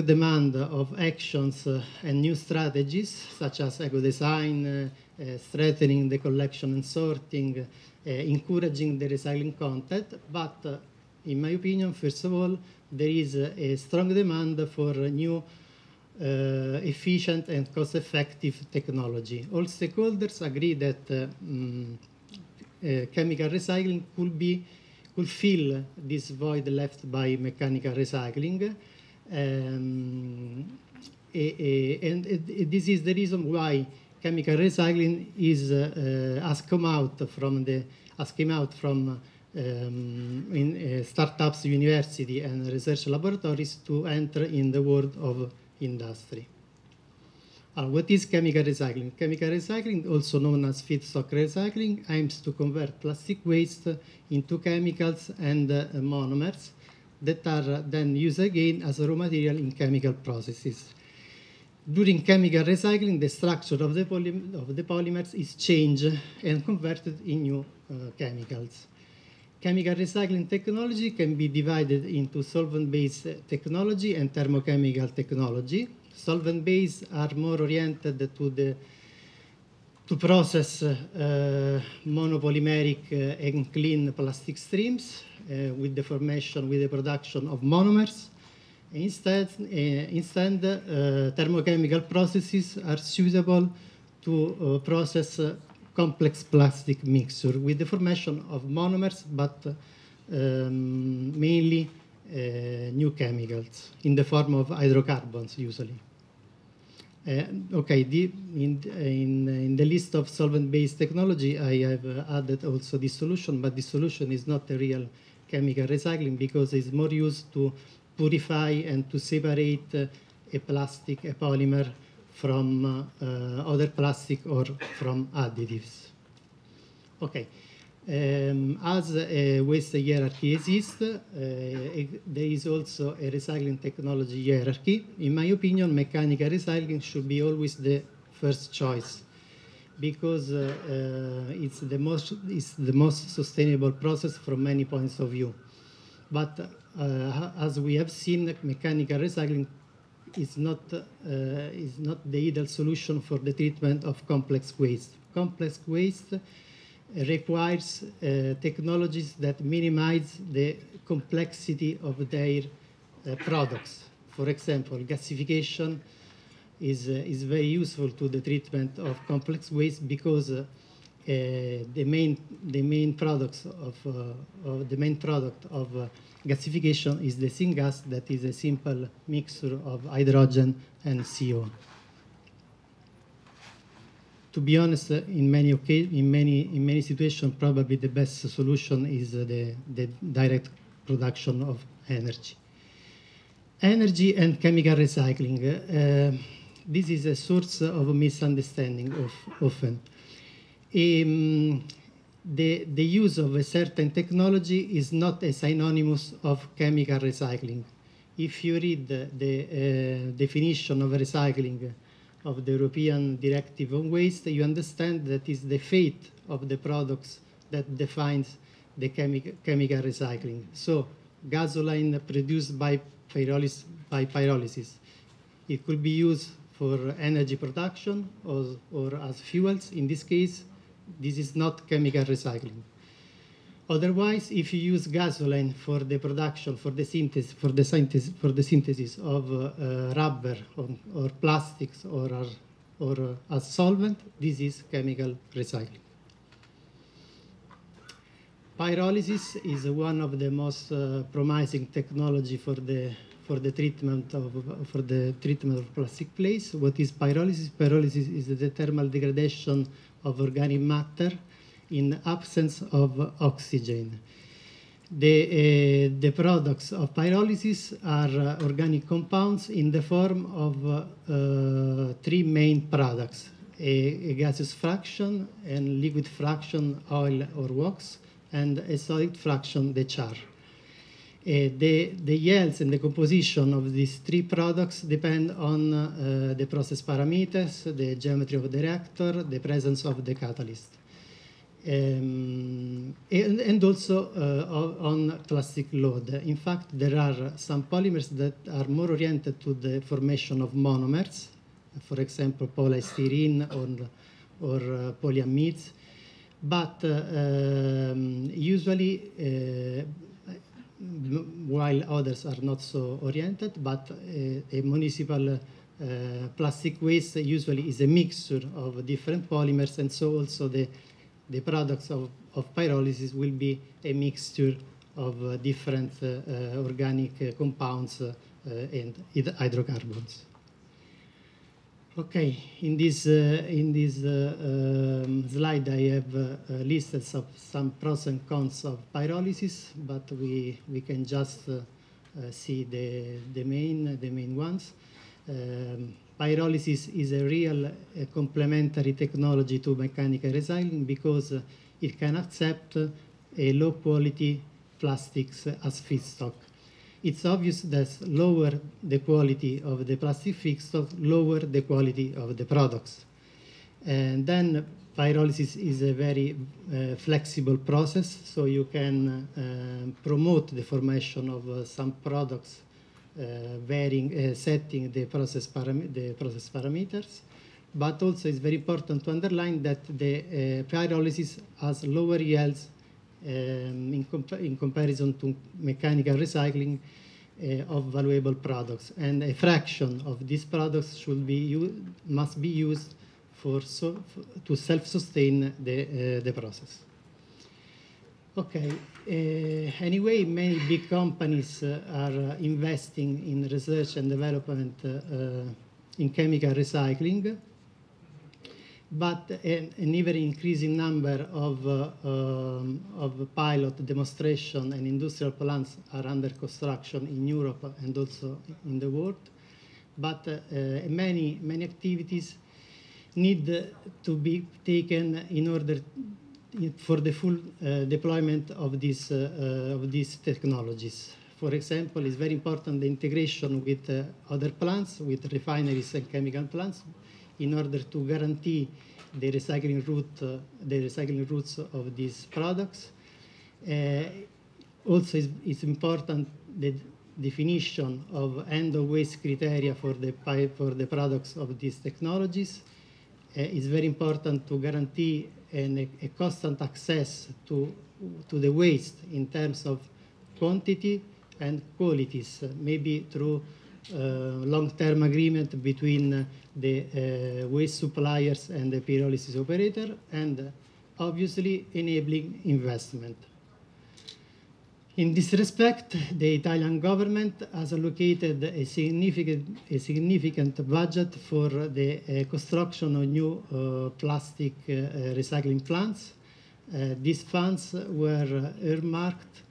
demand of actions and new strategies, such as eco-design, strengthening the collection and sorting, encouraging the recycling content. But in my opinion, first of all, there is a strong demand for new efficient and cost-effective technology. All stakeholders agree that chemical recycling could fill this void left by mechanical recycling, and this is the reason why chemical recycling has come out from startups, university, and research laboratories to enter in the world of industry. What is chemical recycling? Chemical recycling, also known as feedstock recycling, aims to convert plastic waste into chemicals and monomers that are then used again as a raw material in chemical processes. During chemical recycling, the structure of the polymers is changed and converted in new chemicals. Chemical recycling technology can be divided into solvent-based technology and thermochemical technology. Solvent-based are more oriented to process monopolymeric and clean plastic streams with the production of monomers. Instead, thermochemical processes are suitable to process complex plastic mixture with the formation of monomers, but mainly new chemicals in the form of hydrocarbons usually. In the list of solvent-based technology, I have added also this solution, but this solution is not a real chemical recycling because it's more used to purify and to separate a polymer from other plastic or from additives. Okay. As a waste hierarchy exists, there is also a recycling technology hierarchy. In my opinion, mechanical recycling should be always the first choice because it's the most sustainable process from many points of view. But as we have seen, mechanical recycling is not the ideal solution for the treatment of complex waste. Complex waste requires technologies that minimize the complexity of their products. For example, gasification is very useful to the treatment of complex waste because the main product of gasification is the syngas, that is a simple mixture of hydrogen and CO. To be honest, in many situations, probably the best solution is the direct production of energy. Energy and chemical recycling. This is a source of misunderstanding often. The use of a certain technology is not a synonymous of chemical recycling. If you read the definition of recycling of the European Directive on Waste, you understand that it's the fate of the products that defines the chemical recycling. So gasoline produced by pyrolysis, it could be used for energy production or as fuels. In this case, this is not chemical recycling. Otherwise, if you use gasoline for the production, for the synthesis of rubber or plastics or as solvent, this is chemical recycling. Pyrolysis is one of the most promising technology for the treatment of plastic waste. What is pyrolysis? Pyrolysis is the thermal degradation of organic matter in absence of oxygen. The products of pyrolysis are organic compounds in the form of three main products: a gaseous fraction, and liquid fraction, oil or wax, and a solid fraction, the char. The yields and the composition of these three products depend on the process parameters, the geometry of the reactor, the presence of the catalyst. And also on plastic load. In fact, there are some polymers that are more oriented to the formation of monomers, for example, polystyrene or polyamides, but usually, while others are not so oriented, but a municipal plastic waste usually is a mixture of different polymers, and so also the products of pyrolysis will be a mixture of different organic compounds and hydrocarbons. Okay, in this slide I have listed some pros and cons of pyrolysis, but we can just see the main ones. Pyrolysis is a real complementary technology to mechanical recycling because it can accept a low quality plastics as feedstock. It's obvious that lower the quality of the plastic feedstock, lower the quality of the products. And then pyrolysis is a very flexible process, so you can promote the formation of some products setting the process parameters, but also it's very important to underline that the pyrolysis has lower yields in comparison to mechanical recycling of valuable products, and a fraction of these products must be used to self-sustain the process. Okay. Anyway, many big companies are investing in research and development in chemical recycling, but an ever-increasing number of pilot demonstration and industrial plants are under construction in Europe and also in the world. But many activities need to be taken in order for the full deployment of these technologies. For example, it's very important the integration with other plants, with refineries and chemical plants, in order to guarantee the recycling routes of these products. Also, it's important the definition of end-of-waste criteria for the products of these technologies. It's very important to guarantee a constant access to the waste in terms of quantity and qualities, maybe through long-term agreement between the waste suppliers and the pyrolysis operator, and obviously enabling investment. In this respect, the Italian government has allocated a significant budget for the construction of new plastic recycling plants. These funds were earmarked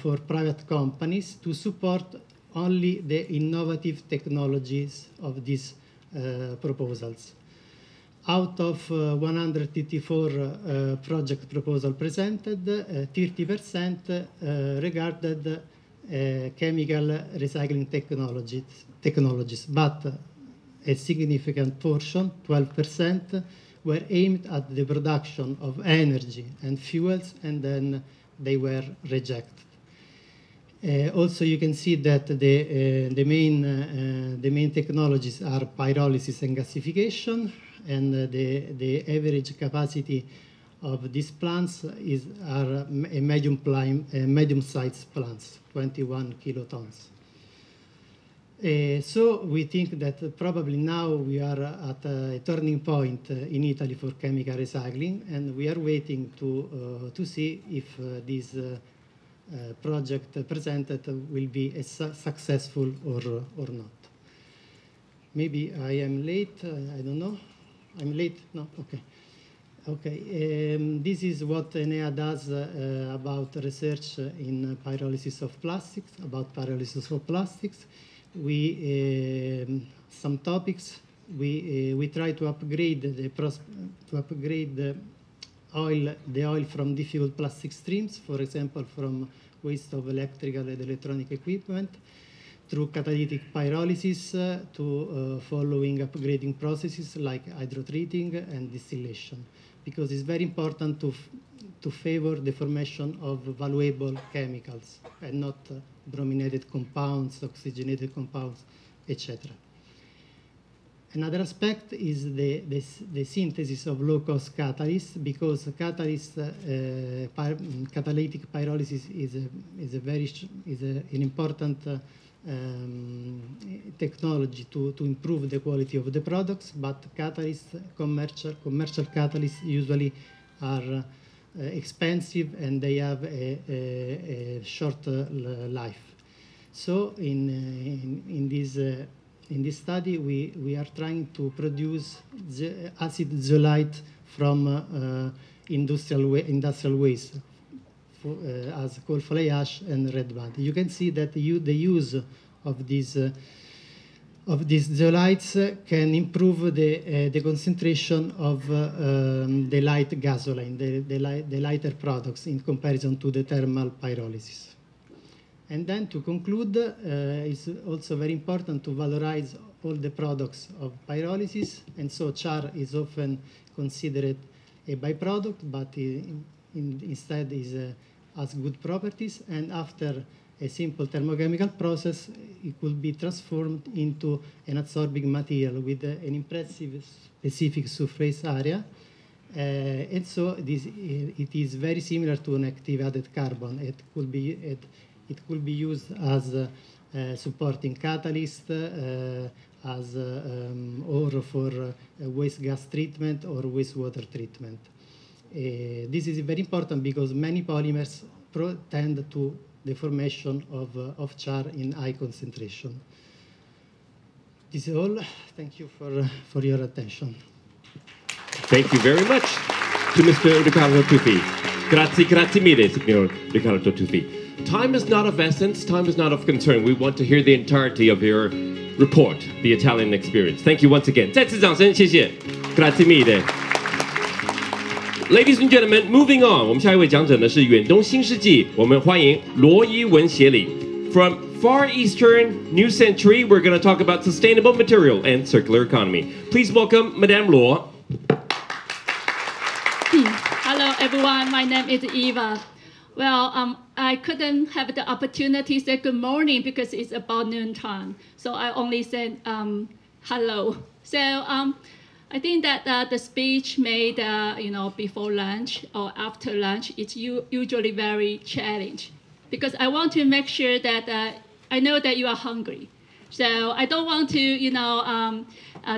for private companies to support only the innovative technologies of these proposals. Out of 154 project proposals presented, 30% regarded chemical recycling technologies, but a significant portion, 12%, were aimed at the production of energy and fuels, and then they were rejected. Also, you can see that the main technologies are pyrolysis and gasification, and the average capacity of these plants are a medium-sized plants, 21 kilotons. So we think that probably now we are at a turning point in Italy for chemical recycling, and we are waiting to see if this project presented will be successful or not. Maybe I am late, I don't know. I'm late? No? Okay. Okay, this is what Enea does about research in pyrolysis of plastics, We, some topics, we try to upgrade the oil from difficult plastic streams, for example, from waste of electrical and electronic equipment, through catalytic pyrolysis to following upgrading processes like hydrotreating and distillation, because it's very important to favor the formation of valuable chemicals and not brominated compounds, oxygenated compounds, etc. Another aspect is the synthesis of low-cost catalysts, because catalytic pyrolysis is an important technology to improve the quality of the products, but commercial catalysts usually are expensive and they have a short life. So in this study, we are trying to produce acid zeolite from industrial waste, as coal fly ash and red band. You can see that the use of these zeolites can improve the concentration of the light gasoline, the lighter products in comparison to the thermal pyrolysis. And then to conclude, it's also very important to valorize all the products of pyrolysis, and so char is often considered a byproduct, but instead has good properties, and after a simple thermochemical process, it will be transformed into an absorbing material with an impressive specific surface area. And so it is very similar to an active added carbon. It could be used as a supporting catalyst, or for waste gas treatment or wastewater treatment. This is very important because many polymers tend to the formation of char in high concentration. This is all. Thank you for your attention. Thank you very much to Mr. Riccardo Tuffi. Grazie mille, signor Riccardo Tuffi. Time is not of essence, time is not of concern. We want to hear the entirety of your report, the Italian experience. Thank you once again. 再次掌声，谢谢。Grazie mille. Ladies and gentlemen, moving on. 我们下一位讲者呢是远东新世纪，我们欢迎罗怡文协理。From Far Eastern New Century, we're going to talk about sustainable material and circular economy. Please welcome Madame Luo. Hello, everyone. My name is Eva. Well, I couldn't have the opportunity to say good morning because it's about noontime. So I only said hello. So I think that the speech made before lunch or after lunch is usually very challenging, because I want to make sure that I know that you are hungry. So I don't want to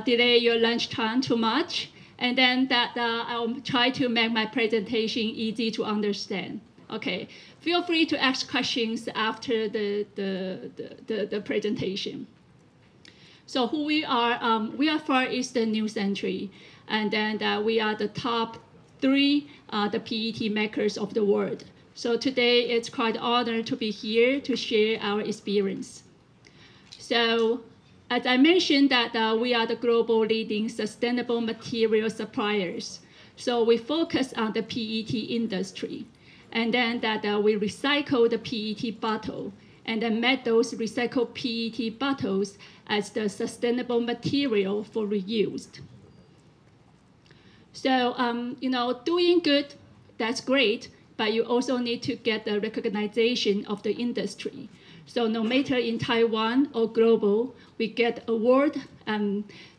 delay your lunch time too much, and then that I'll try to make my presentation easy to understand. Okay, feel free to ask questions after the presentation. So who we are Far Eastern New Century, and then we are the top 3 the PET makers of the world. So today it's quite an honor to be here to share our experience. So as I mentioned that we are the global leading sustainable material suppliers. So we focus on the PET industry, and then that we recycle the PET bottle, and then make those recycled PET bottles as the sustainable material for reuse. So, doing good, that's great, but you also need to get the recognition of the industry. So no matter in Taiwan or global, we get award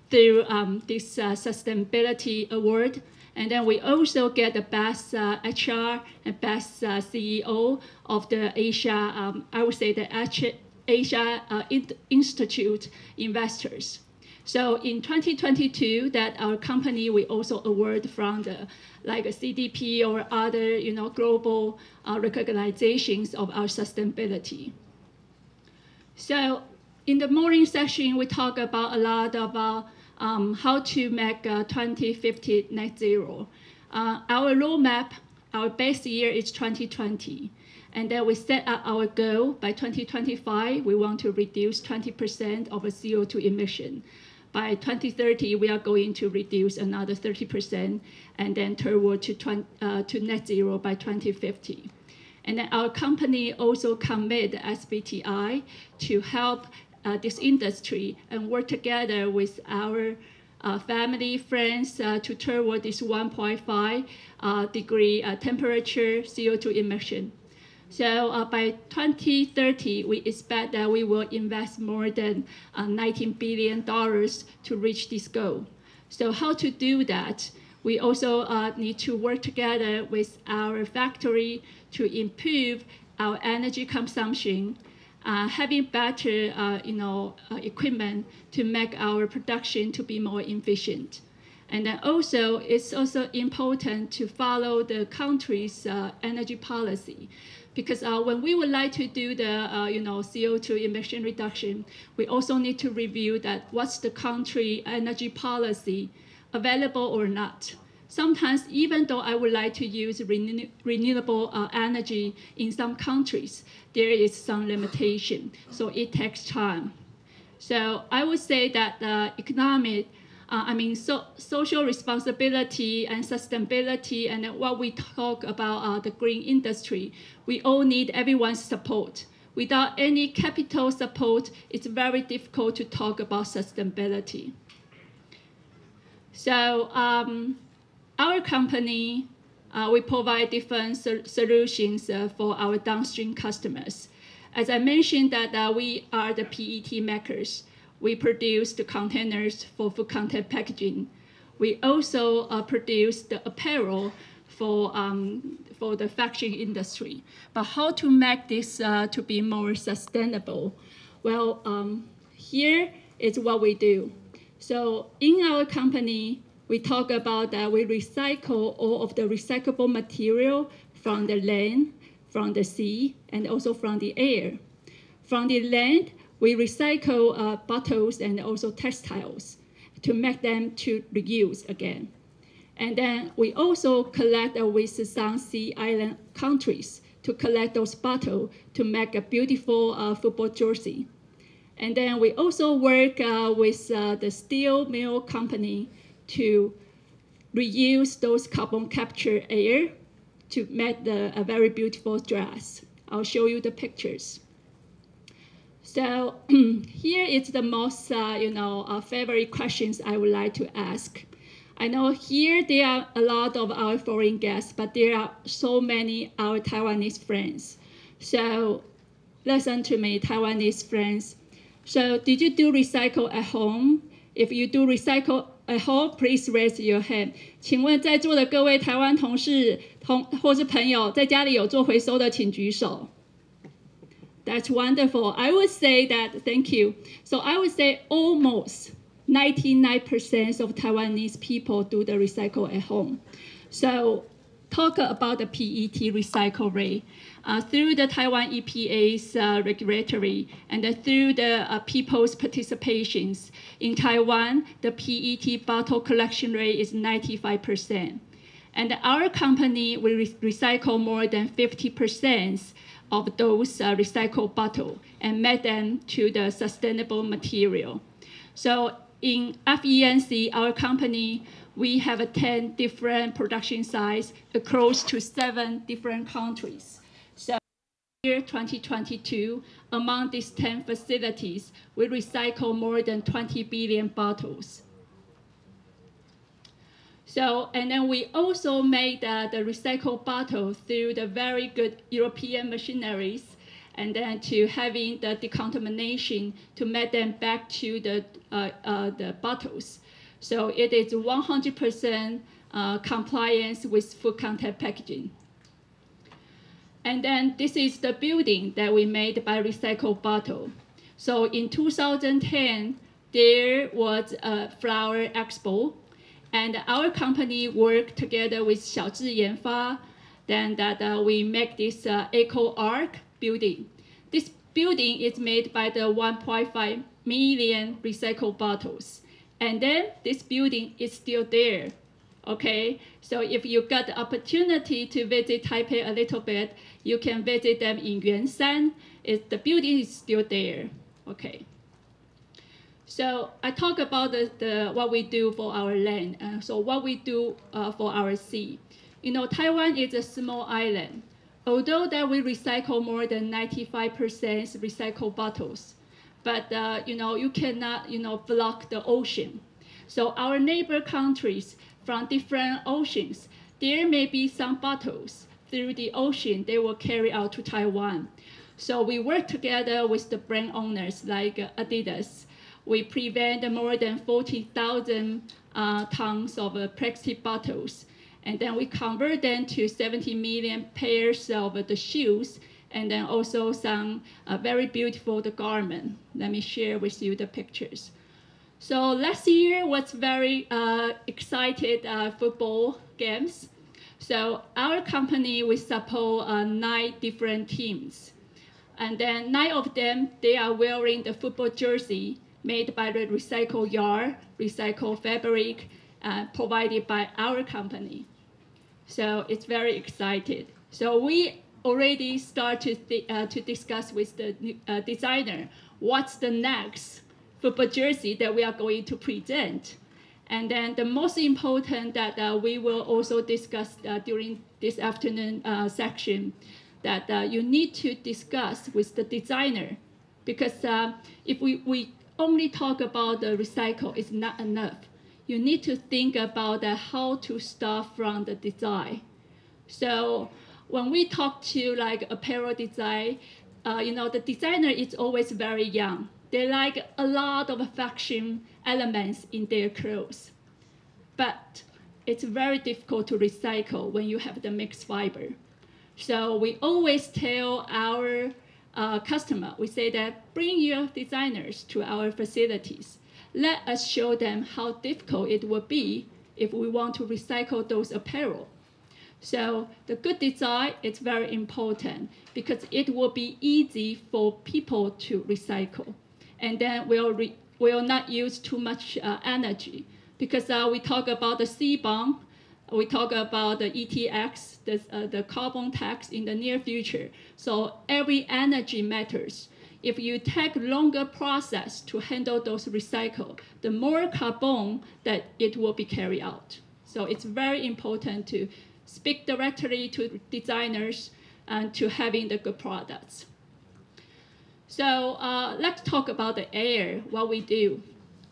through this sustainability award. And then we also get the best HR and best CEO of the Asia, I would say the Asia Institute investors. So in 2022, that our company, we also award from the like a CDP or other global recognitions of our sustainability. So in the morning session, we talk about a lot about how to make 2050 net zero. Our roadmap, our base year is 2020. And then we set up our goal by 2025, we want to reduce 20% of CO2 emission. By 2030, we are going to reduce another 30%, and then toward to net zero by 2050. And then our company also commit SBTi to help this industry and work together with our family, friends to toward this 1.5 degree temperature CO2 emission. So by 2030, we expect that we will invest more than $19 billion to reach this goal. So how to do that? We also need to work together with our factory to improve our energy consumption, having better equipment to make our production to be more efficient. And then also, it's also important to follow the country's energy policy. Because when we would like to do the CO2 emission reduction, we also need to review that what's the country energy policy, available or not. Sometimes, even though I would like to use renewable energy in some countries, there is some limitation, so it takes time. So I would say that the economic, social responsibility and sustainability, and what we talk about the green industry, we all need everyone's support. Without any capital support, it's very difficult to talk about sustainability. So our company, we provide different solutions for our downstream customers. As I mentioned that we are the PET makers. We produce the containers for food contact packaging. We also produce the apparel for the fashion industry. But how to make this to be more sustainable? Well, here is what we do. So in our company, we talk about that we recycle all of the recyclable material from the land, from the sea, and also from the air. From the land, we recycle bottles and also textiles to make them to reuse again. And then we also collect with some sea island countries to collect those bottles to make a beautiful football jersey. And then we also work with the steel mill company to reuse those carbon capture air to make a very beautiful dress. I'll show you the pictures. So here is the most favorite questions I would like to ask. I know here there are a lot of our foreign guests, but there are so many our Taiwanese friends. So listen to me, Taiwanese friends. So did you do recycle at home? If you do recycle at home, please raise your hand. 请问在座的各位台湾同事或是朋友，在家里有做回收的，请举手。That's wonderful. I would say that, thank you. So I would say almost 99% of Taiwanese people do the recycle at home. So talk about the PET recycle rate. Through the Taiwan EPA's regulatory and through the people's participations, in Taiwan, the PET bottle collection rate is 95%. And our company will recycle more than 50% of those recycled bottles and make them to the sustainable material. So in FENC, our company, we have 10 different production sites across to 7 different countries. So year 2022, among these 10 facilities, we recycle more than 20 billion bottles. So, and then we also made the recycled bottle through the very good European machineries, and then to having the decontamination to make them back to the bottles. So it is 100% compliance with food contact packaging. And then this is the building that we made by recycled bottle. So in 2010, there was a flower expo. And our company worked together with 小智研发, then that we make this Eco Arc building. This building is made by the 1.5 million recycled bottles. And then this building is still there. Okay, so if you got the opportunity to visit Taipei a little bit, you can visit them in Yuanshan. The building is still there. Okay. So I talk about what we do for our land. So what we do for our sea. You know, Taiwan is a small island. Although that we recycle more than 95% recycled bottles, but you know, you cannot, you know, block the ocean. So our neighbor countries from different oceans, there may be some bottles through the ocean they will carry out to Taiwan. So we work together with the brand owners like Adidas. We prevent more than 40,000 tons of plastic bottles. And then we convert them to 70 million pairs of the shoes, and then also some very beautiful garment. Let me share with you the pictures. So last year was very excited football games. So our company, we support 9 different teams. And then 9 of them, they are wearing the football jersey made by the recycled yarn, recycled fabric, provided by our company. So it's very excited. So we already start to discuss with the designer what's the next football jersey that we are going to present. And then the most important that we will also discuss during this afternoon section, that you need to discuss with the designer, because if we only talk about the recycle, it's not enough. You need to think about how to start from the design. So when we talk to like apparel design, you know, the designer is always very young. They like a lot of fashion elements in their clothes. But it's very difficult to recycle when you have the mixed fiber. So we always tell our customer, we say that bring your designers to our facilities. Let us show them how difficult it will be if we want to recycle those apparel. So the good design is very important because it will be easy for people to recycle. And then we'll not use too much energy, because we talk about the C-bond, we talk about the ETX, the carbon tax in the near future. So every energy matters. If you take longer process to handle those recycle, the more carbon that it will be carried out. So it's very important to speak directly to designers and to having the good products. So let's talk about the air, what we do.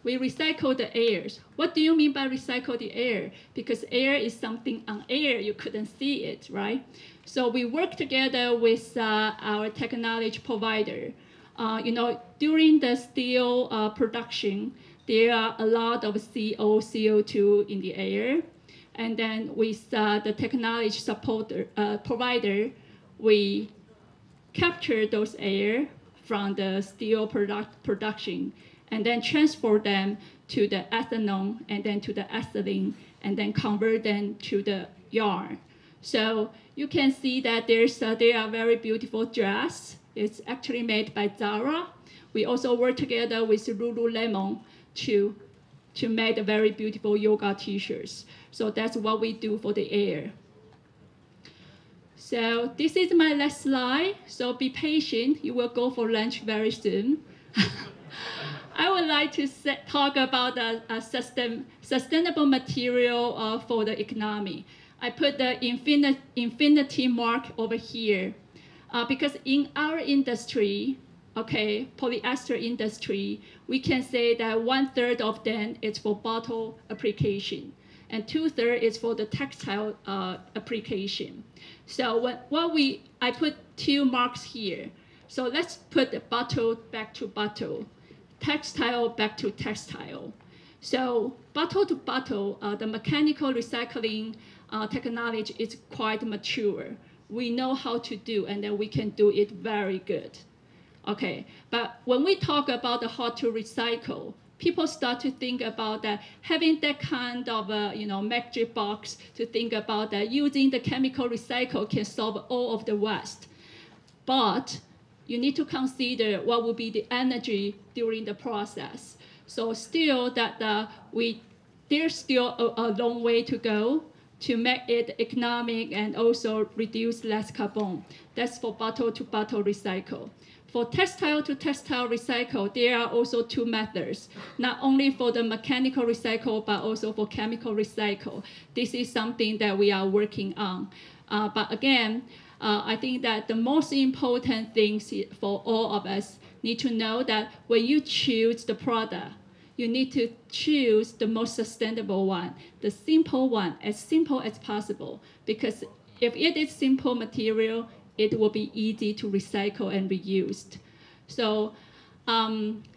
We recycle the airs. What do you mean by recycle the air? Because air is something on air, you couldn't see it, right? So we work together with our technology provider. You know, during the steel production, there are a lot of CO, CO2 in the air. And then with the technology support provider, we capture those air from the steel production and then transport them to the ethanol and then to the ethylene and then convert them to the yarn. So you can see that there are very beautiful dress. It's actually made by Zara. We also work together with Lululemon to make a very beautiful yoga t-shirts. So that's what we do for the air. So this is my last slide. So be patient. You will go for lunch very soon. I would like to talk about the sustainable material for the economy. I put the infinity mark over here because in our industry, okay, polyester industry, we can say that 1/3 of them is for bottle application and 2/3 is for the textile application. So I put 2 marks here. So let's put the bottle back to bottle, textile back to textile. So bottle to bottle, the mechanical recycling technology is quite mature. We know how to do, and then we can do it very good. Okay, but when we talk about how to recycle, people start to think about that having that kind of magic box to think about that using the chemical recycle can solve all of the waste. But you need to consider what will be the energy during the process. So still that we there's still a long way to go to make it economic and also reduce less carbon. That's for bottle-to-bottle recycle. For textile-to-textile recycle, there are also two methods, not only for the mechanical recycle, but also for chemical recycle. This is something that we are working on. But again, I think that the most important thing for all of us need to know that when you choose the product, you need to choose the most sustainable one, the simple one, as simple as possible. Because if it is simple material, it will be easy to recycle and reuse. So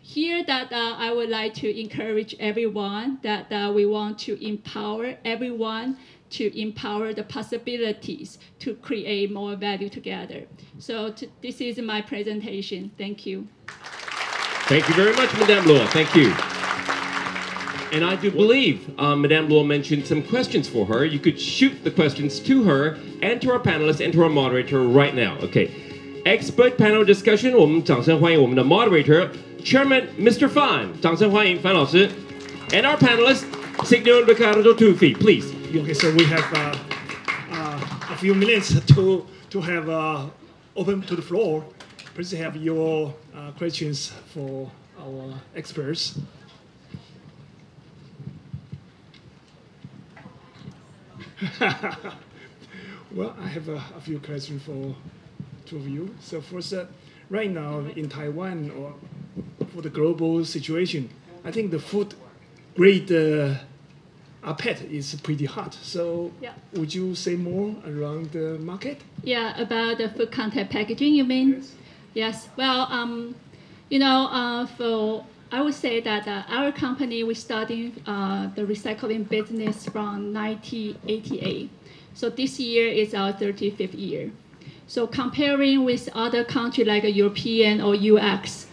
here that I would like to encourage everyone that we want to empower everyone to empower the possibilities to create more value together. So this is my presentation. Thank you. Thank you very much, Madame Luo. Thank you. And I do believe Madame Luo mentioned some questions for her. You could shoot the questions to her and to our panelists and to our moderator right now. Okay. Expert panel discussion. 我们掌声欢迎我们的 moderator, Chairman Mr. Fan. 掌声欢迎范老师. And our panelist, Signor Riccardo Tuffi, please. Okay, so we have a few minutes to have open to the floor. Please have your questions for our experts. Well, I have a few questions for two of you. So first, right now in Taiwan, or for the global situation, I think the food grade rPET is pretty hot. So would you say more around the market? Yeah, about the food contact packaging, you mean? Yes. Well, you know, I would say that our company, we started the recycling business from 1988. So this year is our 35th year. So comparing with other countries like European or US,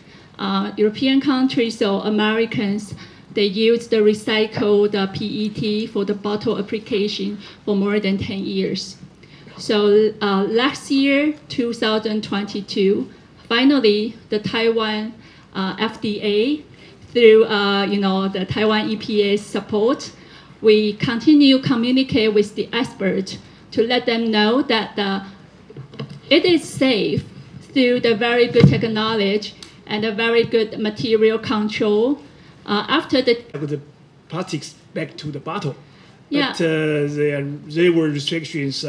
European countries or Americans, they use the recycled PET for the bottle application for more than 10 years. So last year, 2022, finally, the Taiwan FDA, through the Taiwan EPA's support, we continue to communicate with the experts to let them know that it is safe through the very good technology and a very good material control. After the plastics back to the bottle, yeah. But there were restrictions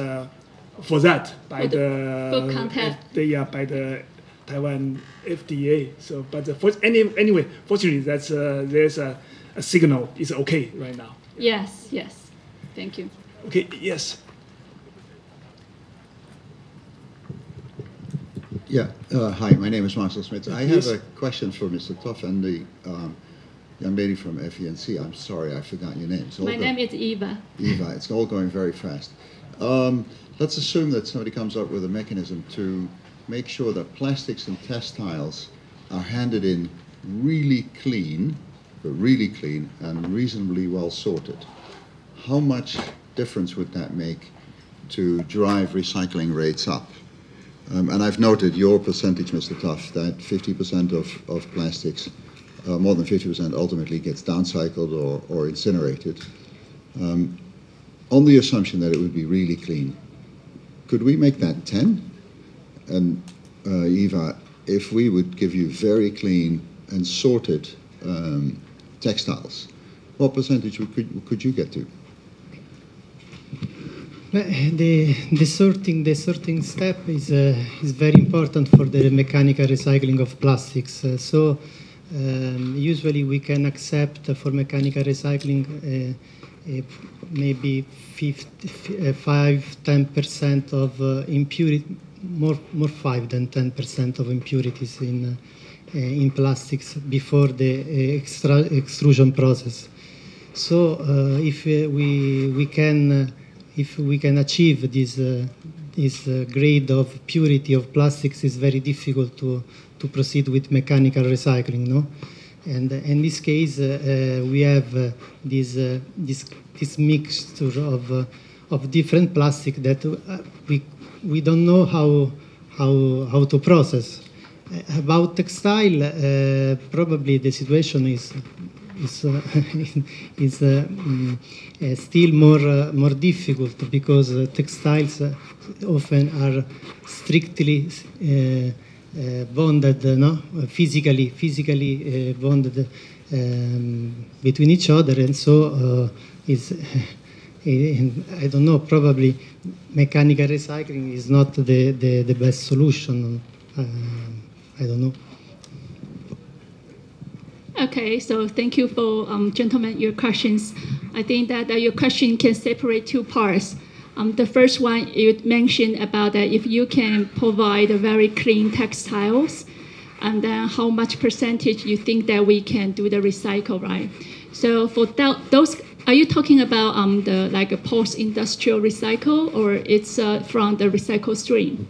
for that by food contact. By the Taiwan FDA. So, but anyway, fortunately, that's there's a signal. It's okay right now. Yes. Yes. Thank you. Okay. Yes. Yeah. Hi, my name is Marcel Smith. I have a question for Mr. Tuffi and the young lady from FENC. I'm sorry, I forgot your name. My name is Eva. Eva. It's all going very fast. Let's assume that somebody comes up with a mechanism to make sure that plastics and textiles are handed in really clean and reasonably well sorted. How much difference would that make to drive recycling rates up? And I've noted your percentage, Mr. Tuff, that 50% of plastics, more than 50% ultimately gets downcycled or incinerated. On the assumption that it would be really clean, could we make that 10? And Eva, if we would give you very clean and sorted textiles, what percentage could you get to? The sorting step is very important for the mechanical recycling of plastics. So usually we can accept for mechanical recycling maybe 5-10% of impurity, more 5 than 10% of impurities in plastics before the extrusion process. So if we can achieve this grade of purity of plastics, is very difficult to proceed with mechanical recycling, no? And in this case, we have this mixture of different plastic that we don't know how to process. About textile, probably the situation is still more difficult because textiles often are strictly bonded, physically bonded between each other, and so I don't know, probably mechanical recycling is not the best solution. I don't know. Okay, so thank you for, gentlemen, your questions. I think that your question can separate two parts. The first one, you mentioned about that if you can provide a very clean textiles, and then how much percentage you think that we can do the recycle, right? So for those, are you talking about the like a post-industrial recycle, or it's from the recycle stream?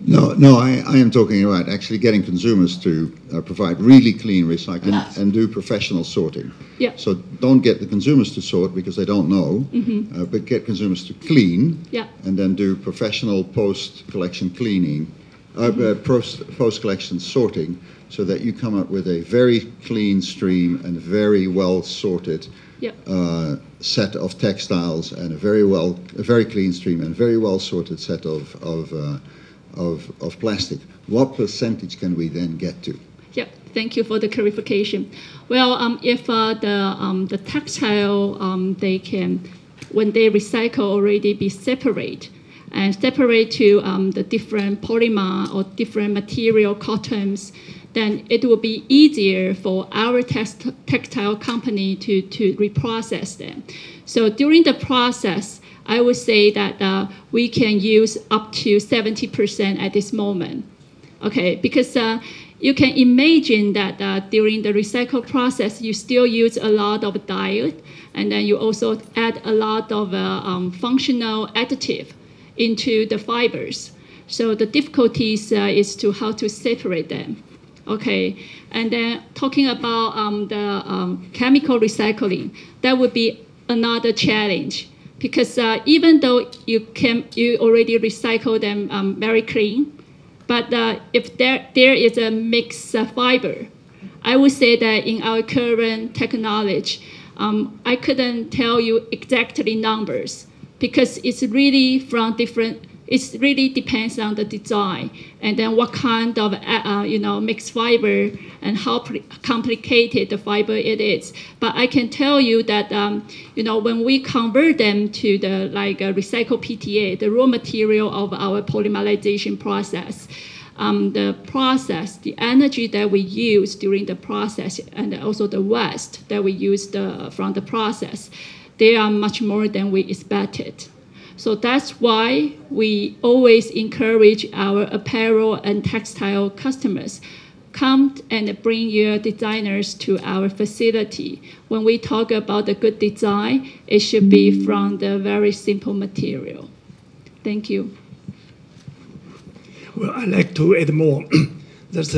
No, I am talking about actually getting consumers to provide really clean recycling and do professional sorting. Yeah. So don't get the consumers to sort because they don't know, but get consumers to clean, and then do professional post-collection cleaning, post-collection sorting, so that you come up with a very clean stream and very well sorted set of textiles, and a very clean stream and very well sorted set of plastic. What percentage can we then get to? Yeah, thank you for the clarification. Well, if the textile, they can, when they recycle, already be separate to the different polymer or different material cottons, then it will be easier for our textile company to reprocess them. So during the process, I would say that we can use up to 70% at this moment. Okay, because you can imagine that during the recycle process, you still use a lot of dye, and then you also add a lot of functional additive into the fibers. So the difficulties is to how to separate them. Okay, and then talking about the chemical recycling, that would be another challenge, because even though you already recycle them very clean, but if there is a mixed fiber, I would say that in our current technology, I couldn't tell you exactly numbers, because it's really from different. It really depends on the design, and then what kind of mixed fiber and how complicated the fiber it is. But I can tell you that when we convert them to the recycled PTA, the raw material of our polymerization process, the energy that we use during the process, and also the waste that we use from the process, they are much more than we expected. So that's why we always encourage our apparel and textile customers, come and bring your designers to our facility. When we talk about the good design, it should be from the very simple material. Thank you. Well, I'd like to add more. There's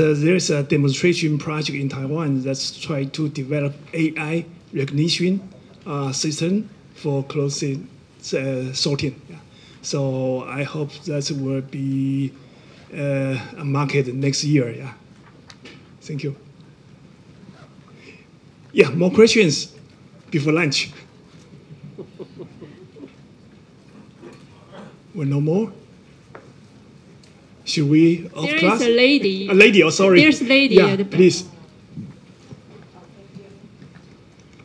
a demonstration project in Taiwan that's trying to develop AI recognition system for clothing sorting. Yeah. So I hope that will be a market next year. Yeah. Thank you. Yeah, more questions before lunch? Well, no more? Should we off class? There is a lady. A lady, oh sorry. There's a lady yeah, at the back. Please.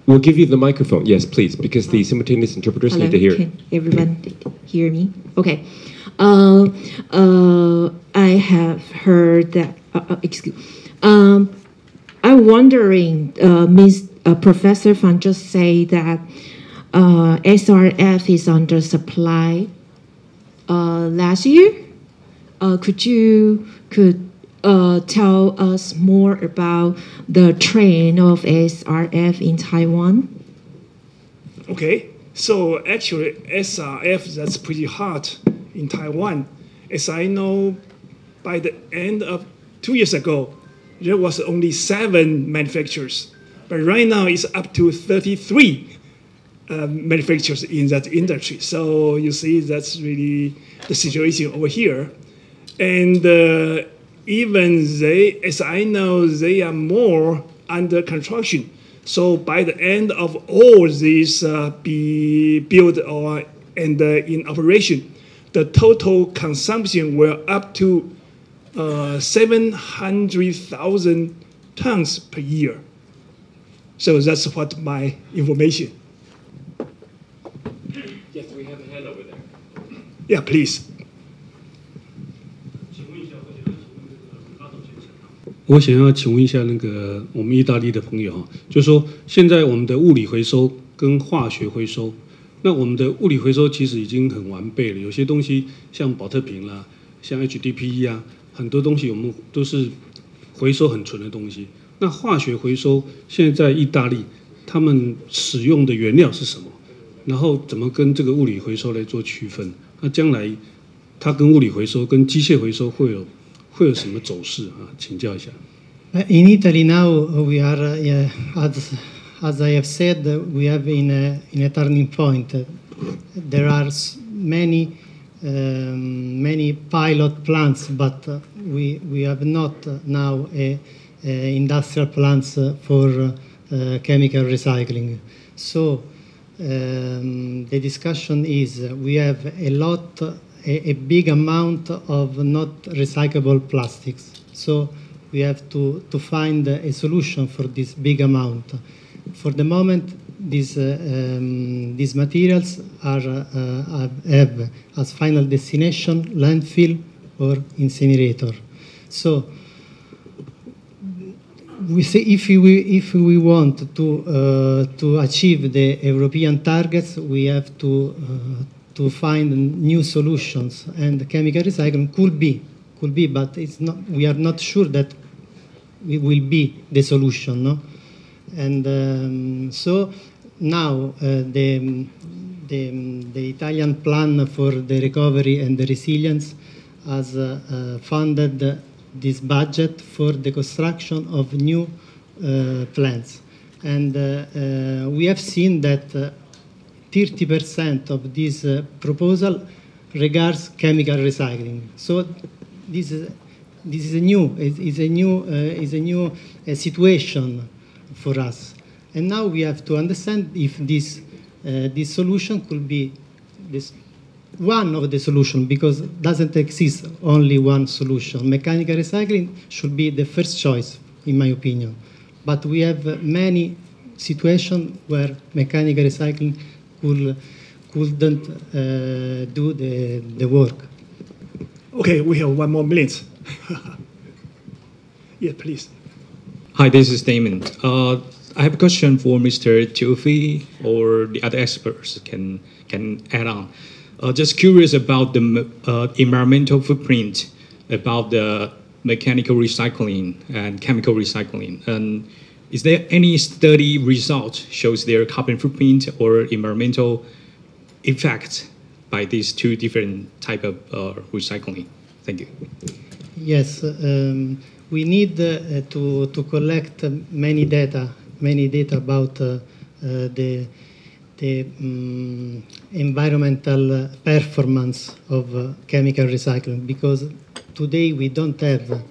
We'll give you the microphone. Yes, please, because the simultaneous interpreters need to hear. Can everyone hear me? Okay. I have heard that. I'm wondering, Professor Fan just say that SRF is under supply last year. Could you tell us more about the trend of SRF in Taiwan? Okay, so actually SRF, that's pretty hot in Taiwan. As I know, by the end of 2 years ago, there was only 7 manufacturers, but right now it's up to 33 manufacturers in that industry. So you see, that's really the situation over here. And even they, as I know, they are more under construction. So by the end of all these be built and in operation, the total consumption will up to 700,000 tons per year. So that's what my information. Yes, we have a hand over there. Yeah, please. 我想要请问一下那个我们意大利的朋友，就是说现在我们的物理回收跟化学回收，那我们的物理回收其实已经很完备了，有些东西像保特瓶啦，像 HDPE 啊，很多东西我们都是回收很纯的东西。那化学回收现在在意大利他们使用的原料是什么？然后怎么跟这个物理回收来做区分？那将来它跟物理回收跟机械回收会有什么走势啊？请教一下。In Italy now we are, as I have said, we have in a turning point. There are many pilot plants, but we have not now industrial plants for chemical recycling. So the discussion is we have a big amount of not recyclable plastics. So we have to find a solution for this big amount. For the moment, these materials have as final destination landfill or incinerator. So we say if we want to achieve the European targets, we have to find new solutions, and chemical recycling could be, but it's not. We are not sure that it will be the solution, no? And so now the Italian plan for the recovery and the resilience has funded this budget for the construction of new plants, and we have seen that 30% of this proposal regards chemical recycling. So this is a new situation for us, and now we have to understand if this solution could be this one of the solutions, because it doesn't exist only one solution. Mechanical recycling should be the first choice, in my opinion, but we have many situations where mechanical recycling couldn't do the work. Okay, we have 1 more minute. Yeah, please. Hi, this is Damon. I have a question for Mr. Tuffi, or the other experts can add on. Just curious about the environmental footprint about the mechanical recycling and chemical recycling. And is there any study result shows their carbon footprint or environmental effect by these two different type of recycling? Thank you. Yes, we need to collect many data about the environmental performance of chemical recycling, because today we don't have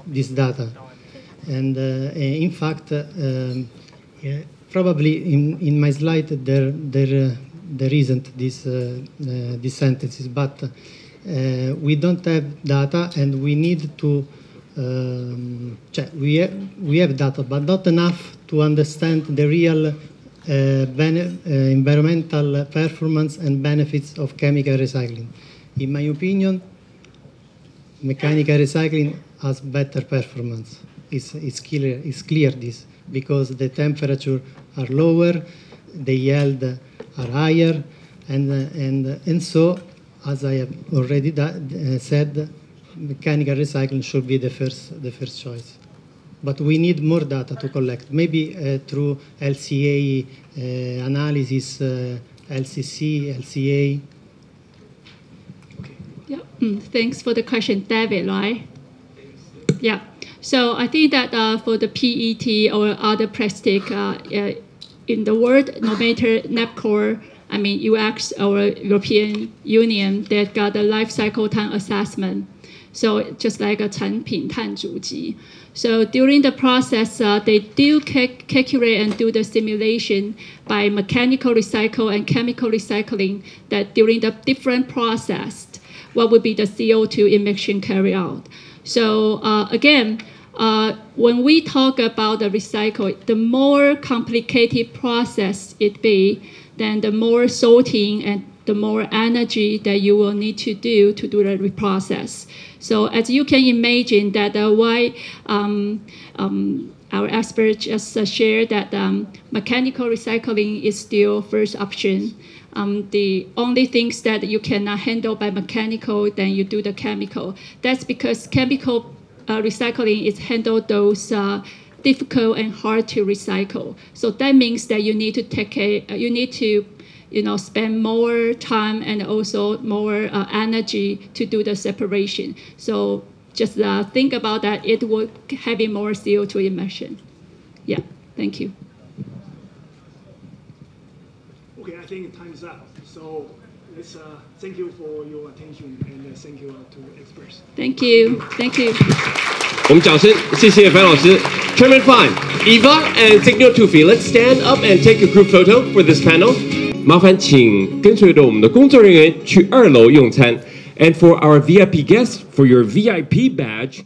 this data. And in fact, probably in my slide there isn't this sentences, but we don't have data, and we need to check. We have data, but not enough to understand the real environmental performance and benefits of chemical recycling. In my opinion, mechanical recycling has better performance. It's clear this, because the temperature are lower, the yield are higher, and so, as I have already said, mechanical recycling should be the first choice. But we need more data to collect, maybe through LCA analysis, LCC, LCA. Yeah. Thanks for the question, David, right? Yeah. So I think that for the PET or other plastic in the world, no matter NAPCOR, I mean UX or European Union, that got a life cycle time assessment. So just like a 产品碳足迹. So during the process, they do calculate and do the simulation by mechanical recycle and chemical recycling that during the different process, what would be the CO2 emission carry out. So again, when we talk about the recycle, the more complicated process it be, then the more sorting and the more energy that you will need to do the reprocess. So as you can imagine that why our experts just shared that mechanical recycling is still first option. The only things that you cannot handle by mechanical, then you do the chemical. That's because chemical recycling is handle those difficult and hard to recycle. So that means that you need to take you need to spend more time and also more energy to do the separation. So just think about that. It will have more CO2 emission. Yeah, thank you. Okay, I think time is up. So let's thank you for your attention and thank you to the experts. Thank you. Thank you. 我们掌声谢谢樊老师。Chairman Fan, Eva and Riccardo Tuffi, let's stand up and take a group photo for this panel. 麻烦请跟随着我们的工作人员去2楼用餐。And for our VIP guests, for your VIP badge.